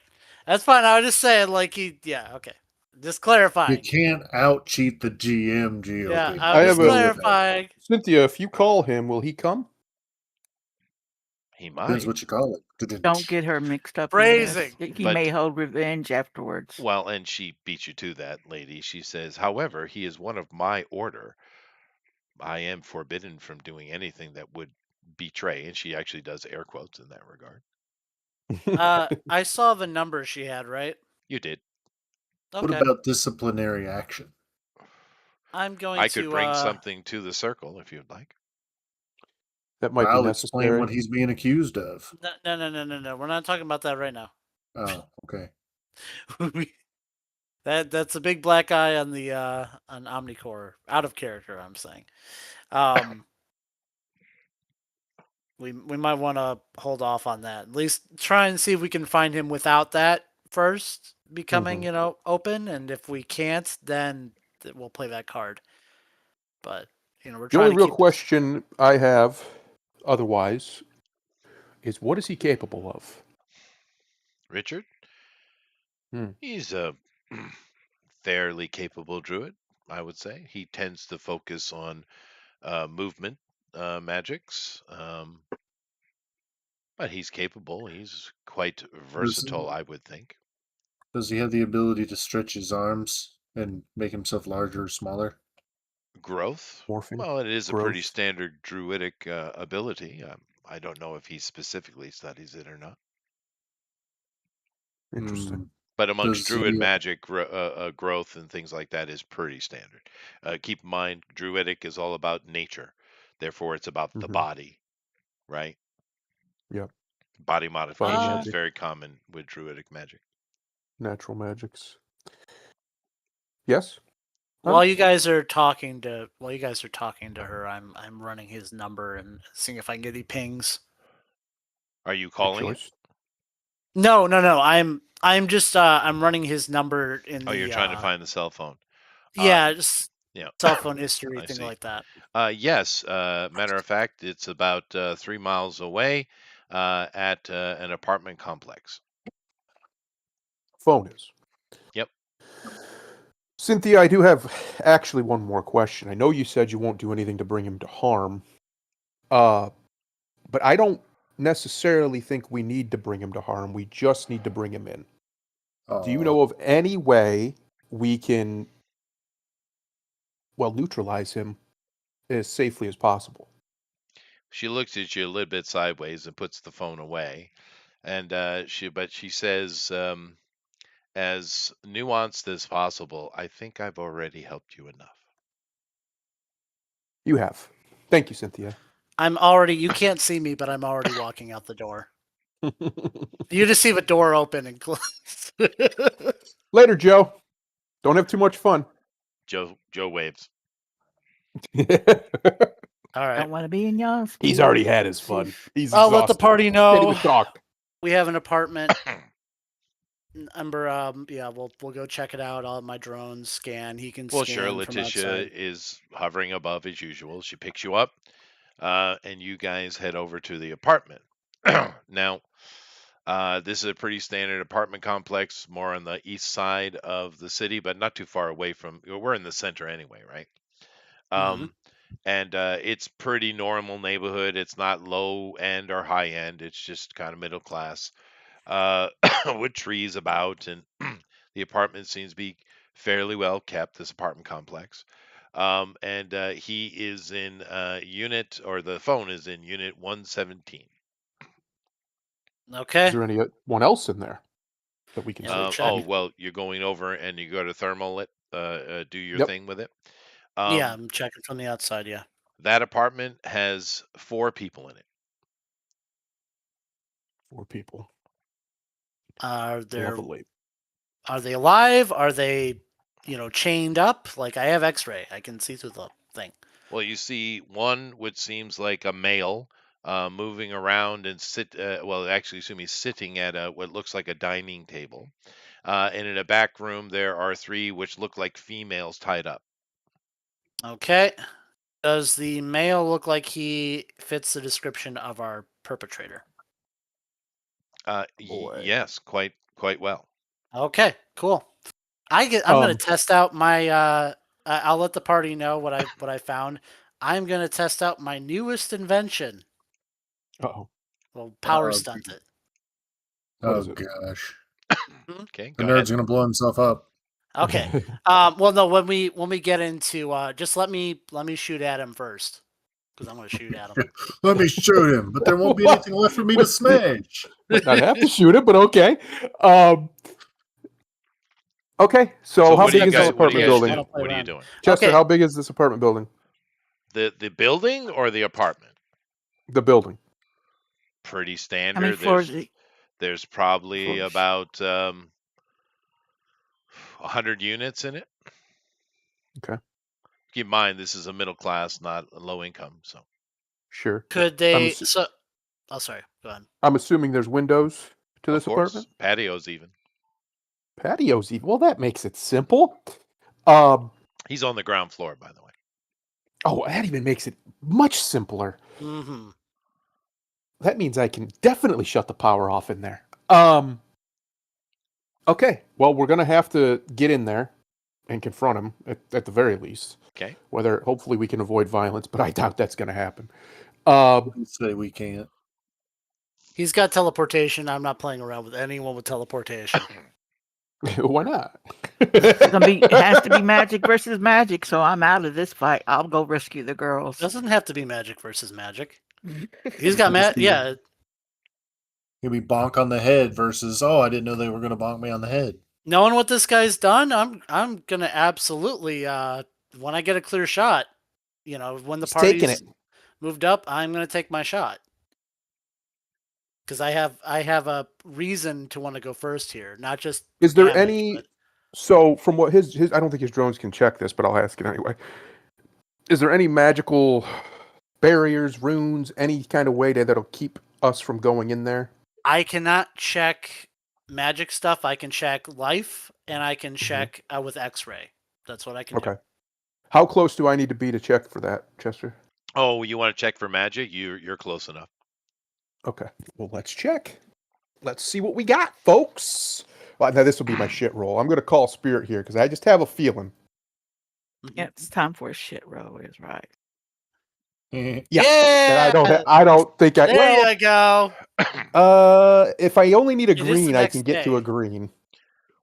That's fine. I was just saying, okay. Just You clarifying. can't out cheat the GM, GOP. Yeah, I I'm have just a- clarifying. Cynthia, if you call him, will he come? He might. Depends what you call it. Don't get her mixed up in this. Phrasing. He But- may hold revenge afterwards. Well, and she beats you to that, lady. She says, however, he is one of my order. I am forbidden from doing anything that would betray, and she actually does air quotes in that regard. I saw the number she had, right? You did. Okay. What about disciplinary action? I'm going I to could bring something to the circle if you'd like. That might I'll be explain necessary. what he's being accused of. No. We're not talking about that right now. Oh, okay. That's a big black eye on the on Omnicore. Out of character, I'm saying. We might want to hold off on that. At least try and see if we can find him without that first becoming, open. And if we can't, then we'll play that card. But we're The trying only to real keep question I have, otherwise, is what is he capable of? Richard? Hmm. He's a fairly capable druid, I would say. He tends to focus on movement magics, but he's capable. He's quite versatile, I would think. Does he have the ability to stretch his arms and make himself larger or smaller? Growth? Morphing? Well, it is a pretty Growth. standard druidic ability. I don't know if he specifically studies it or not. Interesting. But amongst Does druid he- magic, growth and things like that is pretty standard. Keep in mind, druidic is all about nature. Therefore, it's about the Mhm. body, right? Yep. Body modification is magic. very common with druidic magic. Natural magics. Yes? While you guys are talking to her, I'm running his number and seeing if I can get any pings. Are you Good calling it? choice. No. I'm just I'm running his number in Oh, the. you're trying to find the cell phone. Yeah, just Yeah. Cell phone history, I thing see. like that. Yes. Matter of fact, it's about 3 miles away at an apartment complex. Phone is. Yep. Cynthia, I do have actually one more question. I know you said you won't do anything to bring him to harm, but I don't necessarily think we need to bring him to harm. We just need to bring him in. Do you know of any way we can, well, neutralize him as safely as possible? She looks at you a little bit sideways and puts the phone away, and she says, as nuanced as possible. I think I've already helped you enough. You have. Thank you, Cynthia. You can't see me, but I'm already walking out the door. You just see the door open and close. Later, Joe. Don't have too much fun. Joe waves. All I right. want to be in y'all's. He's already had his fun. He's I'll let the exhausted. party Can't know even talk. we have an apartment. Ember, yeah, we'll go check it out. I'll have my drone scan. He can Well, sure. scan from Letitia outside. is hovering above as usual. She picks you up, and you guys head over to the apartment. Now, this is a pretty standard apartment complex, more on the east side of the city, but not too far away from. We're in the center anyway, right? Mhm. And it's pretty normal neighborhood. It's not low end or high end. It's just kind of middle class, uh, with trees about, and the apartment seems to be fairly well kept. This apartment complex, and he is in unit, or the phone is in unit 117. Is Okay. there anyone else in there that we can Yeah, we'll search? check. Oh well, you're going over and you go to thermal it, do your Yep. thing with it. Yeah, Um, I'm checking from the outside. Yeah. that apartment has 4 people in it. 4 people. Are Lovely. they alive? Are they, chained up? Like I have X-ray. I can see through the thing. Well, you see one which seems like a male moving around and well, actually, excuse me, sitting at what looks like a dining table. And in a back room, there are 3 which look like females tied up. Okay. Does the male look like he fits the description of our perpetrator? Boy. Yes, quite well. Okay, cool. I'm gonna test out my. I'll let the party know what I found. I'm gonna test out my newest invention. Uh-oh. Well, power Oh, stunt it. What oh is it? gosh, Okay, the go nerd's ahead. gonna blow himself up. Okay. Well, no. When we get into, just let me shoot at him first, because I'm gonna shoot at him. Let me shoot him, but there won't be anything left for me to smash. Might not have to shoot it, but okay. Okay, so So how what do big you is this guys what do you apartment guys building? do? What are you doing? Chester, Okay. how big is this apartment building? The building or the apartment? The building. Pretty How standard. many floors? There's probably Floors. about 100 units in it. Okay. Keep in mind, this is a middle class, not a low income. So Sure. Could they? So, oh, sorry. Go ahead. I'm assuming there's windows to of this course, apartment? patios even. Patios even. Well, that makes it simple. Um, He's on the ground floor, by the way. oh, that even makes it much simpler. Mm-hmm. That means I can definitely shut the power off in there. Okay. Well, we're gonna have to get in there and confront him at the very least. Okay. Whether hopefully we can avoid violence, but I doubt that's gonna happen. Say we can't. He's got teleportation. I'm not playing around with anyone with teleportation. Why not? It has to be magic versus magic, so I'm out of this fight. I'll go rescue the girls. Doesn't have to be magic versus magic. He's got yeah. He'll be bonk on the head versus, oh, I didn't know they were gonna bonk me on the head. Knowing what this guy's done, I'm gonna absolutely when I get a clear shot, when the He's taking party's it. moved up, I'm gonna take my shot. Because I have a reason to want to go first here, not just Is there damage, any? but So from what his I don't think his drones can check this, but I'll ask it anyway. Is there any magical barriers, runes, any kind of way that'll keep us from going in there? I cannot check magic stuff. I can check life, and I can check with X-ray. That's what I can do. Okay. How close do I need to be to check for that, Chester? Oh, you want to check for magic? You're close enough. Okay. Well, let's check. Let's see what we got, folks. Well, now this will be my shit roll. I'm going to call Spirit here because I just have a feeling. Yeah, it's time for a shit roll. Is right. Yeah. Yeah. And I don't think I. There Well, you go. if I only need a It is the green, I next can get to a day. green.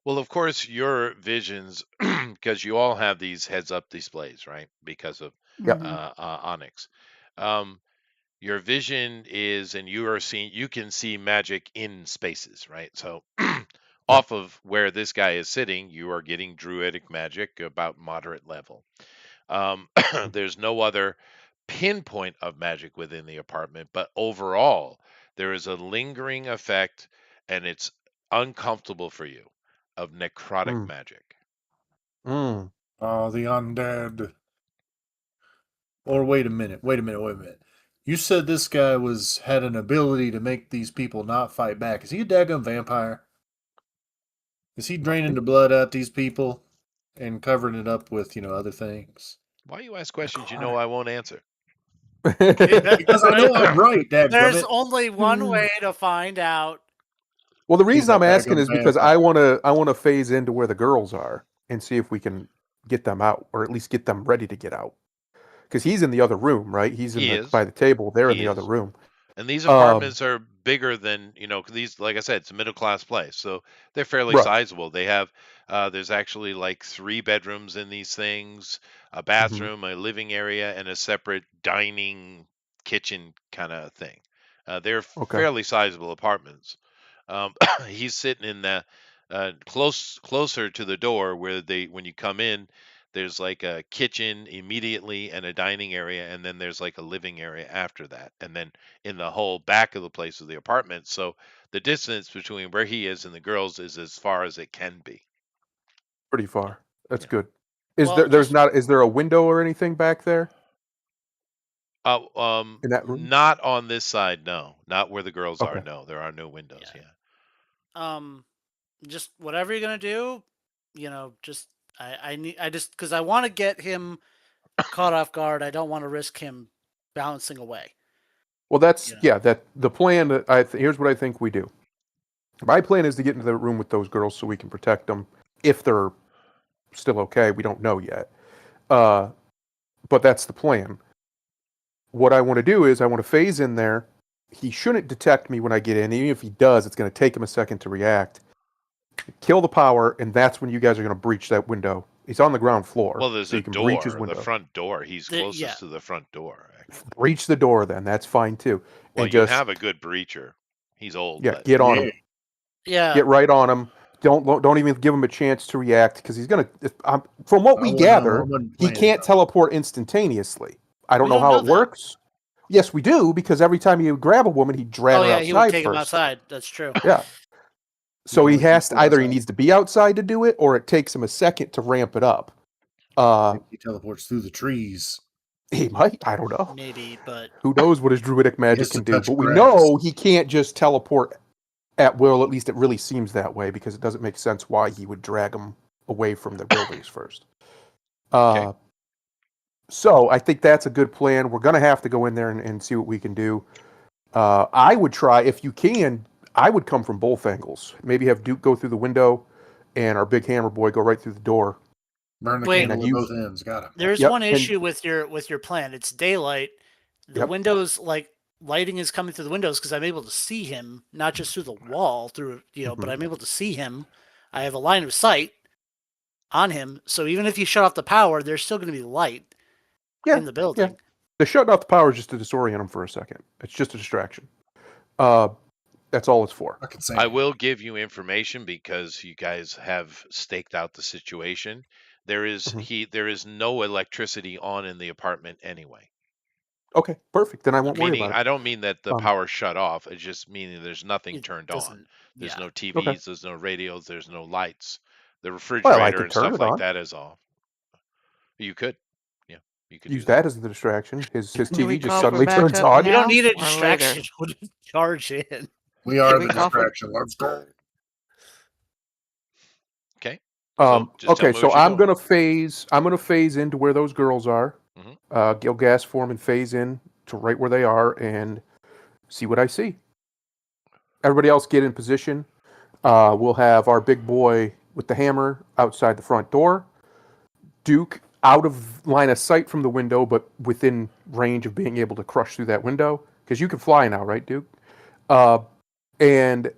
Well, of course, your visions, because you all have these heads-up displays, right? Because of Yep. Onyx. Um, your vision is, and you can see magic in spaces, right? So off of where this guy is sitting, you are getting druidic magic about moderate level. There's no other pinpoint of magic within the apartment, but overall, there is a lingering effect, and it's uncomfortable for you of necrotic Mm. magic. Mm. Oh, the undead. Or wait a minute. You said this guy had an ability to make these people not fight back. Is he a daggum vampire? Is he draining the blood out these people and covering it up with, other things? Why you ask questions you know I won't answer? Because I know I'm right, There's dadgummit. only one way to find out. Well, the He's reason a I'm asking daggum is because vampire. I want to phase into where the girls are and see if we can get them out, or at least get them ready to get out. Because he's in the other room, right? He's He is. by the table. They're in He the other is. room. And these apartments are bigger than, these, like I said, it's a middle class place. So they're fairly Right. sizable. They have, there's actually like 3 bedrooms in these things, a bathroom, a living area, and a separate dining kitchen kind of thing. They're Okay. fairly sizable apartments. He's sitting in the closer to the door where when you come in, there's like a kitchen immediately and a dining area, and then there's like a living area after that, and then in the whole back of the place of the apartment. So the distance between where he is and the girls is as far as it can be. Pretty far. That's Yeah. good. Well, Is there a window or anything back there in that room? Not on this side, no. Not where the girls are. Okay. No, there are no windows. Yeah. Yeah. Just whatever you're gonna do, just I just because I want to get him caught off guard. I don't want to risk him bouncing away. Well, that's Yeah. that the plan. Here's what I think we do. My plan is to get into the room with those girls so we can protect them if they're still okay. We don't know yet, but that's the plan. What I want to do is I want to phase in there. He shouldn't detect me when I get in. Even if he does, it's going to take him a second to react. Kill the power, and that's when you guys are going to breach that window. He's on the ground floor. Well, there's so a you can breach his door, window. the front door. He's closest yeah. to the front door. Actually. Breach the door, then that's fine too. Well, and you just have a good breacher. He's old, but get on him. Yeah. Get right on him. Don't even give him a chance to react because he's gonna. From what we gather, he can't teleport instantaneously. I don't know how it works. Yes, we do, because every time you grab a woman, he drag her outside he would take him first. outside. That's true. Yeah. So he has to either he needs to be outside to do it, or it takes him a second to ramp it up. He teleports through the trees. He might. I don't know. Maybe, but who knows what his druidic magic can do? But we know he can't just teleport at will. At least it really seems that way, because it doesn't make sense why he would drag him away from the buildings first. Okay. So I think that's a good plan. We're going to have to go in there and see what we can do. I would try, if you can, I would come from both angles. Maybe have Duke go through the window and our big hammer boy go right through the door. Burn the candle at both ends. Got him. There's one issue with your plan. It's daylight. The windows, like, lighting is coming through the windows because I'm able to see him, not just through the wall, but I'm able to see him. I have a line of sight on him. So even if you shut off the power, there's still going to be light in the building. Yeah. The shutting off the power is just to disorient him for a second. It's just a distraction. That's all it's for. I will give you information because you guys have staked out the situation. There is there is no electricity on in the apartment anyway. Okay, perfect. Then I won't worry about it. I don't mean that the power shut off. It's just meaning there's nothing turned on. There's no TVs, there's no radios, there's no lights. The refrigerator and stuff like that is off. You could. Yeah. You could use that as the distraction. His TV just call suddenly for turns backup on. You don't need a or distraction to charge in. We are the distraction. Let's go. Okay. So just tell Okay, me what so you're I'm doing. gonna phase. I'm gonna phase into where those girls are. Mhm. Gil gas form and phase in to right where they are and see what I see. Everybody else get in position. We'll have our big boy with the hammer outside the front door. Duke out of line of sight from the window, but within range of being able to crush through that window. Because you can fly now, right, Duke? Uh, and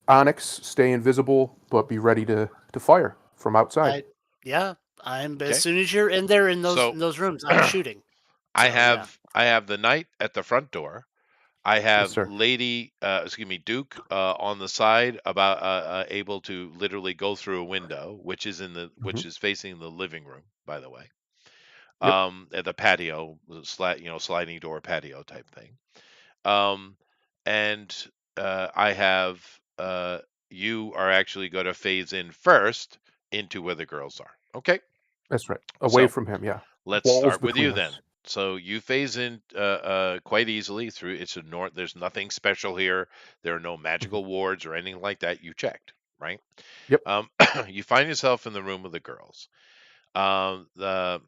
Onyx stay invisible, but be ready to fire from outside. Yeah, I'm as Okay. soon as you're in there in So those rooms, I'm shooting. I So yeah. have the knight at the front door. I Yes, have sir. Duke on the side, about able to literally go through a window, Mm-hmm. which is facing the living room, by the way. Yep. At the patio, sliding door patio type thing. Um, and I have you are actually going to phase in first into where the girls are. Okay, That's right. Away so from him, yeah. let's Walls start with you between then. us. So you phase in quite easily through. It's a north. There's nothing special here. There are no Mm-hmm. magical wards or anything like that. You checked, right? Yep. Um, you find yourself in the room with the girls. The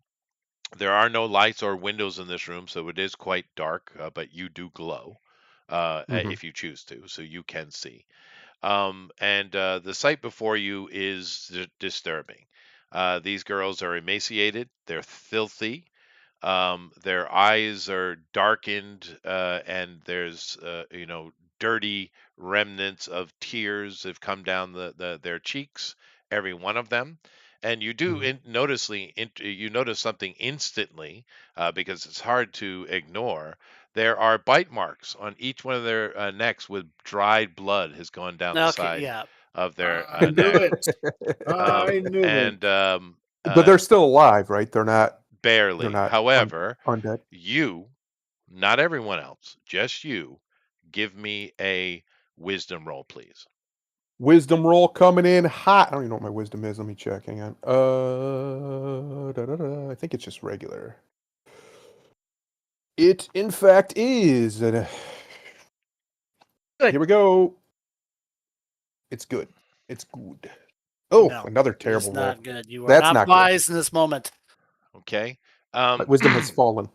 There are no lights or windows in this room, so it is quite dark. But you do glow Mm-hmm. if you choose to, so you can see. And the sight before you is disturbing. These girls are emaciated. They're filthy. Their eyes are darkened, and there's dirty remnants of tears have come down their cheeks, every one of them. And you do Mm-hmm. you notice something instantly, because it's hard to ignore. There are bite marks on each one of their necks, with dried blood has gone down the Okay, side yeah. of their I knew neck. it. I knew it. And But they're still alive, right? They're not. They're Barely. not However, undead. you, not everyone else, just you, give me a wisdom roll, please. Wisdom roll coming in hot. I don't even know what my wisdom is. Let me check. Hang on. I think it's just regular. It, in fact, is. And, Good. here we go. It's good. It's good. Oh, No, another it is terrible roll. not good. You are That's not not good. wise in this moment. Okay. My wisdom has fallen.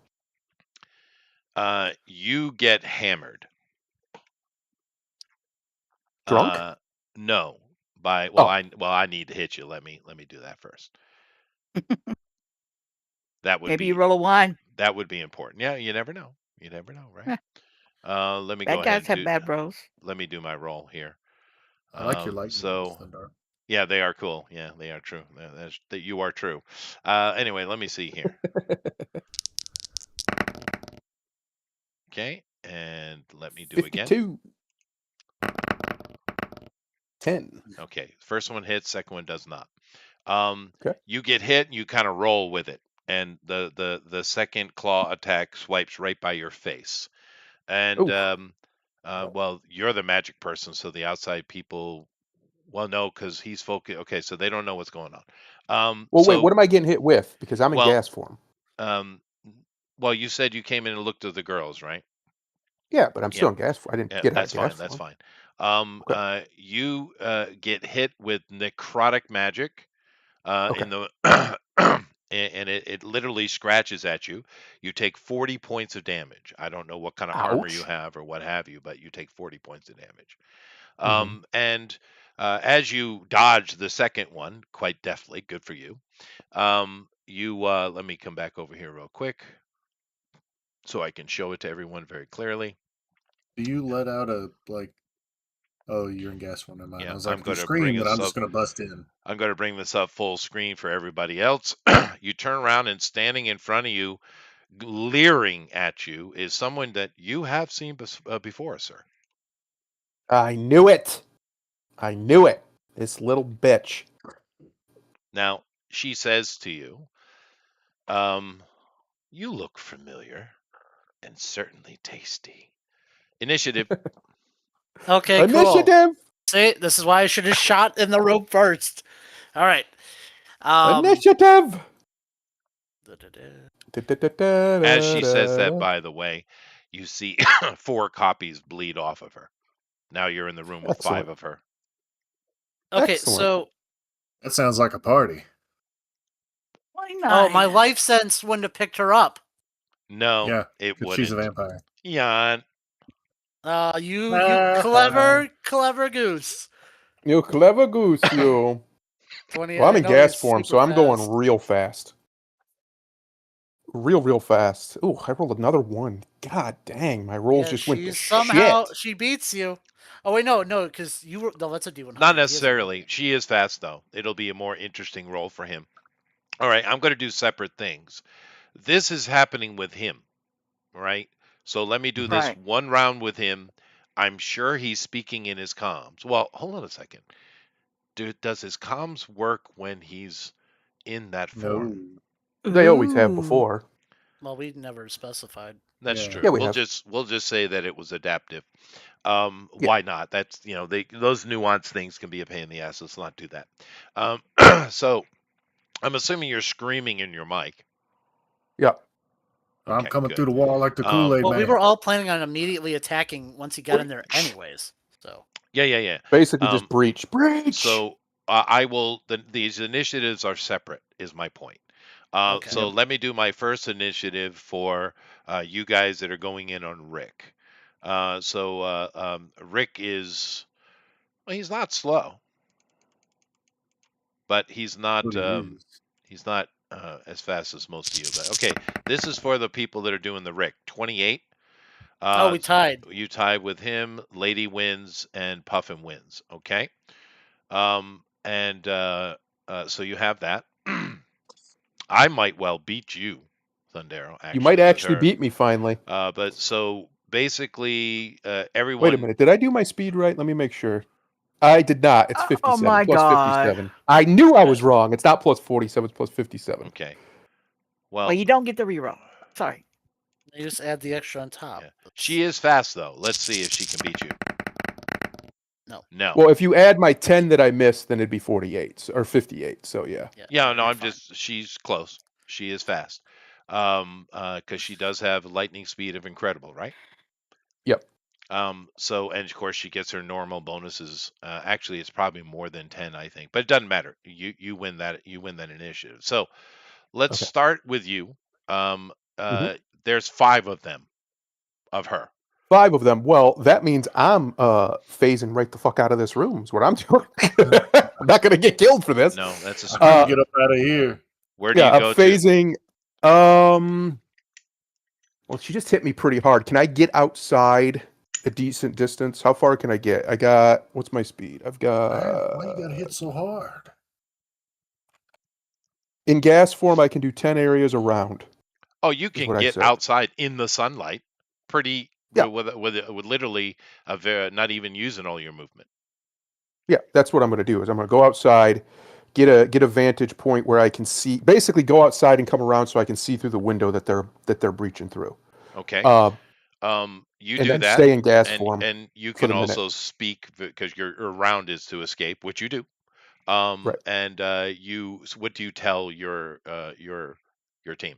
You get hammered. Drunk? No. By Oh, I need to hit you. Let me do that first. That would Maybe you be roll a wine. that would be important. Yeah, you never know. You never know, right? Eh, Let me go Bad ahead guys and have bad rolls. let me do my roll here. I like your lightning bolts, So Thundar. yeah, they are cool. Yeah, they are true. That you are true. Anyway, let me see here. Okay, and let me do again. 52. 10. Okay, first one hits, second one does not. Okay. You get hit, and you kind of roll with it, and the second claw attack swipes right by your face. And Oh. well, you're the magic person, so the outside people, well, no, because he's focused. Okay, so they don't know what's going on. Well, wait, what am I getting hit with? Because I'm in Well, gas form. um, well, you said you came in and looked at the girls, right? Yeah, but I'm Yeah. still in gas form. I didn't Yeah, get out of that's gas fine. That's form. fine. Okay. You get hit with necrotic magic Okay. in the and it literally scratches at you. You take 40 points of damage. I don't know what kind of armor you Ouch. have or what have you, but you take 40 points of damage. Mm-hmm. And as you dodge the second one quite deftly, good for you. You let me come back over here real quick so I can show it to everyone very clearly. Do you let out a like? Oh, you're in gas one. Never mind. Yeah, I was I'm like, if you going to bring scream, then us I'm just up. gonna bust in. I'm going to bring this up full screen for everybody else. You turn around, and standing in front of you, leering at you, is someone that you have seen before, sir. I knew it. I knew it. This little bitch. Now, she says to you, um, you look familiar and certainly tasty. Initiative. Okay, cool. Initiative. See, this is why I should have shot in the rope first. All right. Um. Initiative. As she says that, by the way, you see 4 copies bleed off of her. Now you're in the room with 5 Excellent. of her. Okay, Excellent. so That sounds like a party. Why Oh, not? my life sentence wouldn't have picked her up. No, Yeah, it because she's a wouldn't. vampire. Jan. You clever goose. You clever goose, you. 20. Well, I'm I in know gas he's form, super so I'm going fast. real fast. Real fast. Ooh, I rolled another one. God dang, my rolls Yeah, just went to she somehow shit. she beats you. Oh wait, no, because you were no. That's a D100. Not He has a necessarily. She is fast though. It'll be a more interesting role for him. All right, I'm going to do separate things. This is happening with him, right? So let me do Mhm. this Right. one round with him. I'm sure he's speaking in his comms. Well, hold on a second. Does his comms work when he's in that No. form? They always have Ooh. before. Well, we never specified. That's Yeah. true. Yeah, we We'll have. just say that it was adaptive. Yeah. Why not? That's those nuanced things can be a pain in the ass. Let's not do that. So I'm assuming you're screaming in your mic. Yeah. I'm Okay, coming good. through the wall like the Kool-Aid Well, we man. were all planning on immediately attacking once he got in there, anyways. So Yeah. Basically, just Um, breach. Breach! so I will. These initiatives are separate. Is my point. okay. So let me do my first initiative for you guys that are going in on Rick. Rick is well, he's not slow, but But he is. he's not as fast as most of you. But okay, this is for the people that are doing the Rick. 28. Oh, we tied. You tie with him. Lady wins and Puffin wins. Okay. So you have that. I might well beat you, Thundero, You might actually, with actually her. beat me finally. But so basically, Wait a everyone. minute. Did I do my speed right? Let me make sure. I did not. It's Oh 57. my Plus God. 57. I knew I Okay. was wrong. It's not plus 47. It's plus 57. Okay. Well, Well, you don't get the reroll. Sorry. You just add the extra on top. yeah. She is fast though. Let's see if she can beat you. No. No. Well, if you add my 10 that I missed, then it'd be 48 or 58. So, yeah. Yeah. No. you're I'm fine. just. She's close. She is fast. Because she does have lightning speed of incredible, right? Yep. So and of course she gets her normal bonuses. Actually, it's probably more than 10, I think, but it doesn't matter. You win that. You win that initiative. So let's Okay. start with you. Um, Mhm. there's 5 of them of her. 5 of them. Well, that means I'm phasing right the fuck out of this room, is what I'm doing. I'm not going to get killed for this. No, that's a I'm trying smart to get move. up out of here. Where do Yeah, you I'm go to? phasing. Well, she just hit me pretty hard. Can I get outside a decent distance? How far can I get? I got, what's my speed? I've got, Why you gotta hit so hard? in gas form, I can do 10 areas around, Oh, you is can what I get said. outside in the sunlight, pretty Yeah. with literally not even using all your movement. Yeah, that's what I'm going to do. Is I'm going to go outside, get a vantage point where I can see. Basically, go outside and come around so I can see through the window that they're breaching through. Okay. Uh, You and do then that, stay in gas and form you for can the minute. also speak because your round is to escape, which you do. Right. And what do you tell your team?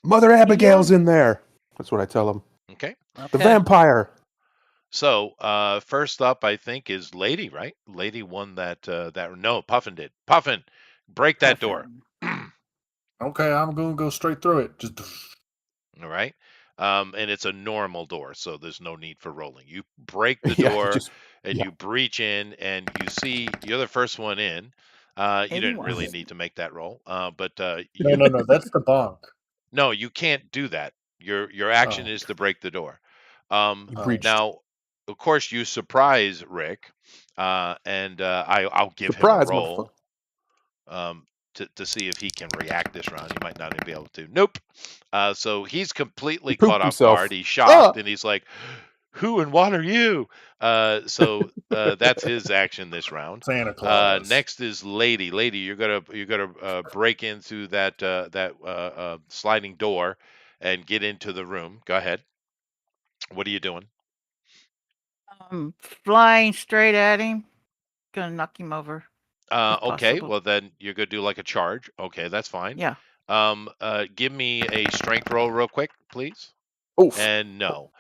Mother Abigail's Yeah. in there. That's what I tell them. Okay. The Okay. vampire. So first up, I think is Lady, right? Lady won that no, Puffin did. Puffin, break that door. Puffin. Okay, I'm gonna go straight through it. Just All right. And it's a normal door, so there's no need for rolling. You break the Yeah, door just and yeah. you breach in, and you see you're the first one in. You didn't really 81. need to make that roll, but no, you no, that's the bonk. no, you can't do that. Your action Oh, is to break the door. You oh. breached. Now, of course, you surprise Rick, and I'll give him a Surprise, motherfucker. roll to see if he can react this round. He might not even be able to. Nope. So he's completely He pooped caught off himself. guard. He's shocked, and he's like, "Who and what are you?" That's his action this round. Santa Claus. Next is Lady. Lady, you're gonna break into that sliding door and get into the room. Go ahead. What are you doing? Flying straight at him. Gonna knock him over. If Okay, possible. well then you're gonna do like a charge. Okay, that's fine. Yeah. Give me a strength roll real quick, please. Oof. And no.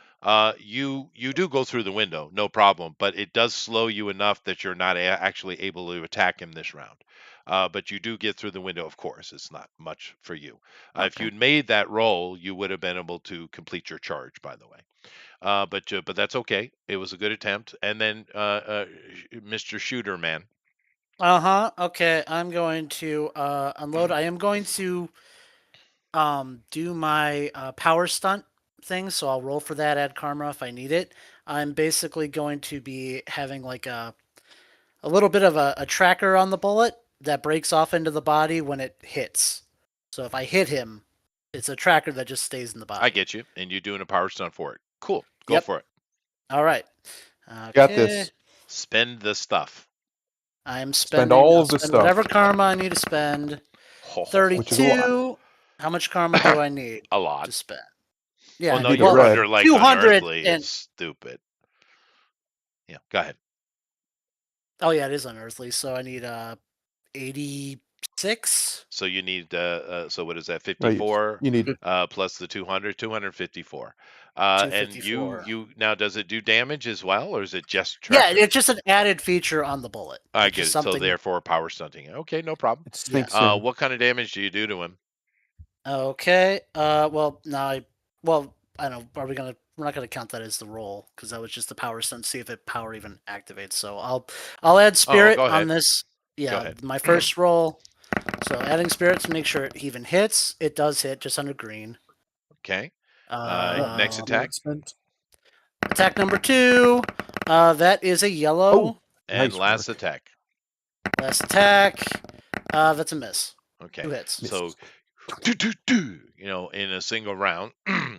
you do go through the window, no problem, but it does slow you enough that you're not actually able to attack him this round. But you do get through the window, of course. It's not much for you. If Okay. you'd made that roll, you would have been able to complete your charge, by the way. But that's okay. It was a good attempt. And then Mr. Shooter Man. Okay, I'm going to unload. I am going to do my power stunt thing, so I'll roll for that, add karma if I need it. I'm basically going to be having like a little bit of a tracker on the bullet that breaks off into the body when it hits. So if I hit him, it's a tracker that just stays in the body. I get you. And you're doing a power stunt for it. Cool. Go Yep. for it. All right. Got this. Spend the stuff. I'm Spend spending all I'll of the spend stuff. whatever karma I need to spend. Which is a lot. 32. How much karma do I need A to lot. spend? Yeah, Well, no, need a you're red. under like 200 unearthly. and It's stupid. Yeah, go ahead. oh yeah, it is unearthly. So I need 86. So you need so what is that? No, 54 you need plus the 200, 254. And 254. you now, does it do damage as well, or is it just Yeah, tracker? it's just an added feature on the bullet. I It's get just it. So something. therefore, power stunting. Okay, no problem. it sneaks Yeah. in. What kind of damage do you do to him? Okay. Well, now I don't know. Are we gonna? We're not gonna count that as the roll because that was just the power stunt. See if it power even activates. So I'll add spirit go on ahead. this. Yeah, ahead. my first roll. So adding spirit to make sure it even hits. It does hit just under green. Okay. Next attack. Spent. Attack number 2. That is a yellow. Oh, And nice last work. attack. Last attack. That's a miss. Okay. 2 hits. So, in a single round,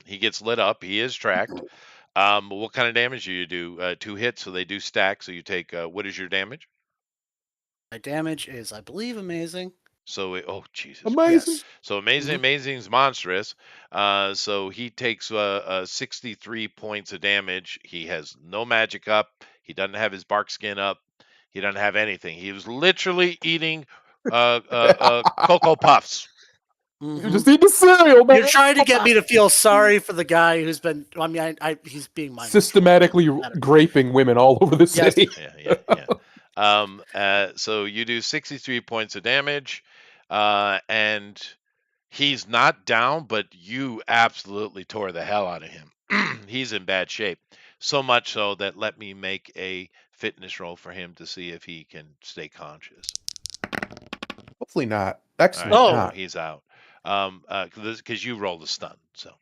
he gets lit up. He is tracked. What kind of damage do you do? 2 hits, so they do stack. So you take, what is your damage? My damage is, I believe, amazing. So, oh, Jesus. Amazing. Yes. So amazing, Mhm. amazing's monstrous. So he takes 63 points of damage. He has no magic up. He doesn't have his bark skin up. He doesn't have anything. He was literally eating Cocoa Puffs. You Mhm. just need the cereal, man. You're trying to get me to feel sorry for the guy who's been. I mean, he's being mindful. Systematically graping women all over the Yes. city. Yeah. So you do 63 points of damage, and he's not down, but you absolutely tore the hell out of him. He's in bad shape. So much so that let me make a fitness roll for him to see if he can stay conscious. Hopefully not. All Excellent. right, Oh. no, he's out. Because you rolled a stun. So.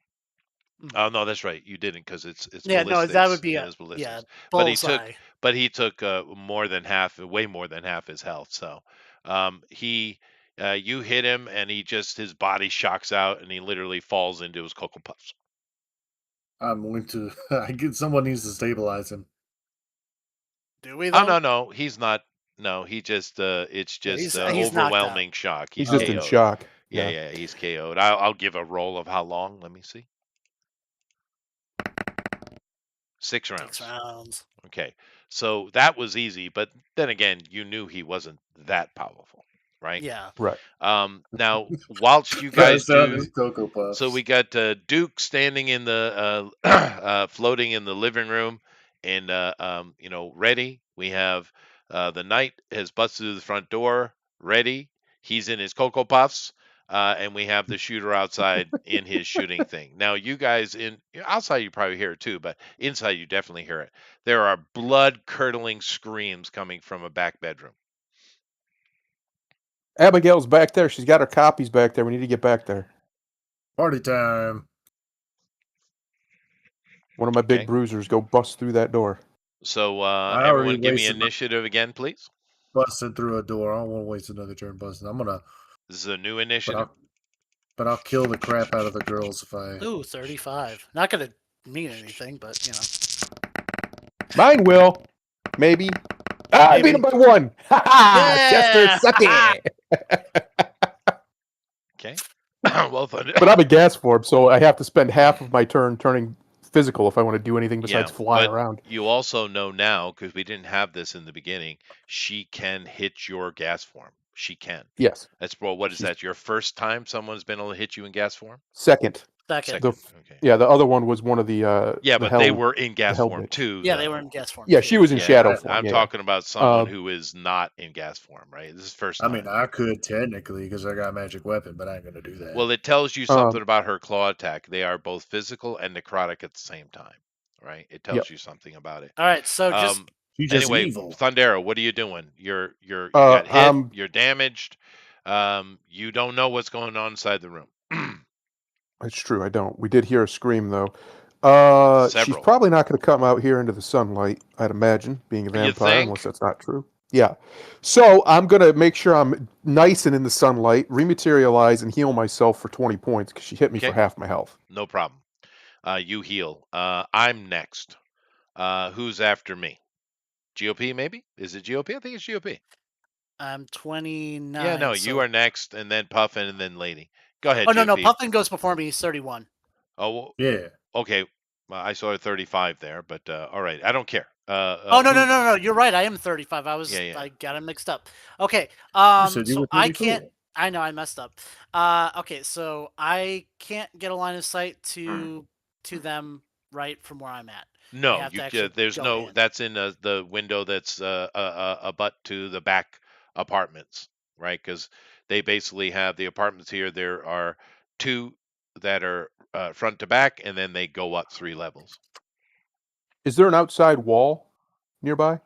Oh no, that's right. You didn't, because it's Yeah, no, ballistics. that would be It a was ballistics. yeah But he took bullseye. way more than half his health. So you hit him, and his body shocks out, and he literally falls into his Cocoa Puffs. I'm going to. Someone needs to stabilize him. Do we Oh though? no, he's not. No, it's Yeah, just he's knocked out. overwhelming shock. He's He's just in KO'd. shock. Yeah, he's KO'd. I'll give a roll of how long. Let me see. 6 rounds. 6 rounds. Okay, so that was easy, but then again, you knew he wasn't that powerful, right? Yeah. Right. Now, whilst you guys Down do, his Cocoa Puffs. so we got Duke standing in the floating in the living room, and ready. We have the knight has busted through the front door, ready. He's in his Cocoa Puffs. And we have the shooter outside in his shooting thing. Now, you guys outside, you probably hear it too, but inside, you definitely hear it. There are blood-curdling screams coming from a back bedroom. Abigail's back there. She's got her copies back there. We need to get back there. Party time. One of my big Okay. bruisers go bust through that door. So, I already everyone, give me wasted my- initiative again, please. Busted through a door. I don't want to waste another turn busting. I'm gonna. This is a new But initiative. I'll kill the crap out of the girls if I. Ooh, 35. Not gonna mean anything, but Mine will. Maybe. I beat him by 1. Ha ha! Yeah! Chester, suck it. Okay. Well, But I'm a gas form, so I have to spend half of my turn turning physical if I want to do anything besides fly but around. you also know now, because we didn't have this in the beginning, she can hit your gas form. She can. Yes. That's what is that? Your first time someone's been able to hit you in gas form? Second. Second. The Okay. yeah, the other one was one of the Yeah, the but they hell were in gas hell form bitch. too, Yeah, they were though. in guest form. Yeah, too, she was in Yeah, shadow I'm, form. I'm Yeah. talking about someone Um, who is not in gas form, right? This is first I time. mean, I could technically because I got a magic weapon, but I ain't gonna do that. Well, it tells you something about her claw attack. They are both physical and necrotic at the same time, right? It tells Yep. you something about it. All right, so just She's just Anyway, evil. Thundera, what are you doing? You got hit. I'm You're damaged. You don't know what's going on inside the room. It's true. I don't. We did hear a scream though. She's Several. probably not going to come out here into the sunlight. I'd imagine, being a You vampire, unless think? that's not true. Yeah. So I'm gonna make sure I'm nice and in the sunlight, rematerialize, and heal myself for 20 points because she hit me for Okay, half my health. no problem. You heal. I'm next. Who's after me? GOP maybe? Is it GOP? I think it's GOP. I'm 29. Yeah, no, you so... are next, and then Puffin, and then Lady. Go ahead, Oh no, GOP. Puffin goes before me. He's 31. Oh, Yeah. okay. I saw a 35 there, but all right. I don't care. Oh no! You're right. I am 35. Yeah. I got it mixed up. Okay. You said you So were I 34. can't. I know I messed up. Okay. So I can't get a line of sight to them right from where I'm at. I No, have you to actually there's go no. in. That's in the window that's a butt to the back apartments, right? Because they basically have the apartments here. There are two that are front to back, and then they go up 3 levels. Is there an outside wall nearby?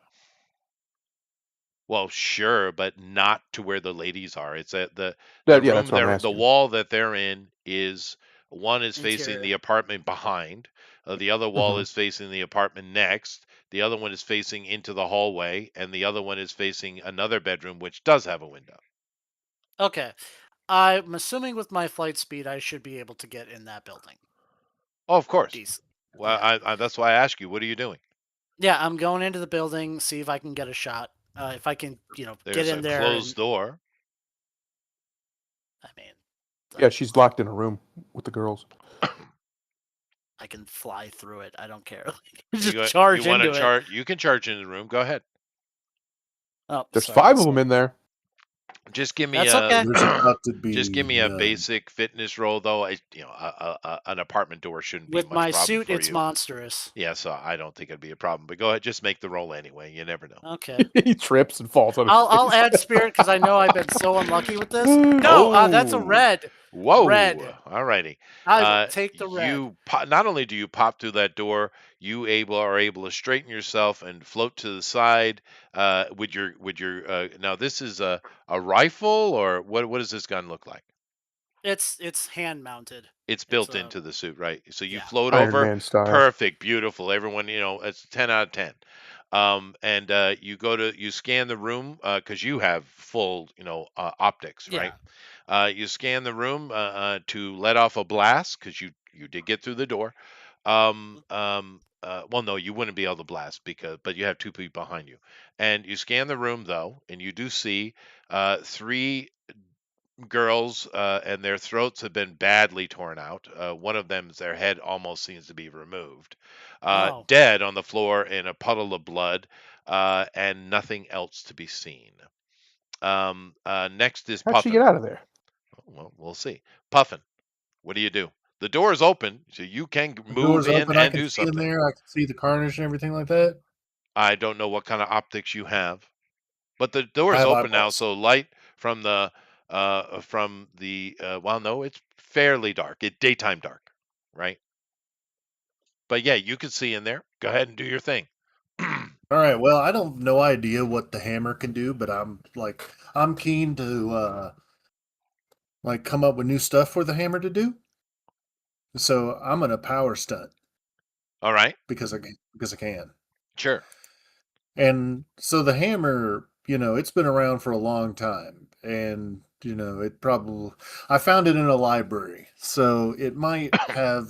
Well, sure, but not to where the ladies are. It's at the Yeah, room that's what I'm there. The asking. wall that they're in is one is facing Interior. the apartment behind. The other wall Mhm. is facing the apartment next. The other one is facing into the hallway, and the other one is facing another bedroom, which does have a window. Okay. I'm assuming with my flight speed, I should be able to get in that building. Oh, of course. Decent. Well, Yeah. that's why I ask you. What are you doing? Yeah. I'm going into the building. See if I can get a shot. If I can, get There's in a there. closed And door. I mean, Yeah, she's locked in a room with the girls. I can fly through it. I don't care. You Just charge want to into it. charge? You can charge into the room. Go ahead. Oh, There's sorry, 5 of so- them in there. Just give me That's a okay. There's about to be just give me a none. basic fitness roll, though. An apartment door shouldn't be With much my problem suit, for it's you. monstrous. Yeah, so I don't think it'd be a problem. But go ahead, just make the roll anyway. You never know. Okay. He trips and falls on his I'll face. add spirit because I know I've been so unlucky with this. No, that's a Oh, red. whoa! Red. All righty. I will take the red. Not only do you pop through that door, you are able to straighten yourself and float to the side with your. Now this is a rifle, or what does this gun look like? It's hand mounted. It's It's built into the suit, right? So you yeah. float Iron over, Man style. perfect, beautiful. Everyone, it's 10 out of 10. And you scan the room because you have full, optics, right? You scan the room to let off a blast because you did get through the door. Well, no, you wouldn't be able to blast but you have 2 people behind you, and you scan the room though, and you do see 3 girls, and their throats have been badly torn out. One of them, their head almost seems to be removed. Oh. Dead on the floor in a puddle of blood, and nothing else to be seen. Next is How'd she get Puffin. out of there? Well, we'll see. Puffin, what do you do? The door is open, so you can The move door's in open. I and can do see in something. there. I can see the carnage and everything like that. I don't know what kind of optics you have, but the I door is have open now, eyeballs. so light from the well, no, it's fairly dark. It's daytime dark, right? But yeah, you can see in there. Go ahead and do your thing. All right. Well, I don't no idea what the hammer can do, but I'm keen to come up with new stuff for the hammer to do. So I'm gonna power stunt All right, because I can. sure. And so the hammer, it's been around for a long time, and it probably I found it in a library, so it might have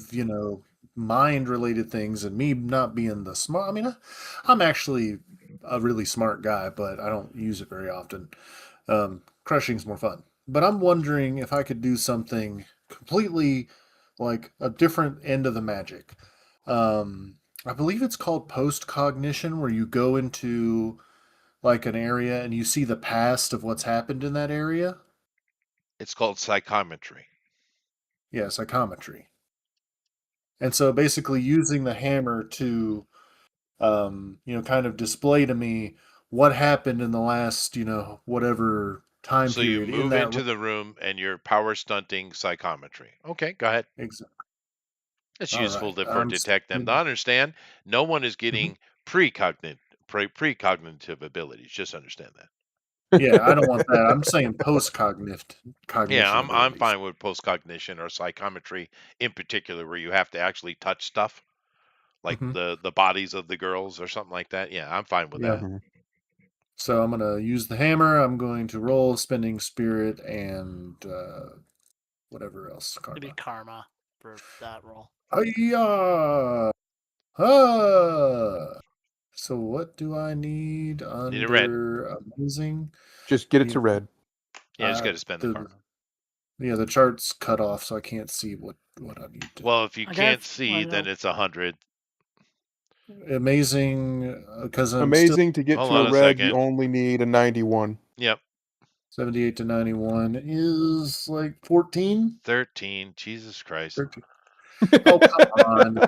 mind related things, and me not being the smart. I mean, I'm actually a really smart guy, but I don't use it very often. Crushing's more fun, but I'm wondering if I could do something completely like a different end of the magic. Um, I believe it's called post cognition, where you go into like an area and you see the past of what's happened in that area. It's called psychometry. Yeah, psychometry. And so basically using the hammer to, kind of display to me what happened in the last, whatever time So you period in move that into the room and you're power stunting psychometry. Okay, go ahead. Exactly. It's All useful right. for detect them to understand. No one is Mhm. getting precognitive abilities. Just understand that. Yeah, I don't want that. I'm saying Yeah, cognition I'm abilities. fine with postcognition or psychometry in particular, where you have to actually touch stuff like Hmm. the bodies of the girls or something like that. Yeah, I'm fine with Yeah. that. Mhm. So I'm gonna use the hammer. I'm going to roll spending spirit and whatever else It'd be karma. karma for that roll. Hiya! Ah! So what do I need Need a red. under amazing? Just get it to Need red. Yeah, just got to spend the the karma. the chart's cut off, so I can't see what I need to. Well, if you I got can't see, then one. it's 100. Amazing, because I'm still Amazing to get Hold to a on a red. You second. only need a 91. Yep, 78 to 91 is like 14? 13. Jesus Christ. 13. Oh, come on.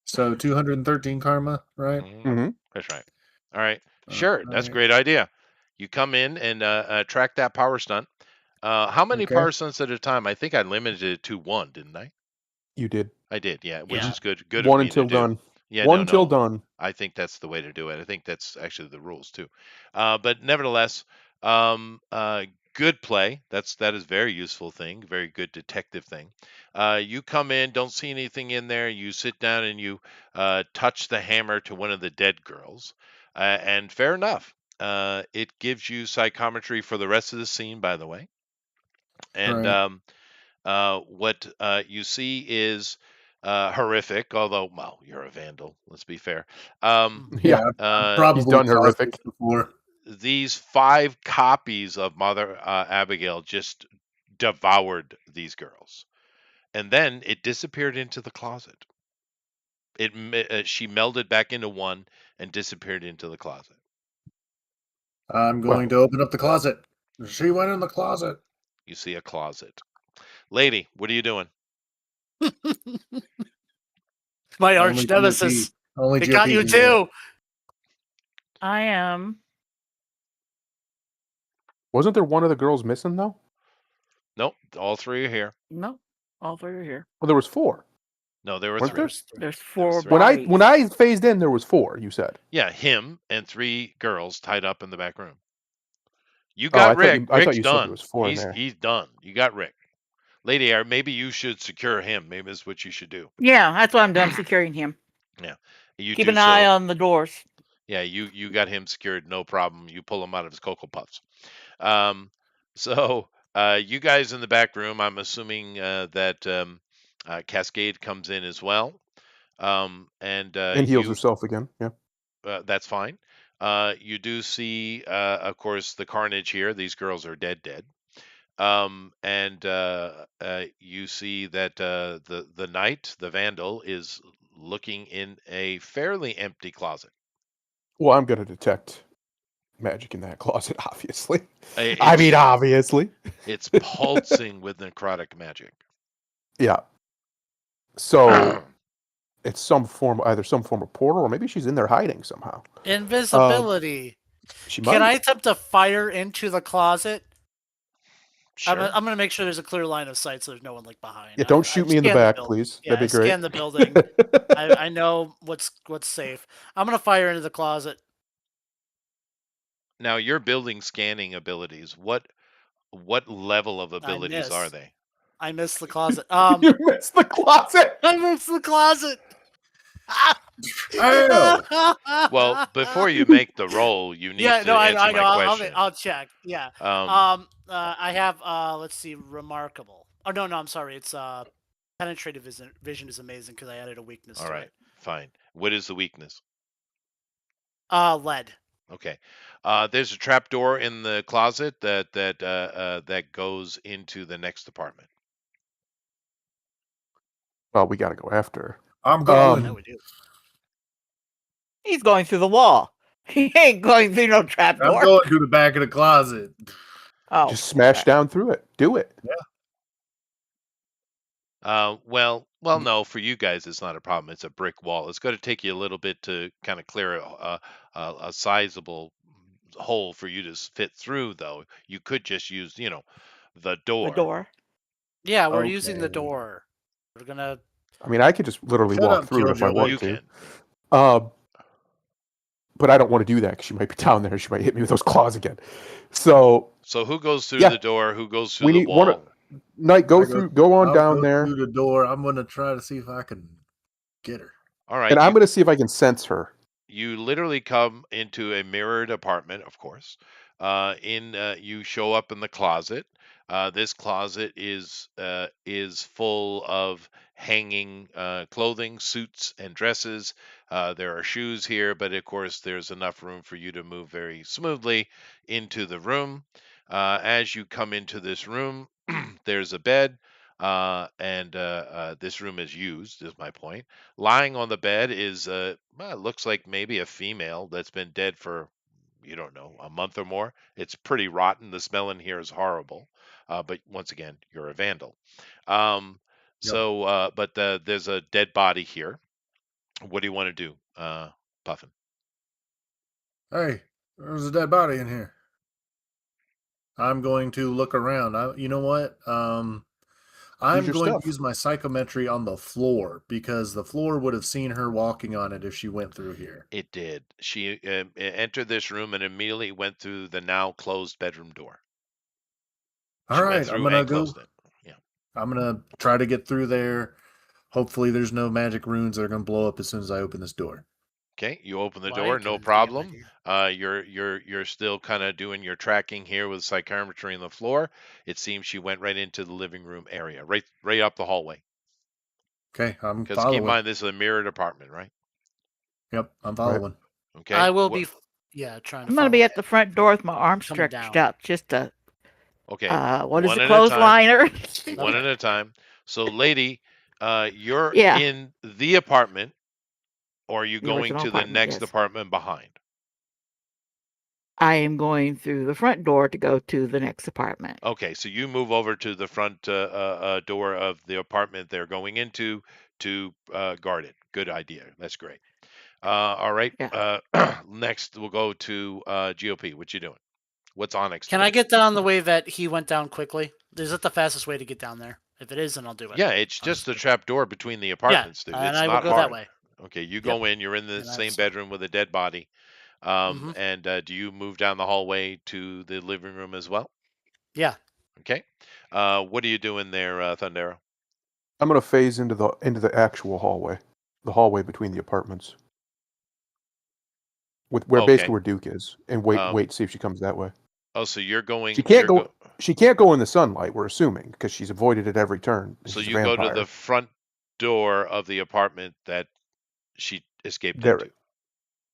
So 213 karma, right? hmm That's right. All right. All Sure, that's a right. great idea. You come in and track that power stunt. How many Okay. power stunts at a time? I think I limited it to one, didn't I? You did. I did, yeah, which Yeah. is good. Good of One me to until do. done. Yeah, One no, until no. done. I think that's the way to do it. I think that's actually the rules too. But nevertheless, good play. That is very useful thing. Very good detective thing. You come in, don't see anything in there. You sit down and you touch the hammer to one of the dead girls, and fair enough. It gives you psychometry for the rest of the scene, by the way. And Right. what you see is horrific, although, well, you're a vandal, let's be fair. Yeah, I've Uh, he's probably done caused horrific. this before. these 5 copies of Mother Abigail just devoured these girls. And then it disappeared into the closet. She melded back into one and disappeared into the closet. I'm Well, going to open up the closet. She went in the closet. You see a closet. Lady, what are you doing? My Only arch GOP. nemesis. Only It got GOP you can do that. too. I am. wasn't there one of the girls missing though? Nope, all 3 are here. No, all three are here. Well, there was 4. No, there were Weren't 3. there? There's There was 4 3. bodies. When I phased in, there was 4. You said. Yeah, him and 3 girls tied up in the back room. You Oh, got Rick. I thought Rick's you said there done. was 4 in there. He's done. You got Rick. Lady Air, maybe you should secure him. Maybe that's what you should do. Yeah, that's what I'm doing. Securing him. Yeah. You Keep do an eye so. on the doors. Yeah, you got him secured, no problem. You pull him out of his cocoa puffs. Um, so you guys in the back room, I'm assuming that Cascade comes in as well. And And heals herself again. Yeah. that's fine. You do see, of course, the carnage here. These girls are dead. And you see that the knight, the vandal, is looking in a fairly empty closet. Well, I'm going to detect magic in that closet, obviously. I- I mean, It's obviously. it's pulsing with necrotic magic. Yeah. So it's either some form of portal, or maybe she's in there hiding somehow. Invisibility. She Can might. I attempt to fire into the closet? Sure. I'm gonna make sure there's a clear line of sight so there's no one like behind. Yeah, don't shoot me in the scanned back, building. please. Yeah, That'd be I great. scanned the building. I know what's safe. I'm gonna fire into the closet. Now, your building scanning abilities, what level of abilities are missed. they? I missed the closet. You missed the closet. I missed the closet. Oh! Well, before you make the roll, you need Yeah, to no, answer I know. my question. I'll check. Yeah. I have. Let's see. Remarkable. Oh no, I'm sorry. It's penetrative vision is amazing because I added a weakness All to right, it. fine. What is the weakness? Lead. Okay. There's a trap door in the closet that goes into the next apartment. Well, we got to go after her. I'm going. Yeah, we do. He's going through the wall. He ain't going through no I'm trapdoor. going to the back of the closet. Oh, Just smash okay. down through it. Do it. Well, no, for you guys, it's not a problem. It's a brick wall. It's going to take you a little bit to kind of clear a sizable hole for you to fit through, though. You could just use, the The door. door. Yeah, we're using the Okay. door. We're gonna. I mean, I could just literally Shut walk up, through it if I Killjoy. want You to. can. Um, but I don't want to do that because she might be down there. She might hit me with those claws again. So So who goes through yeah, the door? Who goes through we the need one. wall? Knight, go on I'll down go there, through the door. I'm gonna try to see if I can get her. All right, and I'm going to see if I can sense her. you literally come into a mirrored apartment, of course. You show up in the closet. This closet is full of hanging clothing, suits, and dresses. There are shoes here, but of course, there's enough room for you to move very smoothly into the room. As you come into this room, there's a bed, and this room is used. Is my point. Lying on the bed is well, it looks like maybe a female that's been dead for, you don't know, a month or more. It's pretty rotten. The smell in here is horrible. But once again, you're a vandal. Um, Yep. but there's a dead body here. What do you want to do, Puffin? Hey, there's a dead body in here. I'm going to look around. You know what? Use I'm your going to stuff. use my psychometry on the floor because the floor would have seen her walking on it if she went through here. It did. She entered this room and immediately went through the now closed bedroom door. All She went right, I'm through gonna and go. closed it. Yeah. I'm gonna try to get through there. Hopefully, there's no magic runes that are gonna blow up as soon as I open this door. Okay, you open the door, Like no a damn problem. idea. You're still kind of doing your tracking here with psychometry on the floor. It seems she went right into the living room area, right up the hallway. Okay, I'm Because keep in following. mind this is a mirrored apartment, right? Yep, I'm Right. following. Okay. I will What? be. Yeah, trying to I'm going to follow be at him. the front door with my arm Coming stretched down. out, just to Okay. what is One the at a time. clothesliner? One Okay. at a time. So, lady, you're Yeah, in the apartment, or are you the going original to the apartment. next Yes, apartment behind? I am going through the front door to go to the next apartment. Okay, so you move over to the front door of the apartment they're going into to guard it. Good idea. That's great. All right. Yeah, Next, we'll go to GOP. What you doing? What's Onyx Can doing? I get down the way that he went down quickly? Is it the fastest way to get down there? If it is, then I'll do it. Yeah, it's I'll just just a do it. trap door between the Yeah, apartments, dude. and It's I will not go that hard. way. Okay, you Yep. go in. You're in the And same that's. bedroom with a dead body. Mm-hmm. And do you move down the hallway to the living room as well? Yeah. Okay. What are you doing there, Thundero? I'm going to phase into the actual hallway, the hallway between the apartments, with where basically Okay. where Duke is, and Um, see if she comes that way. oh, so you're She going. can't go. She can't go in the sunlight. We're assuming because she's avoided at every turn. And So she's a you go to vampire. the front door of the apartment that she escaped There. into.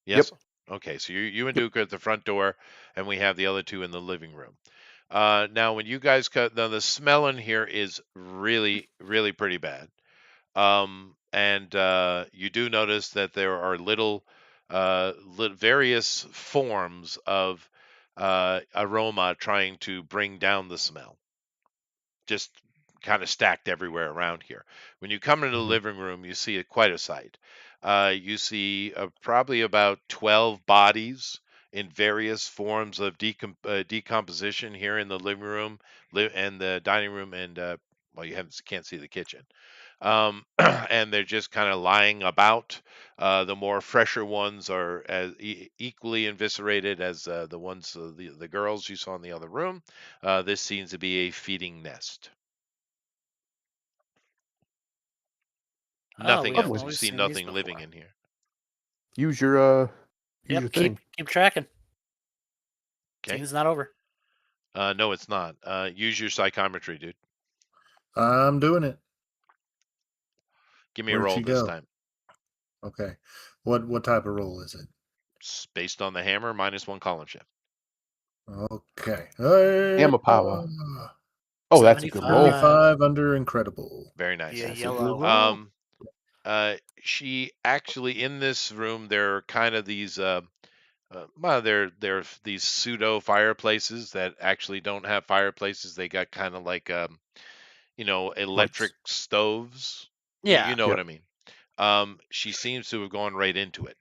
Yep. Yes. Okay. So you and Yep. Duke are at the front door, and we have the other two in the living room. Now, when you guys cut, now the smell in here is really, really pretty bad. And you do notice that there are various forms of aroma trying to bring down the smell, just kind of stacked everywhere around here. When you come into the Mhm. living room, you see quite a sight. You see probably about 12 bodies in various forms of decomposition here in the living room and the dining room, and well, can't see the kitchen. And they're just kind of lying about. The more fresher ones are as equally eviscerated as the ones the girls you saw in the other room. This seems to be a feeding nest. Oh, Nothing we have else. Lovely. You always see seen these nothing living before. in here. Use your Yep. thing. Keep tracking. Okay. Scene's not over. No, it's not. Use your psychometry, dude. I'm doing it. Give me a Where'd roll she this go? time. Okay. What type of roll is it? It's based on the hammer, -1 column shift. Okay. Gamma power. Oh, that's a good roll. 75 under incredible. Very nice. Yeah, That's a yellow. good roll. She actually in this room there are kind of these well, they're these pseudo fireplaces that actually don't have fireplaces. They got kind of like electric stoves. Yeah. You know what Yep. I mean. She seems to have gone right into it.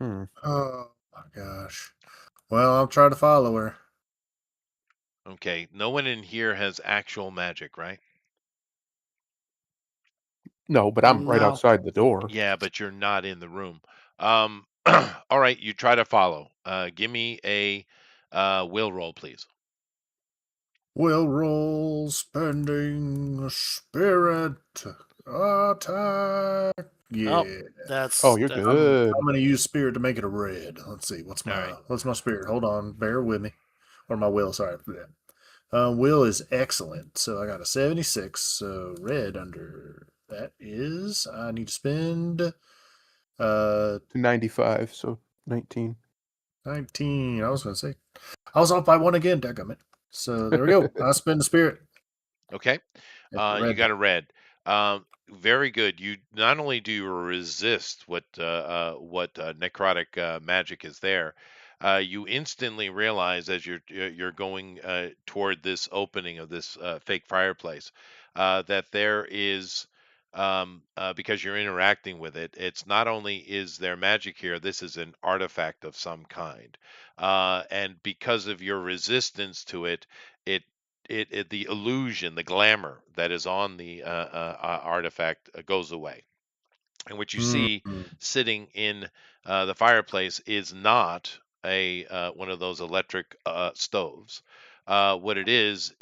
Oh my gosh. Well, I'll try to follow her. Okay, no one in here has actual magic, right? No, but I'm right No. outside the door. Yeah, but you're not in the room. All right, you try to follow. Give me a will roll, please. Will roll spending spirit attack. Yeah. Oh, that's Oh, you're that- good. I'm gonna use spirit to make it a red. Let's see. What's All my right. what's my spirit? Hold on. Bear with me. Or my will, sorry. Yeah. Will is excellent. So I got a 76. So red under that is I need to spend 95, so 19. 19. I was gonna say I was off by one again, dadgummit. So there we go. I spend the spirit. Okay. It's a You red. got a red. Very good. You not only do you resist what necrotic magic is there, you instantly realize as you're going toward this opening of this fake fireplace that there is because you're interacting with it. It's not only is there magic here, this is an artifact of some kind, and because of your resistance to it, it the illusion, the glamour that is on the artifact goes away. And what you see Mm. sitting in the fireplace is not a one of those electric stoves. What it is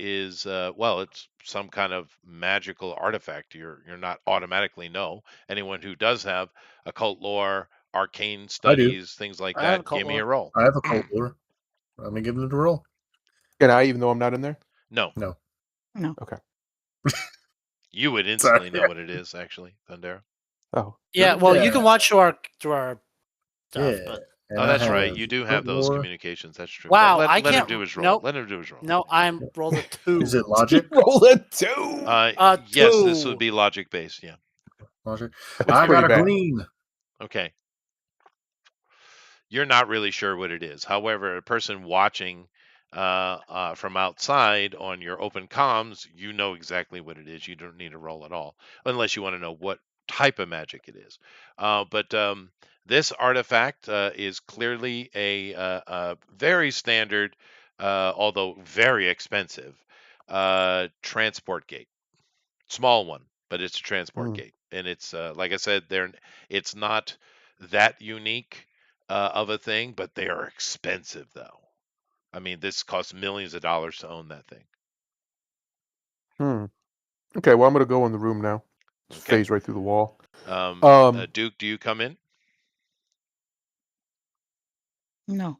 well, it's some kind of magical artifact. You're not automatically know. Anyone who does have occult lore, arcane I do. studies, things like I have a that, cult give me a lore. roll. I have a cold lure. Let me give it a roll. Can I, even though I'm not in there? No, No. No. Okay. you would Sorry. instantly know what it is, actually, Thundera. Oh, Yeah, well, you Yeah. can watch through our stuff, Yeah. but And Oh, I that's right. have You do have foot those lore. communications. That's true. wow, Let I him can't. do his roll. Nope, Let him do his roll. no, I'm rolled a 2. Is it logic? roll a 2. Yes, this 2. would be logic based. Yeah. Logic. That's I pretty got a bad. green. Okay. You're not really sure what it is. However, a person watching from outside on your open comms, you know exactly what it is. You don't need to roll at all, unless you want to know what type of magic it is. But this artifact is clearly a very standard, although very expensive, transport gate. Small one, but it's a transport Mm. gate, and it's like I said, it's not that unique of a thing, but they are expensive though. I mean, this costs millions of dollars to own that thing. Okay, well, I'm going to go in the room now. Just Okay. phase right through the wall. Duke, do you come in? No.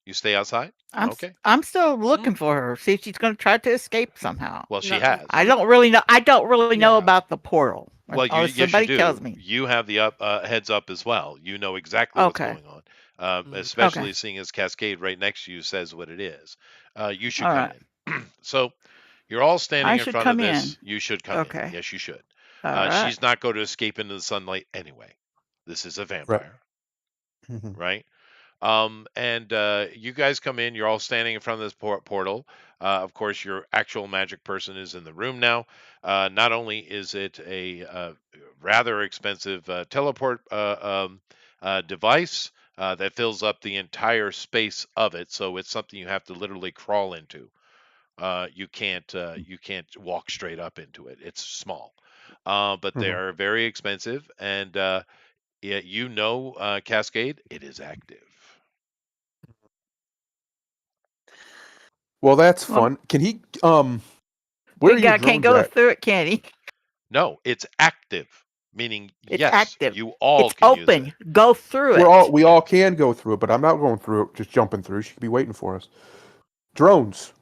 You stay outside? Okay. I'm still looking for her. See if she's going to try to escape somehow. Well, she No, has. I don't really know. I don't really know Yeah. about the portal. Well, Or yes, you somebody tells do. me. You have the heads up as well. You know exactly what's Okay. going on, Mm. especially Okay. seeing as Cascade right next to you says what it is. You should All come right. in. So you're all standing I in should front of come in. this. You should come in. Okay. Yes, you should. All right. She's not going to escape into the sunlight anyway. This is a Right. vampire, Mhm. right? And you guys come in. You're all standing in front of this portal. Of course, your actual magic person is in the room now. Not only is it a rather expensive teleport device that fills up the entire space of it, so it's something you have to literally crawl into. You can't walk straight up into it. It's small, but they Mhm. are very expensive, and Cascade, it is active. Well, that's Well, fun. Can he, where are big your guy can't drones go at? through it, can he? No, it's active, meaning It's yes, active. you all It's can use it. open. Go through it. We all can go through it, but I'm not going through it, just jumping through. She could be waiting for us. Drones.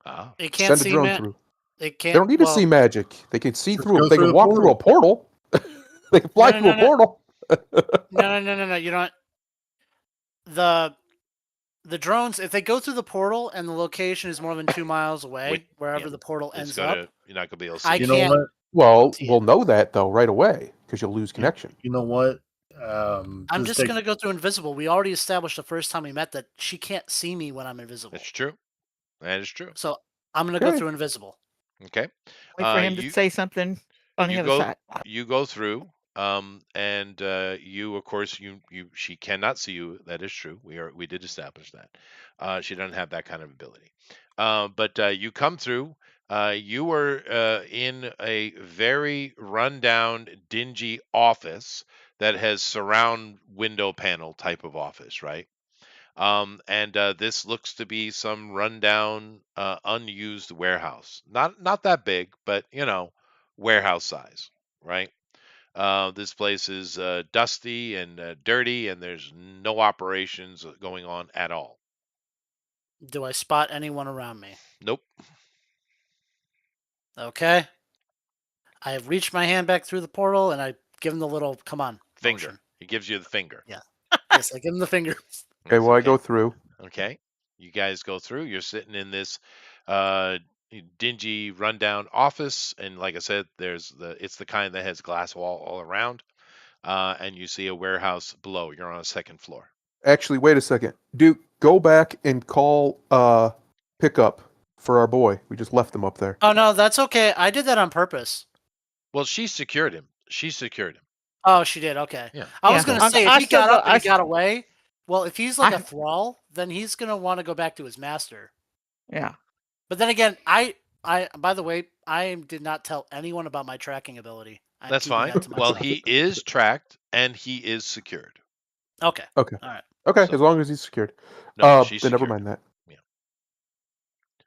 Ah, It can't Send a see drone man. through. It They can't. don't need to Well, see magic. They can see Just through go it. They through can the walk through a portal. They can fly no, through no, a no, portal. no. You don't. The drones, if they go through the portal and the location is more than 2 miles away, Wait, wherever yeah, the portal it's ends gonna up, you're not gonna be able to I see You it. know can't what? Well, see we'll it. know that though right away because you'll lose connection. You know what? I'm Just just take gonna go through invisible. We already established the first time we met that she can't see me when I'm invisible. That's true. That is true. So I'm gonna go Okay. through invisible. Okay. Wait for him to You say something on the you other go side. you go through, and you of course you she cannot see you. That is true. We did establish that. She doesn't have that kind of ability. But you come through. You were in a very rundown, dingy office that has surround window panel type of office, right? And this looks to be some rundown, unused warehouse. Not that big, but warehouse size, right? This place is dusty and dirty, and there's no operations going on at all. Do I spot anyone around me? Nope. Okay. I have reached my hand back through the portal and I give him the little come on Finger. motion. He gives you the finger. Yeah. Yes, I give him the finger. Okay, Yes, well, I okay. go through. Okay. You guys go through. You're sitting in this uh, dingy, rundown office, and like I said, it's the kind that has glass wall all around, and you see a warehouse below. You're on a second floor. Actually, wait a second. Duke, go back and call pickup for our boy. We just left him up there. Oh no, that's okay. I did that on purpose. Well, she secured him. She secured him. Oh, she did. Okay. Yeah. I was Yeah, gonna say if I he still got go. up and he got away, well, if he's like a I thrall, then he's gonna want to go back to his master. yeah. But then again, by the way, I did not tell anyone about my tracking ability. I'm That's keeping fine. that to Well, myself. he is tracked and he is secured. Okay. Okay. All right. Okay, So- as long as he's secured. No, she's Then never secured. mind that.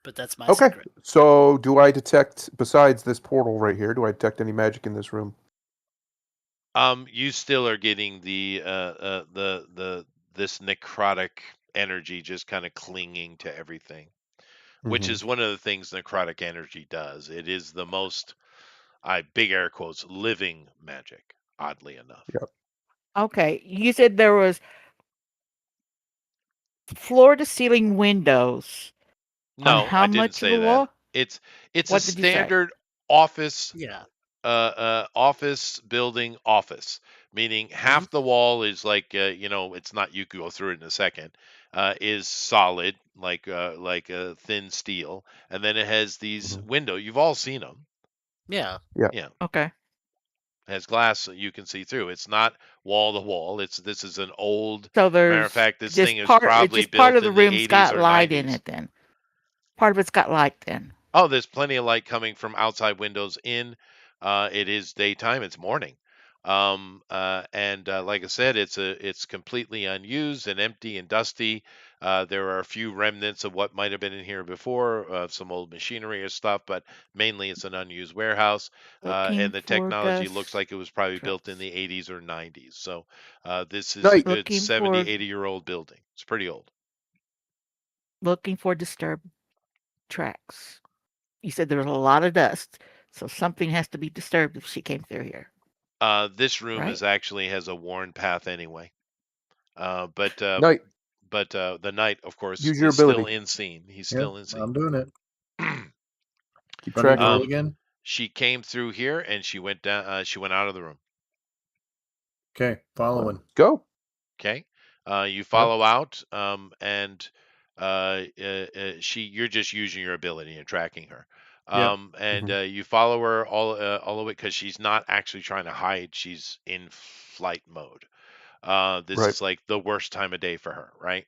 But that's my Okay. secret. So, do I detect, besides this portal right here, do I detect any magic in this room? You still are getting this necrotic energy just kind of clinging to everything, which Mhm. is one of the things necrotic energy does. It is the most, I big air quotes, living magic, oddly enough. Yep. Okay, you said there was floor to ceiling windows on No, how I didn't much of say the that. wall? It's a What did you say? standard office Yeah. office building office, meaning half the wall is like it's not, you could go through it in a second, is solid like a thin steel, and then it has these Mhm. window. You've all seen them. Yeah. Yeah, Okay. it has glass that you can see through. It's not wall to wall. This is an old. So Matter of there's fact, this thing is it's probably just part built of the in the room's 80s got or light in 90s. it then. Part of it's got light then. Oh, there's plenty of light coming from outside windows in. It is daytime. It's morning. And like I said, it's completely unused and empty and dusty. There are a few remnants of what might have been in here before, some old machinery or stuff, but mainly it's an unused warehouse. Looking And the for technology looks dust like it was probably built in traps. the 80s or 90s. So this is a Night. good Looking 70, for 80-year-old building. It's pretty old. disturbed tracks. You said there was a lot of dust, so something has to be disturbed if she came through here. This room Right. is actually has a worn path anyway. But Night. the knight, of course, Use your is still ability. in scene. He's Yeah, still in scene. I'm doing it. Keep Ready track to of roll him. again? She came through here and she went down. She went out of the room. Okay, following. Go. Okay, you follow out, and you're just using your ability and tracking her. Yep. And you follow her all the way because she's not actually trying to hide. She's in flight mode. This Right. is like the worst time of day for her, right?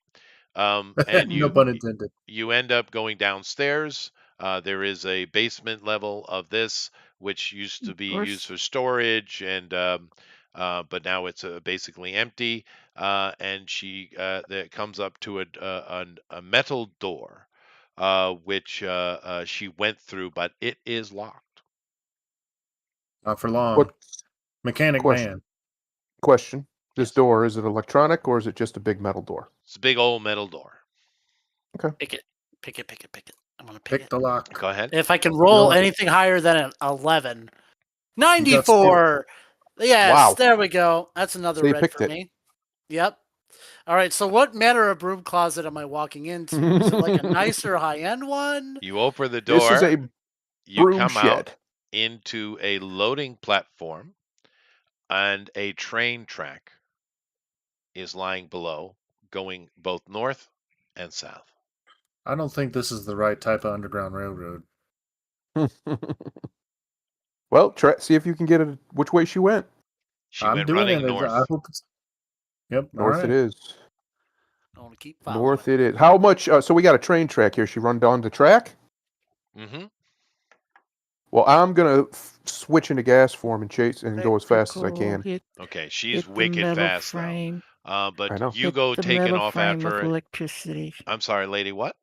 And No pun intended. you end up going downstairs. There is a basement level of this, which used to Of be used course. for storage, and but now it's basically empty. And she that comes up to a metal door, which she went through, but it is locked. Not for long. What Mechanic question? man. Question. This Yes, door, is it electronic or is it just a big metal door? it's a big old metal door. Pick it. Pick it. Pick it. Pick it. I'm gonna pick Pick it. the lock. Go ahead. If I can roll No. anything higher than an 11. You got 94. Yes, Wow. there we go. That's another So you red picked for it. me. Yep. All right. So, what manner of broom closet am I walking into? Is it like a nicer high end one? You open the This is door. a You broom come out shed. into a loading platform, and a train track is lying below, going both north and south. I don't think this is the right type of underground railroad. Well, see if you can get it which way she went. She I'm went doing running it. I north. hope it's. Yep. All North it right. is. I want to keep following. North it is. How much? So we got a train track here. She run down the track. Mm-hmm. Well, I'm gonna switch into gas form and chase and go as fast as I Electrical, can. hit Okay, she's hit the wicked metal fast though. frame. But I know. you Hit go the taking metal off frame after with it. electricity. I'm sorry, lady. What?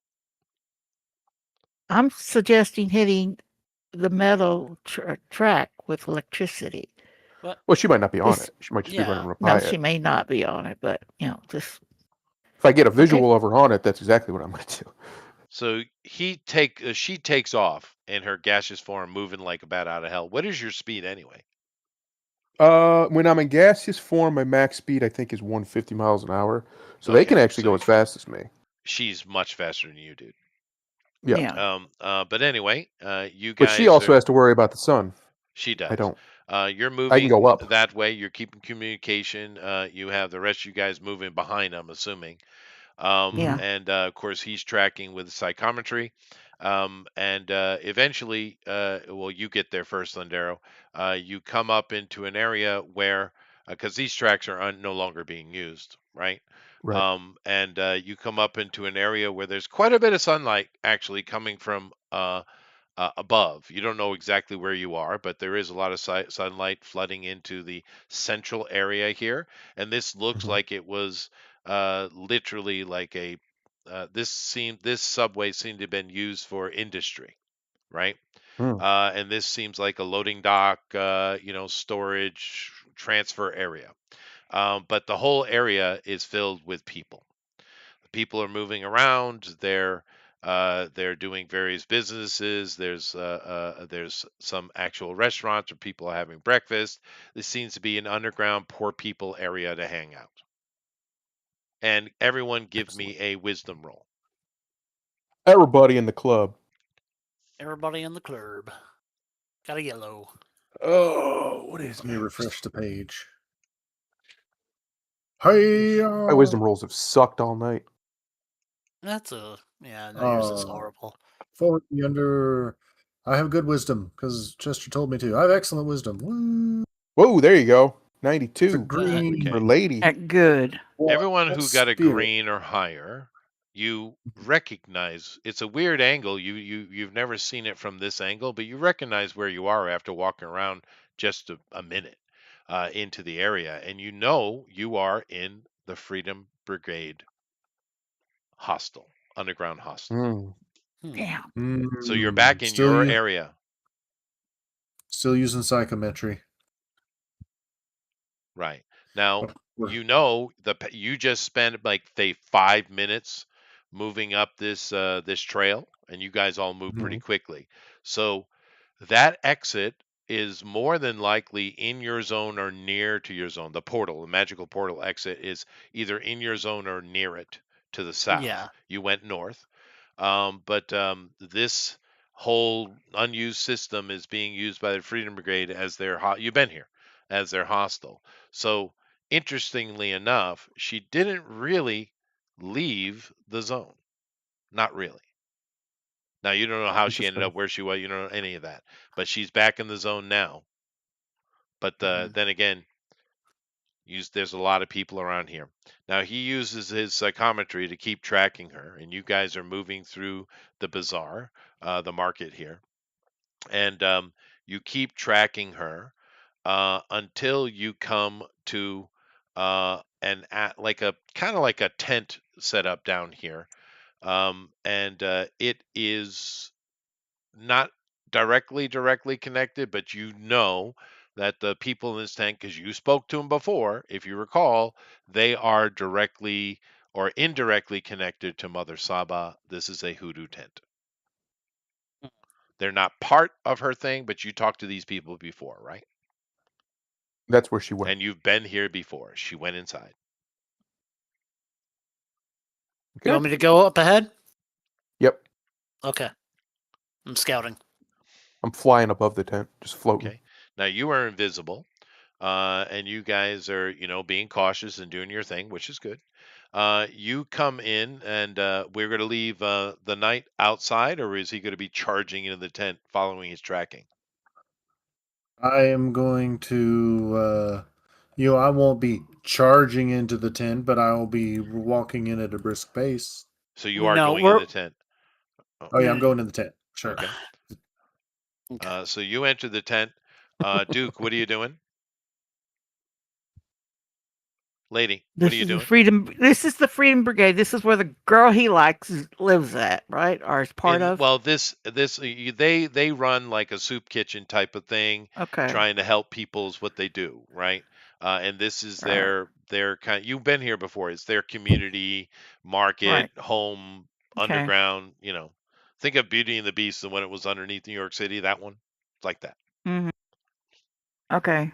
I'm suggesting hitting the metal track with electricity. What? Well, she might not be on It's- it. She might just be Yeah. running No, by she it. may not be on it, but just If I get a visual of her on it, that's exactly what I'm gonna do. So she takes off in her gaseous form, moving like a bat out of hell. What is your speed anyway? When I'm in gaseous form, my max speed I think is 150 miles an hour. So they can Okay, actually so go as fast as me. she's much faster than you, dude. Yeah. yeah. But anyway, you But she guys also are. has to worry about the sun. She I does. don't. You're I can go moving up. that way. You're keeping communication. You have the rest of you guys moving behind, I'm assuming. Yeah. And of course, he's tracking with psychometry. And eventually, well, you get there first, Lindero. You come up into an area where, because these tracks are no longer being used, right? Right. And you come up into an area where there's quite a bit of sunlight actually coming from above. You don't know exactly where you are, but there is a lot of sunlight flooding into the central area here. And this looks Mhm. like it was literally like a this subway seemed to have been used for industry, right? Hmm. And this seems like a loading dock, storage transfer area. But the whole area is filled with people. People are moving around. They're doing various businesses. There's some actual restaurants where people are having breakfast. This seems to be an underground poor people area to hang out. And everyone give Excellent. me a wisdom roll. Everybody in the club. Everybody in the club. Got a yellow. Oh, what is Let me my refresh the page. Hey. My wisdom rolls have sucked all night. That's no, yours is Oh. horrible. For the under. I have good wisdom because Chester told me to. I have excellent wisdom. Woo. Whoa, there you go. It's a 92 green. for Okay. lady. Good. Everyone who got a Spirit. green or higher, you recognize it's a weird angle. You've never seen it from this angle, but you recognize where you are after walking around just a minute into the area, and you know you are in the Freedom Brigade hostel, underground hostel. Hmm. Damn. So you're back in your area. Still using psychometry. Right. Now, We're- you know you just spent like say 5 minutes moving up this trail, and you guys all move pretty quickly. So that exit is more than likely in your zone or near to your zone. The portal, the magical portal exit is either in your zone or near it to the south. Yeah. You went north. But this whole unused system is being used by the Freedom Brigade as their you've been here as their hostel. So interestingly enough, she didn't really leave the zone. Not really. Now you don't know how she ended Interesting. up where she was. You don't know any of that. But she's back in the zone now. But then again, there's a lot of people around here. Now he uses his psychometry to keep tracking her, and you guys are moving through the bazaar, the market here, and you keep tracking her until you come to like a kind of like a tent set up down here, and it is not directly connected, but you know that the people in this tent, because you spoke to them before, if you recall, they are directly or indirectly connected to Mother Saba. This is a hoodoo tent. They're not part of her thing, but you talked to these people before, right? That's where she went. And you've been here before. She went inside. You want me to go up ahead? Yep. Okay. I'm scouting. I'm flying above the tent, just floating. Okay. Now you are invisible, and you guys are, being cautious and doing your thing, which is good. You come in, and we're going to leave the night outside, or is he going to be charging into the tent following his tracking? I am going to, I won't be charging into the tent, but I will be walking in at a brisk pace. So you are No, going in we're the tent. Oh, Oh yeah, I'm going in the tent. Sure. okay. okay. So you enter the tent. Duke, what are you doing? Lady, what are This you is the doing? freedom. This is the Freedom Brigade. This is where the girl he likes lives at, right? Or is part In of. well, they run like a soup kitchen type of thing, Okay. trying to help people is what they do, right? And this is All right. their kind. You've been here before. It's their community market, Right. home, Okay. underground. Think of Beauty and the Beast and when it was underneath New York City. That one, it's like that. Hmm. Okay.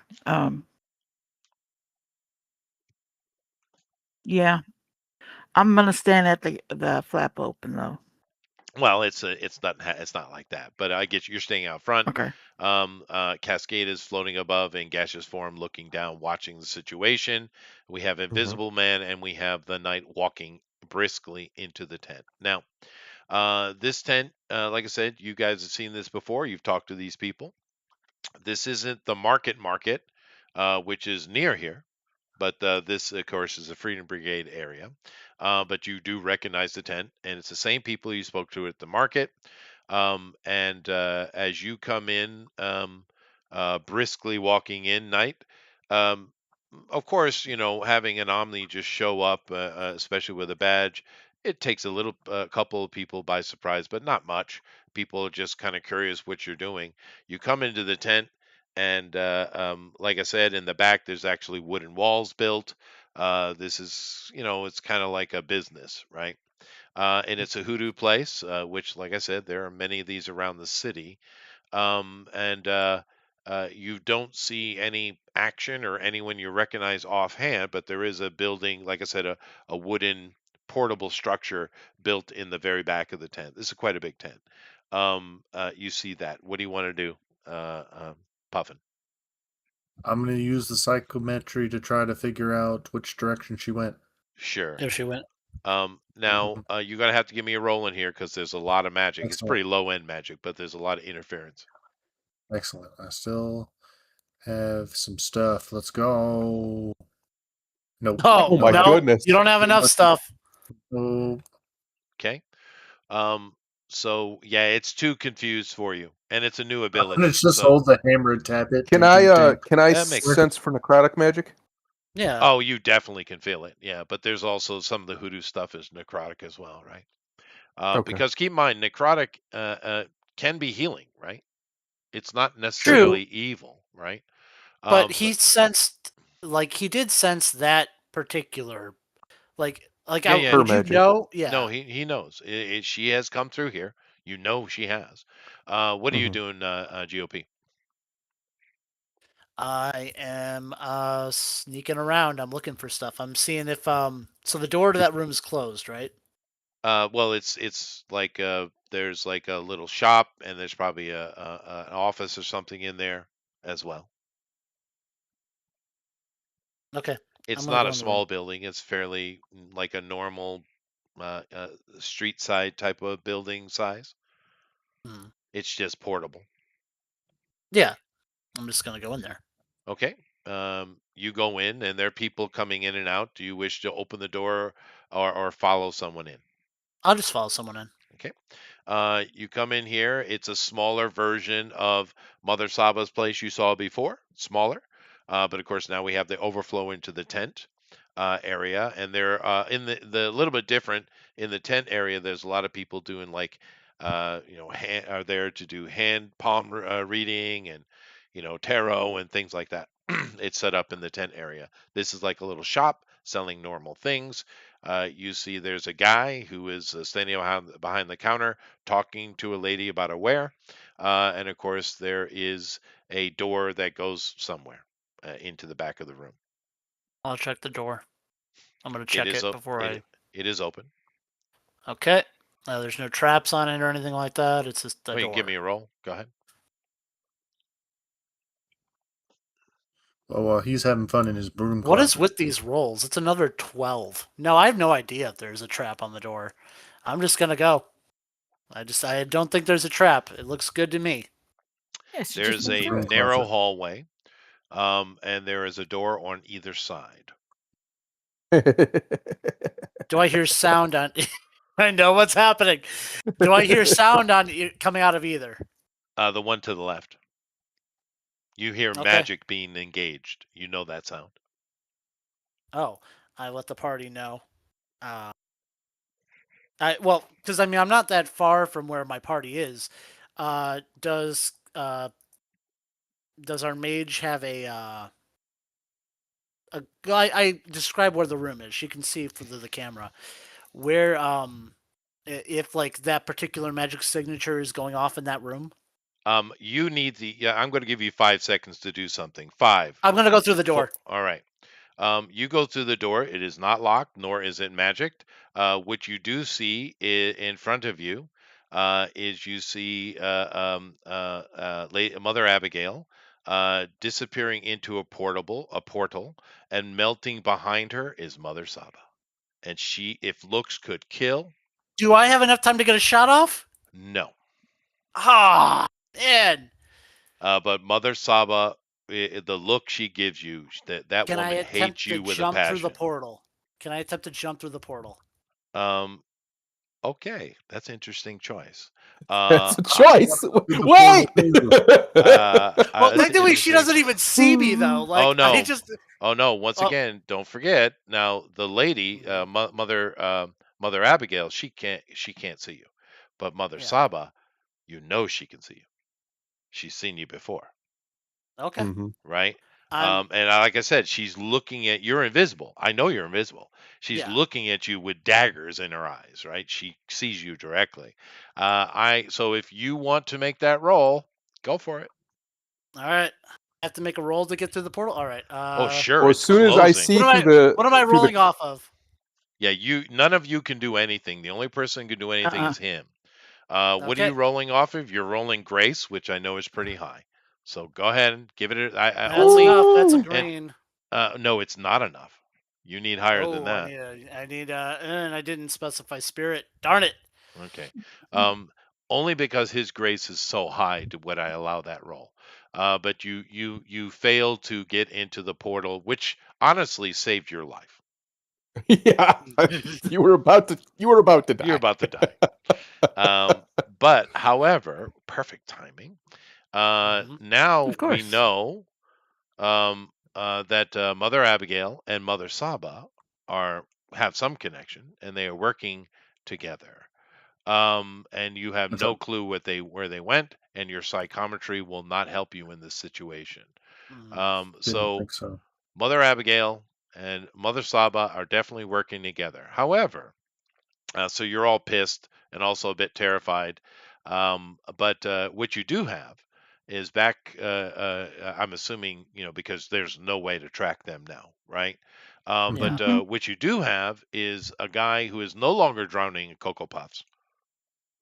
Yeah. I'm gonna stand at the flap open though. Well, it's not like that, but I get you. You're staying out front. Okay. Cascade is floating above in gaseous form, looking down, watching the situation. We have Mhm. Invisible Man, and we have the knight walking briskly into the tent. Now, this tent, like I said, you guys have seen this before. You've talked to these people. This isn't the market, which is near here. But this, of course, is a Freedom Brigade area. But you do recognize the tent, and it's the same people you spoke to at the market. And as you come in, briskly walking in, Knight, um, of course, having an Omni just show up, especially with a badge, it takes a couple of people by surprise, but not much. People are just kind of curious what you're doing. You come into the tent, and like I said, in the back, there's actually wooden walls built. This is, it's kind of like a business, right? And it's a hoodoo place, which, like I said, there are many of these around the city. And You don't see any action or anyone you recognize offhand, but there is a building, like I said, a wooden portable structure built in the very back of the tent. This is quite a big tent. You see that. What do you want to do, Puffin? I'm going to use the psychometry to try to figure out which direction she went. Sure. If she went. Now Mhm. you're gonna have to give me a roll in here because there's a lot of magic. It's Excellent. pretty low end magic, but there's a lot of interference. Excellent. I still have some stuff. Let's go. Nope. Oh Oh my No. no, goodness. you don't have enough stuff. No. Okay. Um, so yeah, it's too confused for you, and it's a new ability. It's just So hold the hammer and tap it. Can Tink, tink, I tink. that makes sense. sense for necrotic magic? Yeah. Oh, you definitely can feel it. Yeah, but there's also some of the hoodoo stuff is necrotic as well, right? Okay. Because keep in mind, necrotic can be healing, right? It's not True, necessarily evil, right? but But he sensed, like he did sense that particular, like yeah, I yeah. Her would you magic. know? No, Yeah. he knows. She has come through here. She has. What are you Hmm. doing, GOP? I am sneaking around. I'm looking for stuff. I'm seeing if so the door to that room is closed, right? Well, it's like there's like a little shop, and there's probably an office or something in there as well. Okay. I'm It's gonna not go a in the room. small building. It's fairly like a normal uh, uh, street side type of building size. Hmm. It's just portable. Yeah. I'm just gonna go in there. Okay. You go in, and there are people coming in and out. Do you wish to open the door or follow someone in? I'll just follow someone in. Okay. You come in here. It's a smaller version of Mother Saba's place you saw before, smaller. But of course, now we have the overflow into the tent area, and they're in the little bit different in the tent area. There's a lot of people doing like, are there to do hand palm reading and tarot and things like that. It's set up in the tent area. This is like a little shop selling normal things. You see there's a guy who is standing behind the counter talking to a lady about a ware. And of course, there is a door that goes somewhere into the back of the room. I'll check the door. I'm gonna It check is it o- before it I. it is open. Okay. There's no traps on it or anything like that. It's just a Oh, you can give door. me a roll. Go ahead. Oh, well, he's having fun in his broom What is closet. with these rolls? It's another 12. No, I have no idea if there's a trap on the door. I'm just gonna go. I don't think there's a trap. It looks good to me. Yes, you just There's move a through Broom it. narrow closet. hallway, and there is a door on either side. Do I hear sound on? I know what's happening. Do I hear sound on coming out of either? The one to the left. You hear Okay. magic being engaged. You know that sound. Oh, I let the party know. Because I mean, I'm not that far from where my party is. Does our mage have a? I describe where the room is. She can see through the camera. Where if like that particular magic signature is going off in that room. You need the. Yeah, I'm going to give you 5 seconds to do something. 5. I'm gonna go through the 4. door. All right. You go through the door. It is not locked, nor is it magicked. What you do see in front of you is you see Mother Abigail disappearing into a portal, and melting behind her is Mother Saba. And she, if looks could kill, Do I have enough time to get a shot off? no. Ah, man. But Mother Saba, the look she gives you, that Can I woman hates attempt to you with a jump through the passion. portal? Can I attempt to jump through the portal? Um, Okay, that's an interesting choice. That's a I, choice. The Wait. Well, that's an technically, she interesting. doesn't even see me though. Oh Like I no, just. oh no! Once Oh, again, don't forget. Now the lady, Mother Abigail, she can't see you, but Mother yeah. Saba, you know she can see you. She's seen you before, Okay. hmm right? I'm. And like I said, she's looking at you're invisible. I know you're invisible. She's Yeah. looking at you with daggers in her eyes, right? She sees you directly. So if you want to make that roll, go for it. All right. I have to make a roll to get through the portal. All right. Oh, sure, Well, as it's soon as I closing. see through the What am I through the rolling off of? Yeah, none of you can do anything. The only person who can do anything Uh-uh. is him. What are Okay. you rolling off of? You're rolling grace, which I know is pretty high. So go ahead and give it. I That's only enough. That's a Ooh. and green. no, it's not enough. You need higher than Oh, that. and I didn't specify spirit. Darn it. Okay. Um, Only because his grace is so high would I allow that roll. But you failed to get into the portal, which honestly saved your life. Yeah, you were about to You're die. about to die. But however, perfect timing. Mhm. Now Of we course. know that Mother Abigail and Mother Saba are have some connection, and they are working together. And you have That's no all. clue where they went, and your psychometry will not help you in this situation. Mhm. Didn't So think so. Mother Abigail and Mother Saba are definitely working together. However, so you're all pissed and also a bit terrified. But what you do have is back. I'm assuming because there's no way to track them now, right? Yeah. But hmm what you do have is a guy who is no longer drowning in Cocoa Puffs,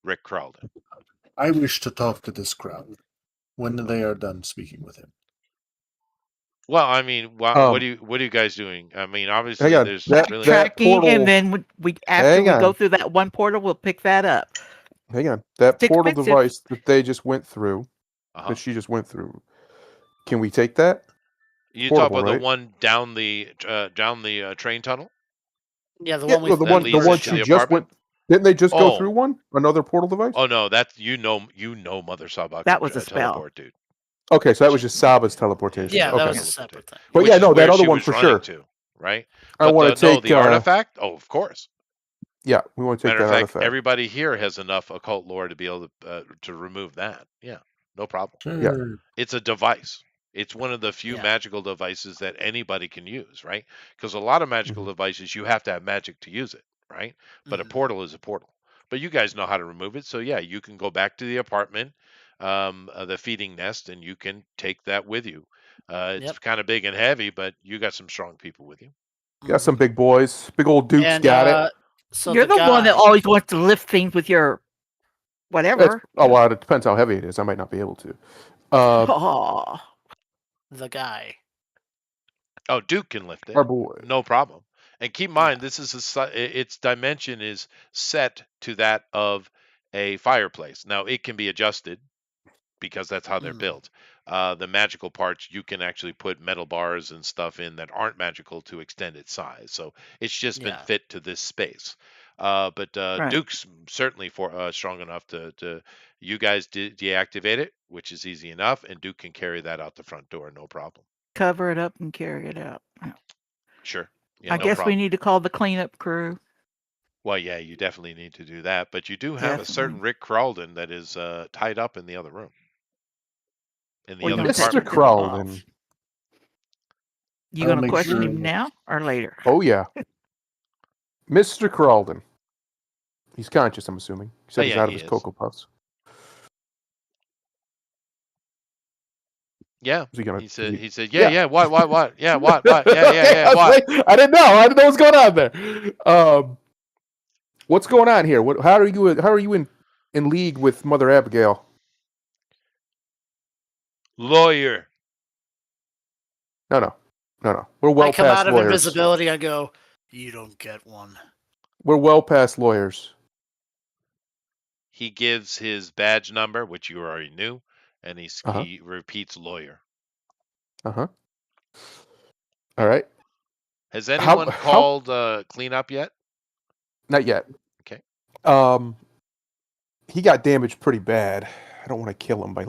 Rick Carlton. I wish to talk to this crowd when they are done speaking with him. Well, I mean, what Um, are you guys doing? I mean, hang obviously, on. there's really That Backtracking, and portal. then we after Hang we go on. through that one portal, we'll pick that up. Hang on. That It's portal expensive. device that they just went through, that uh-huh. she just went through. Can we take that? It's You talk portable, about the right? one down the train tunnel Yeah, the Yeah, one we well, the that one leads first into she the jumped. just apartment. went. Didn't they just go through Oh, one? Another portal device? oh no, that's Mother Saba That can was a spell. teleport, dude. Okay, so that was She, just Saba's yeah, teleportation. Yeah, that Okay, was a Saba's separate teleportation, thing. but yeah, which is no, that where other she one was for running sure. to, right? I But want to no, take. the artifact. Oh, of course. Yeah, we want to take Matter of that fact, artifact. everybody here has enough occult lore to be able to remove that. Yeah, no problem. Yeah. Sure. It's a device. It's one of the few Yeah. magical devices that anybody can use, right? Because a lot of magical Mhm. devices you have to have magic to use it, right? But a Mhm. portal is a portal. But you guys know how to remove it, so yeah, you can go back to the apartment, the feeding nest, and you can take that with you. It's Yep. kind of big and heavy, but you got some strong people with you. Got some Mhm. big boys. Big old Duke's And got it. so You're the the one that guy. always wants to lift things with your It's, whatever. oh, well, it depends how heavy it is. I might not be able to. Yeah. Oh, The guy. Oh, Duke can lift it, Our boy. no problem. And keep in mind, Yeah. this is its dimension is set to that of a fireplace. Now it can be adjusted because that's how they're Mm. built. The magical parts, you can actually put metal bars and stuff in that aren't magical to extend its size. So it's just been Yeah. fit to this space. But Right. Duke's certainly for strong enough to you guys deactivate it, which is easy enough, and Duke can carry that out the front door, no problem. Cover it up and carry it out. Sure, yeah, I no guess we problem. need to call the cleanup crew. Well, yeah, you definitely need to do that, but you do have a certain Definitely. Rick Carlton that is tied up in the other room, in the Well, other you Okay. Mr. apartment. tipped him off. Crowden. You I'll gonna make question sure. him now or later? Oh yeah, Mr. Crowden. He's conscious, I'm assuming. He said Oh he's yeah, out of he his is. Cocoa Puffs. Yeah, Is he gonna? he said, Yeah. yeah, what, yeah, what, yeah, Okay, I was what? like, I didn't know. I didn't know what's going on there. What's going on here? How are you? How are you in league with Mother Abigail? Lawyer. No. We're well I come past out of lawyers. invisibility. I go, you don't get one. We're well past lawyers. He gives his badge number, which you already knew, and Uh-huh. he repeats lawyer. All right. Has anyone called cleanup yet? Not yet. Okay. He got damaged pretty bad. I don't want to kill him by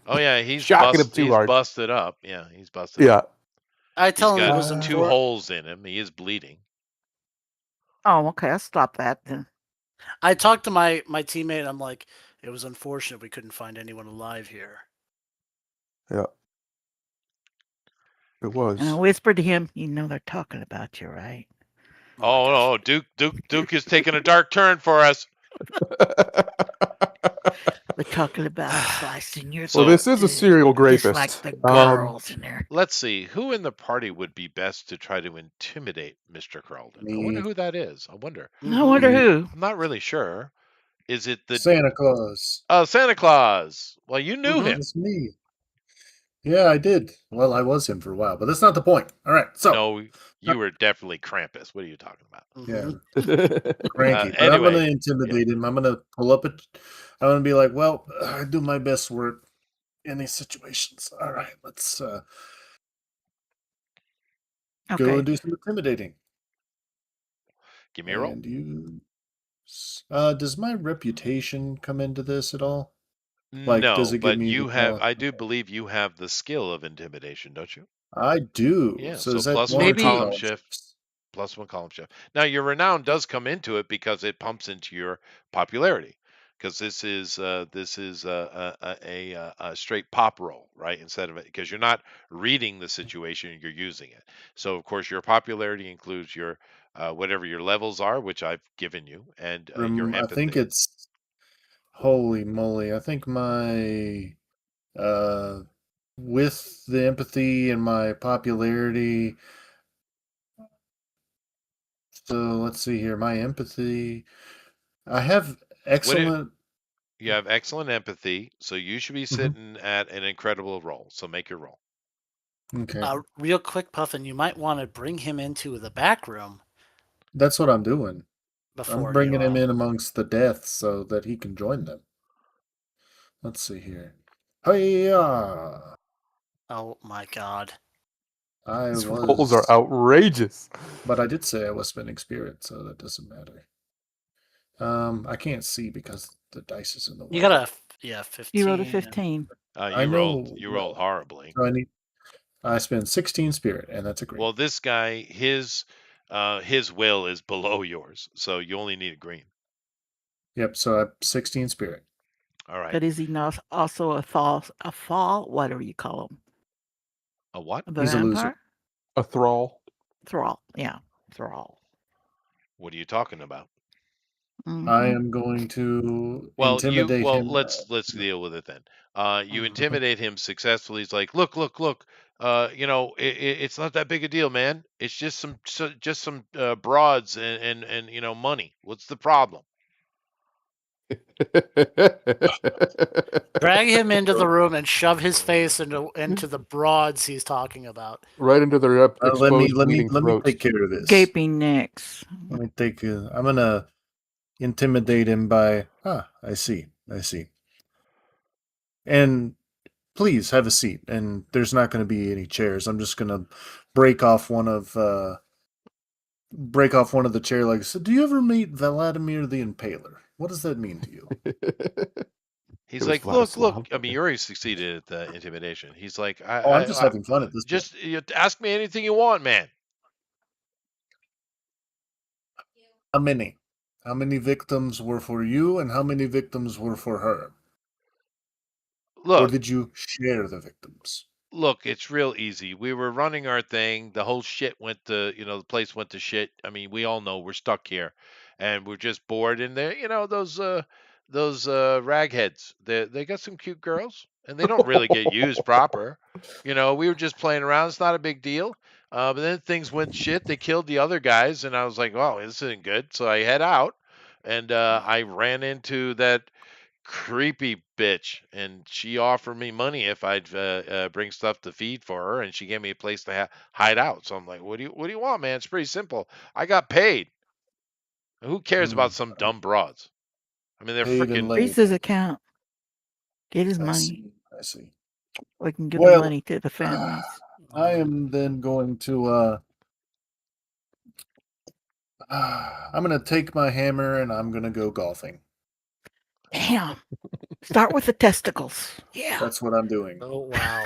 Oh yeah, he's shocking him too he's hard. busted up. Yeah, he's busted Yeah. up. I He's tell him it got was two holes in him. He is bleeding. Oh, okay. I'll stop that then. I talked to my teammate. I'm like, it was unfortunate we couldn't find anyone alive here. Yeah. It was. And I whispered to him, "You know they're talking about you, right?" Oh no, Duke is taking a dark turn for us. They're talking about slicing your Well, So- this is a serial just like rapist. the girls in there. Let's see who in the party would be best to try to intimidate Mr. Carlton. I wonder Me. who that is. I wonder. I wonder who. I'm not really sure. Is it the Santa Claus. Santa Claus? Well, you knew him. It's me. Yeah, I did. Well, I was him for a while, but that's not the point. All right, so No, you were definitely Krampus. What are you talking about? yeah, cranky. But I'm Anyway, gonna intimidate him. I'm gonna pull up it. I'm gonna be like, "Well, I do my best work in these situations. All right, let's go Okay. and do some intimidating." Give me a roll. And you, does my reputation come into this at all? Like, No, does it give but me? you have. I do believe you have the skill of intimidation, don't you? I do. Yeah. So So is that plus one or one two Maybe- column column shift. shifts? Plus one column shift. Now your renown does come into it because it pumps into your popularity. Because this is a straight pop roll, right? Instead of it, because you're not reading the situation, you're using it. So of course your popularity includes your whatever your levels are, which I've given you, and your I think empathy. it's holy moly. I think my with the empathy and my popularity. So let's see here. My empathy. I have excellent. You have excellent empathy, so you should be Mhm. sitting at an incredible roll. So make your roll. Okay, real quick, Puffin, you might want to bring him into the back room that's what I'm doing. before I'm bringing you, him in amongst the deaths so that he can join them. Let's see here. Hiya! Oh my god. I These was. rolls are outrageous. But I did say I was spending spirit, so that doesn't matter. I can't see because the dice is in the way. You got a 15. You rolled a 15. I You know, rolled well, horribly. So I spend 16 spirit, and that's a green. Well, this guy, his will is below yours, so you only need a green. Yep, so I have 16 spirit. All right. But is he not also a fall, whatever you call him? A what? The He's a loser. vampire? A thrall. Thrall. Yeah. Thrall. What are you talking about? Mhm. I am going to intimidate him. Let's deal with it then. You intimidate him successfully. He's like, look. It's not that big a deal, man. It's just some broads and money. What's the problem? Drag him into the room and shove his face into the broads he's talking about. Right into their Let me exposed bleeding throats. take care of this. Gaping necks. Let me take. I'm gonna intimidate him by. I see. And please have a seat. And there's not going to be any chairs. I'm just gonna break off one of the chair legs. So, do you ever meet Vladimir the Impaler? What does that mean to you? He's was like, look. Vladislav. I mean, you already succeeded at the intimidation. He's like, I'm just having fun at this point. just ask me anything you want, man. How many? How many victims were for you, and how many victims were for her? Or Look, did you share the victims? it's real easy. We were running our thing. The whole shit went to, the place went to shit. I mean, we all know we're stuck here, and we're just bored. And there, those ragheads. They got some cute girls, and they don't really get used proper. We were just playing around. It's not a big deal. But then things went shit. They killed the other guys, and I was like, "Oh, this isn't good." So I head out, and I ran into that creepy bitch, and she offered me money if I'd bring stuff to feed for her, and she gave me a place to hide out. So I'm like, what do you want, man? It's pretty simple. I got paid. Who cares about some dumb broads? I mean, they're Paid and freaking. laid. Freeze his account. Get his money. I see. We can give the Well, money to the families. I am then going to I'm gonna take my hammer and I'm gonna go golfing. Damn. Start with the testicles. Yeah. That's what I'm doing. Oh wow.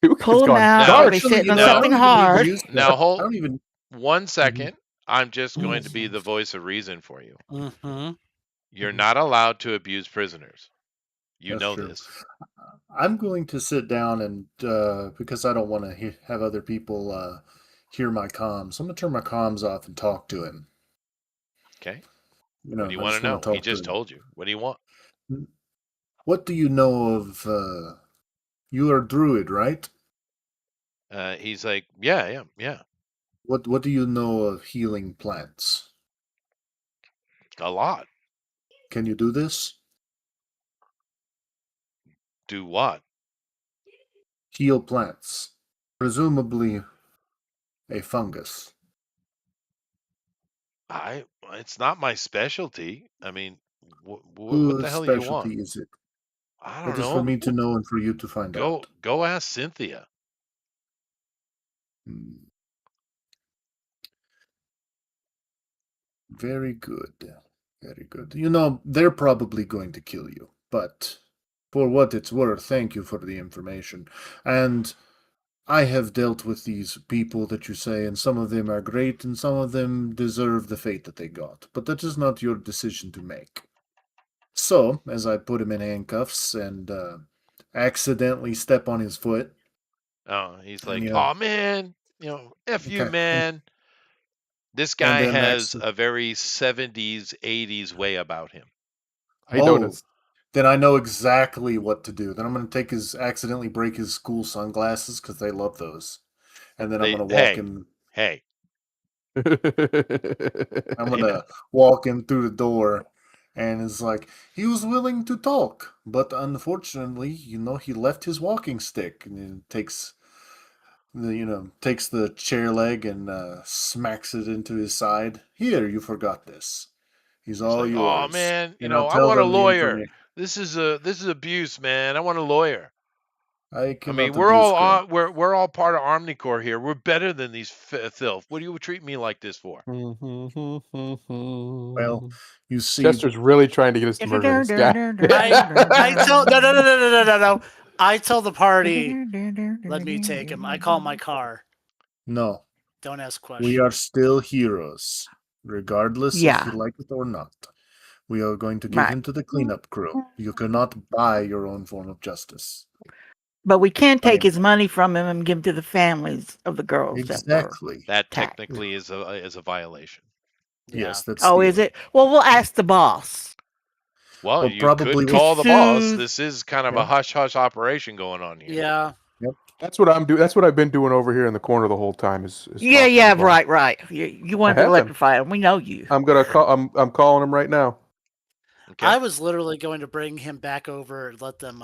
Duke Pull has him gone out. dark. Be sitting on no. something hard. Now I hold don't even. 1 second. I'm just going to be the voice of reason for you. Mm-hmm. You're not allowed to abuse prisoners. You That's know true. this. I'm going to sit down and because I don't want to have other people hear my comms. I'm gonna turn my comms off and talk to him. Okay. You know, What do you I want to just wanna know? talk He to just him. told you. What do you want? What do you know of? You are a druid, right? He's like, yeah. What do you know of healing plants? A lot. Can you do this? Do what? Heal plants. Presumably a fungus. It's not my specialty. I mean, what the Whose hell do you want? specialty is it? I That don't is for know. me to know and for you to find out. Go ask Cynthia. Hmm. Very good. Very good. You know, they're probably going to kill you, but for what it's worth, thank you for the information. And I have dealt with these people that you say, and some of them are great, and some of them deserve the fate that they got. But that is not your decision to make. So, as I put him in handcuffs and accidentally step on his foot, Oh, he's and like, oh man, F you, okay, man. This and guy then has a very 70s, 80s way about him. I noticed. then I know exactly what to do. Then I'm going to accidentally break his school sunglasses because they love those, and then I'm going to walk him. Hey. I'm going to walk him through the door, and it's like he was willing to talk, but unfortunately, he left his walking stick, and he takes the chair leg and smacks it into his side. Here, you forgot this. He's all like, yours. oh man, And I'll I tell want a them the lawyer. information. This is abuse, man. I want a lawyer. I mean, cannot we're abuse all crime. we're all part of Omnicore here. We're better than these filth. What do you treat me like this for? Well, you see, Chester's really trying to get us to murder this guy. I tell no. I tell the party, let me take him. I call my car. no, Don't ask questions. we are still heroes, regardless if you like it or not. We are going to give him to the cleanup crew. You cannot buy your own form of justice. But we can't take his money from him and give him to the families of the girls. Exactly. That technically is a violation. Yes, that's is it? Well, we'll ask the boss. Well, Well, you probably could call the boss. soothe- This is kind of a hush-hush operation going on here. Yeah. Yep. That's what I'm doing. That's what I've been doing over here in the corner the whole time. Is talking to Yeah, the boss. right. You wanted to electrify him. We know you. I'm gonna call. I'm calling him right now. Okay. I was literally going to bring him back over and let them.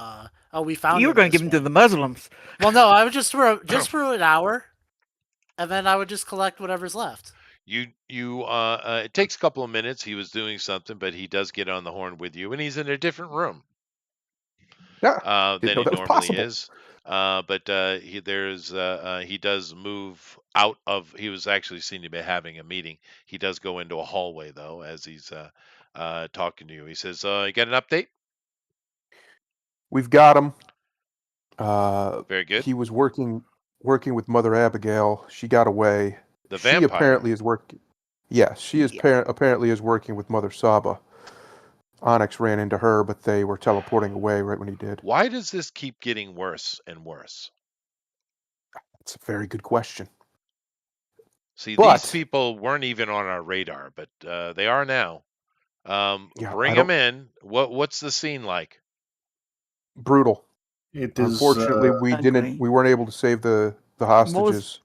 We found You were him going to this give him to way. the Muslims. Well, no, I would just for an hour, and then I would just collect whatever's left. It takes a couple of minutes. He was doing something, but he does get on the horn with you, and he's in a different room Yeah, didn't than know he that was normally possible. is. But he does move out of. He was actually seen to be having a meeting. He does go into a hallway though, as he's talking to you. He says, "You got an update?" We've got him. Very good. He was working with Mother Abigail. She got away. The She vampire. apparently is working. Yes, she is apparently is working with Mother Saba. Onyx ran into her, but they were teleporting away right when he did. Why does this keep getting worse and worse? That's a very good question. See, these But people weren't even on our radar, but they are now. yeah, Bring I them don't. in. What's the scene like? Brutal. It is. Unfortunately, Agree. we weren't able to save the What hostages.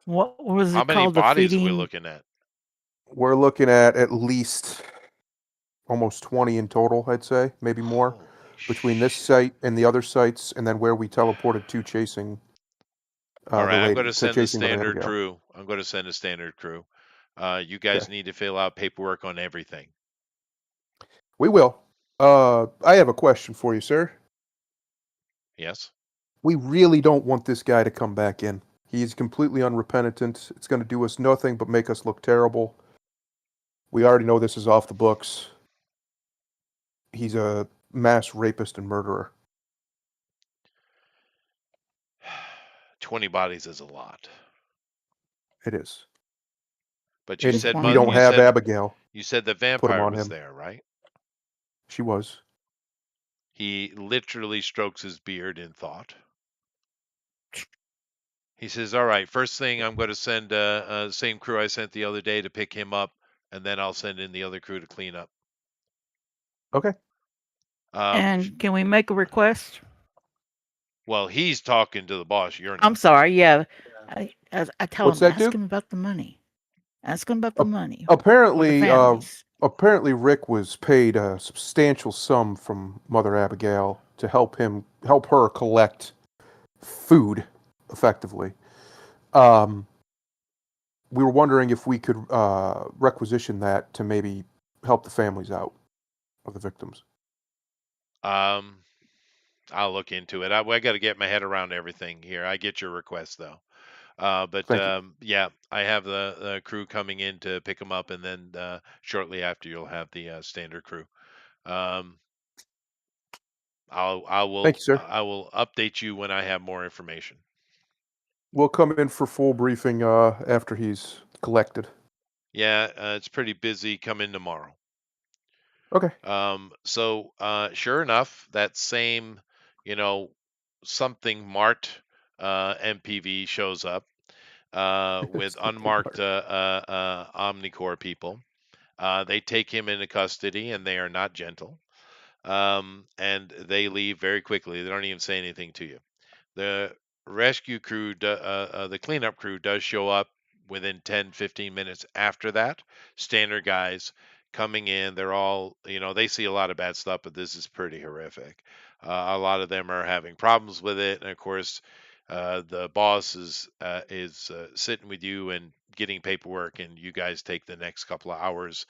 was How it many called? The bodies are we feeding. looking at? We're looking at least almost 20 in total, I'd say, maybe more, Holy between this shit. site and the other sites, and then where we teleported to chasing All right, I'm going to send a chasing Mother standard Abigail. crew. I'm going to send a standard crew. You Okay, guys need to fill out paperwork on everything. we will. I have a question for you, sir. Yes? We really don't want this guy to come back in. He's completely unrepentant. It's going to do us nothing but make us look terrible. We already know this is off the books. He's a mass rapist and murderer. 20 bodies is a lot. It is. But you And Just said we one. don't have Abigail you said the to put him vampire on was him. there, right? She was. He literally strokes his beard in thought. He says, "All right, first thing I'm going to send same crew I sent the other day to pick him up, and then I'll send in the other crew to clean up." Okay. And can we make a request? Well, he's talking to the boss. You're I'm not. sorry. Yeah, I tell What's him, that, ask Duke? him about the money. Ask him about the money for the Apparently, families. Rick was paid a substantial sum from Mother Abigail to help her collect food effectively. We were wondering if we could requisition that to maybe help the families out of the victims. Um, I'll look into it. I got to get my head around everything here. I get your request though. But Thank you. yeah, I have the crew coming in to pick them up, and then shortly after you'll have the standard crew. Um, Thank you, sir. I will update you when I have more information. We'll come in for full briefing after he's collected. Yeah, it's pretty busy. Come in tomorrow. Okay. Sure enough, that same, you know, something Mart MPV shows up with Something unmarked hard. Omnicore people. They take him into custody, and they are not gentle. And they leave very quickly. They don't even say anything to you. The rescue crew, the cleanup crew does show up within 10, 15 minutes after that. Standard guys coming in. They're all, they see a lot of bad stuff, but this is pretty horrific. A lot of them are having problems with it. And of course, the boss is sitting with you and getting paperwork, and you guys take the next couple of hours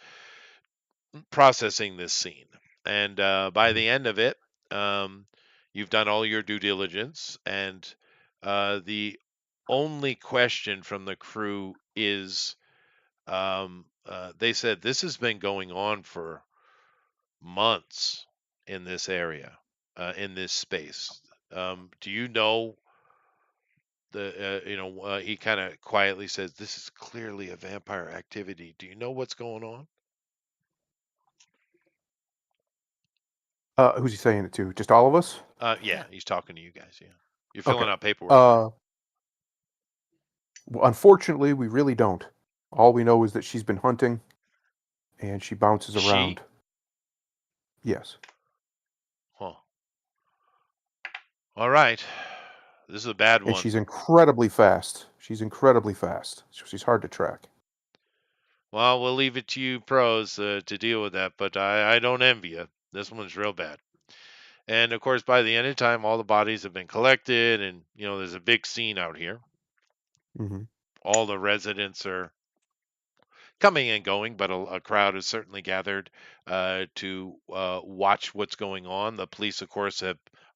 processing this scene. And by the end of it, um, you've done all your due diligence, and the only question from the crew is they said this has been going on for months in this area, in this space. Do you know he kind of quietly says, "This is clearly a vampire activity. Do you know what's going on?" Who's he saying it to? Just all of us? Yeah, he's talking to you guys. Yeah, you're Okay. filling out paperwork, right? Well, unfortunately, we really don't. All we know is that she's been hunting, and she bounces She? around. Yes. Huh. All right. This is a bad And one. she's incredibly fast. She's incredibly fast. She's hard to track. Well, we'll leave it to you pros to deal with that, but I don't envy you. This one's real bad. And of course, by the end of time, all the bodies have been collected, and there's a big scene out here. Hmm. All the residents are coming and going, but a crowd is certainly gathered to watch what's going on. The police, of course,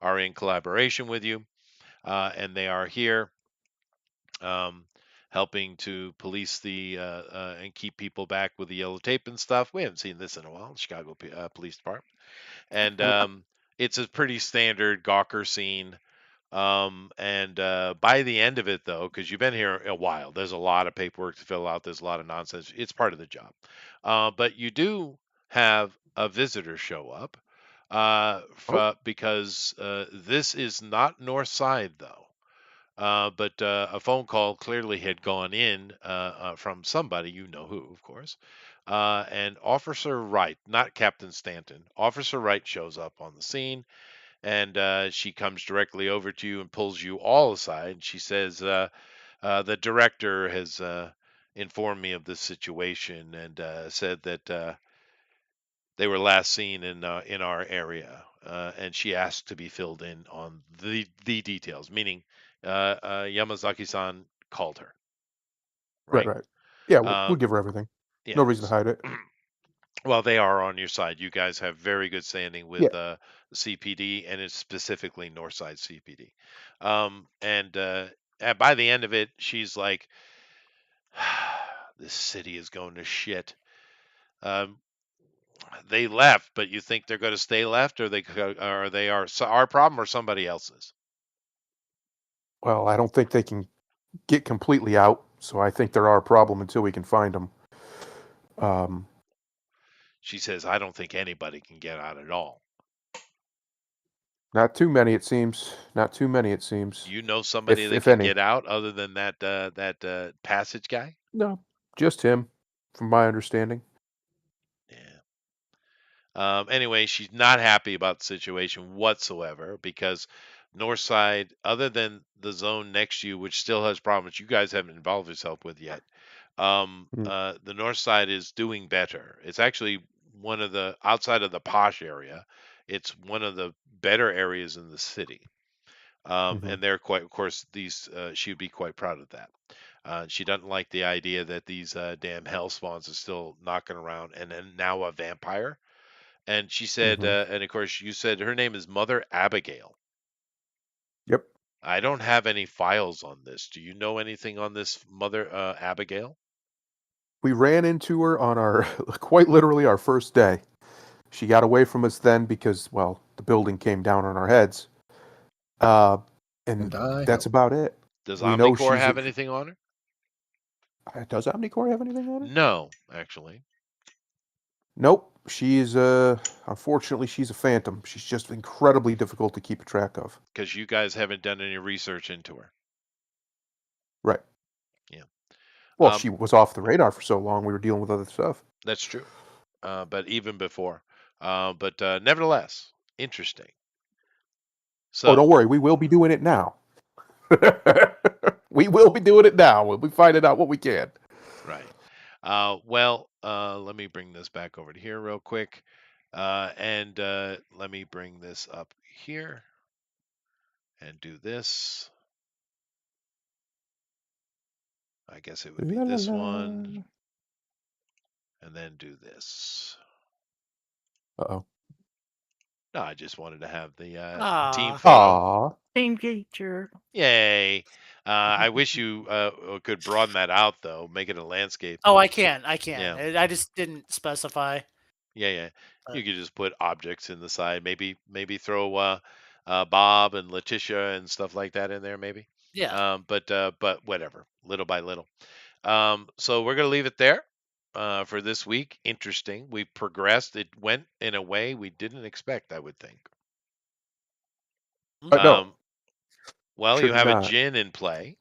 are in collaboration with you, and they are here um, helping to police and keep people back with the yellow tape and stuff. We haven't seen this in a while, Chicago Police Department, and it's a pretty standard Gawker scene. And by the end of it, though, because you've been here a while, there's a lot of paperwork to fill out. There's a lot of nonsense. It's part of the job. But you do have a visitor show up Oh, because this is not North Side, though. But a phone call clearly had gone in from somebody, you know who, of course. And Officer Wright, not Captain Stanton, Officer Wright shows up on the scene, and she comes directly over to you and pulls you all aside. She says, the director has informed me of this situation and said that they were last seen in our area, and she asked to be filled in on the details. Meaning, Yamazaki-san called her, right, right? right. Yeah, we'll Um, give her everything. yeah. No reason to hide it. Well, they are on your side. You guys have very good standing Yeah. with CPD, and it's specifically Northside CPD. And by the end of it, she's like, "This city is going to shit." Um, they left, but you think they're going to stay left, or they are our problem or somebody else's? Well, I don't think they can get completely out, so I think they're our problem until we can find them. Um, She says, "I don't think anybody can get out at all." Not too many, it seems. Not too many, it seems. You know somebody If that if can any. get out other than that passage guy? No, just him, from my understanding. Yeah. Anyway, she's not happy about the situation whatsoever because Northside, other than the zone next to you, which still has problems you guys haven't involved yourself with yet, Mm, the North Side is doing better. It's actually one of the outside of the posh area. It's one of the better areas in the city. mhm. And they're quite, of course, she would be quite proud of that. She doesn't like the idea that these damn hell spawns are still knocking around, and then now a vampire. And she said, Mhm. and of course, you said her name is Mother Abigail. Yep. I don't have any files on this. Do you know anything on this Mother Abigail? We ran into her on our quite literally our first day. She got away from us then because, well, the building came down on our heads. Uh, and And I that's help. about it. Does We know Omnicore she's a. have anything on her? Does Omnicore have anything on her? No, actually, Nope. She's unfortunately she's a phantom. She's just incredibly difficult to keep track of. because you guys haven't done any research into her. Right. Yeah, Well, she was off the radar for so long. We were dealing with other stuff. that's true. But even before, but nevertheless, interesting. Oh, So, don't worry. We will be doing it now. We will be doing it now. We'll be finding out what we can. right. Let me bring this back over to here real quick. And let me bring this up here and do this. I guess it would be La, la, this la. one, and then do this. Uh-oh. No, I just wanted to have the team Ah, photo. Aw. Team teacher. Yay! I wish you could broaden that out, though. Make it a landscape. oh, I can, I Yeah, can. I just didn't specify. yeah. You But could just put objects in the side. Maybe throw Bob and Letitia and stuff like that in there. Maybe. yeah. But whatever. Little by little. So we're gonna leave it there for this week. Interesting. We progressed. It went in a way we didn't expect, I would think. No, Um, well, sure you did have a not. gin in play.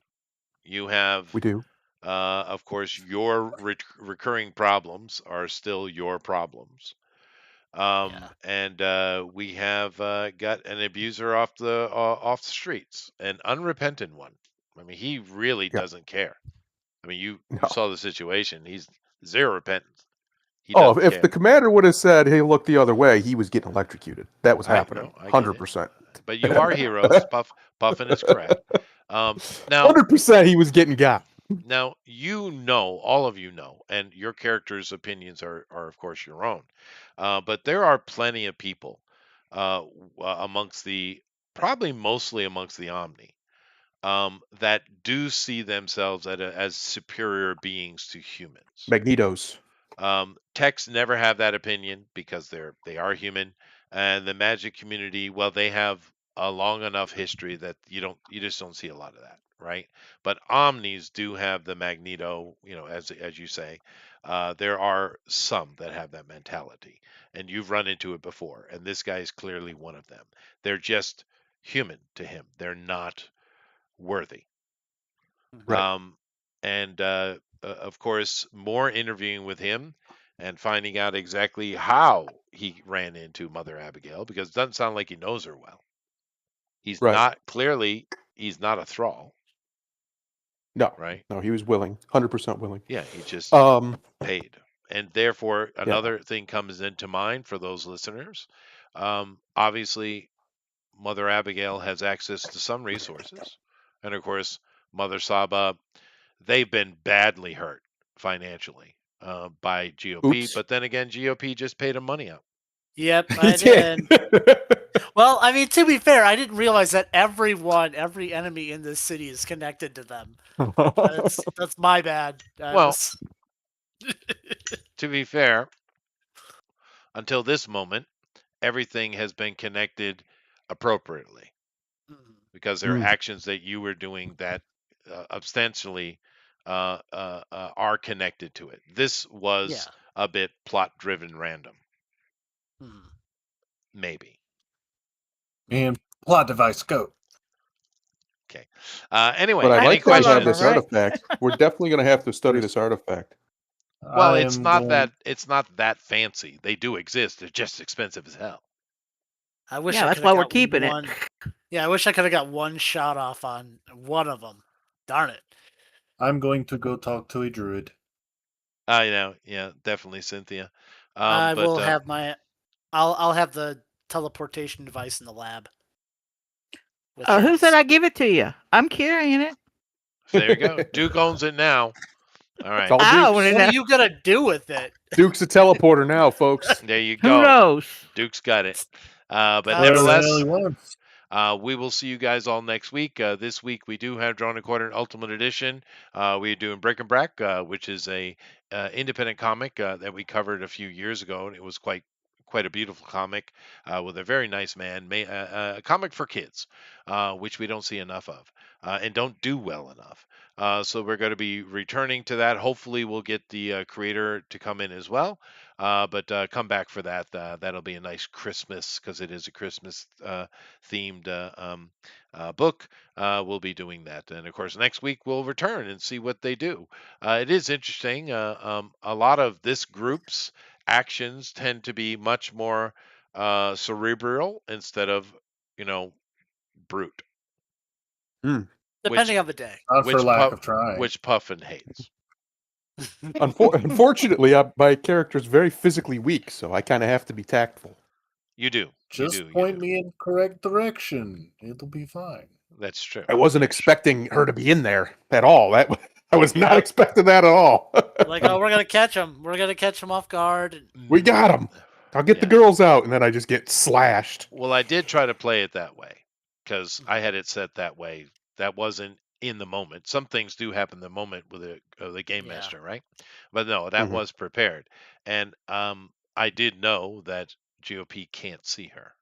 You have, We do. of course, your recurring problems are still your problems. Yeah. And we have got an abuser off the streets, an unrepentant one. I mean, he really Yeah. doesn't care. I mean, you No. saw the situation. He's Zero repentance. He Oh, doesn't if the care. commander would have said, "Hey, look the other way," he was getting electrocuted. That was I happening, know, I get it. 100%. But you are heroes. Puffin is correct. Now, 100%, he was getting got. now all of you know, and your characters' opinions are of course your own. But there are plenty of people amongst probably mostly amongst the Omni, that do see themselves as superior beings to humans. Magnetos. Techs never have that opinion because they are human, and the magic community, well, they have a long enough history that you just don't see a lot of that, right? But omnis do have the Magneto, as you say. There are some that have that mentality, and you've run into it before, and this guy is clearly one of them. They're just human to him. They're not worthy. Right. And of course, more interviewing with him and finding out exactly how he ran into Mother Abigail, because it doesn't sound like he knows her well. He's Right. not clearly he's not a thrall, No. right? No, he was willing. 100% willing. Yeah, he just Um, paid. And therefore, yeah. another thing comes into mind for those listeners. Obviously, Mother Abigail has access to some resources. And of course, Mother Saba, they've been badly hurt financially by GOP. Oops. But then again, GOP just paid him money out. Yep, He I did. did. Well, I mean, to be fair, I didn't realize that every enemy in this city is connected to them. That's my bad. Well, to be fair, until this moment, everything has been connected appropriately because there are Mm. actions that you were doing that ostensibly are connected to it. This was Yeah. a bit plot driven random. Mhm. Maybe. And plot device, go. Okay. Anyway, But I'd any like to have questions? this Right. artifact. We're definitely going to have to study this artifact. Well, I it's am not going. it's not that fancy. They do exist. They're just expensive as hell. I wish Yeah, I that's could why have we're got keeping it. one. Yeah, I wish I could have got one shot off on one of them. Darn it. I'm going to go talk to a druid. Yeah, definitely, Cynthia. I But will have I'll have the teleportation device in the lab. With Who said Rex. I give it to you? I'm carrying it. there you go. Duke owns it now. All right. It's all I own Duke's. it What are now. you gonna do with it? Duke's a teleporter now, folks. There you Who go. knows? Duke's got it. But Whatever the hell nevertheless, he wants. we will see you guys all next week. This week we do have Drawn and Quartered Ultimate Edition. We're doing Break and Brack, which is a independent comic that we covered a few years ago, and it was quite a beautiful comic with a very nice man. A comic for kids, which we don't see enough of and don't do well enough. So we're going to be returning to that. Hopefully, we'll get the creator to come in as well. But come back for that. That'll be a nice Christmas because it is a Christmas themed book. We'll be doing that. And of course, next week we'll return and see what they do. It is interesting. A lot of this group's actions tend to be much more cerebral instead of, brute. Mm. Depending on the day. Not for lack of trying. Which Puffin hates. Unfortunately, my character's very physically weak, so I kind of have to be tactful. You do. Just point me in correct direction. It'll be fine. That's true. I wasn't expecting her to be in there at all. I was not expecting that at all. Like, oh, we're gonna catch him. We're gonna catch him off guard. We got him. I'll get the girls out, and then I just get slashed. Well, I did try to play it that way because I had it set that way. That wasn't in the moment. Some things do happen in the moment with the game master, right? But no, that was prepared, and I did know that GOP can't see her,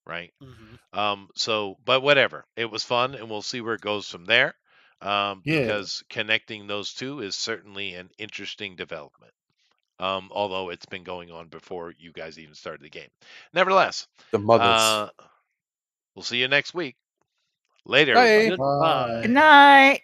right? So, but whatever, it was fun, and we'll see where it goes from there. Because connecting those two is certainly an interesting development. Although it's been going on before you guys even started the game. Nevertheless, the mothers. We'll see you next week. Later, Bye. everybody. Goodbye. Good night.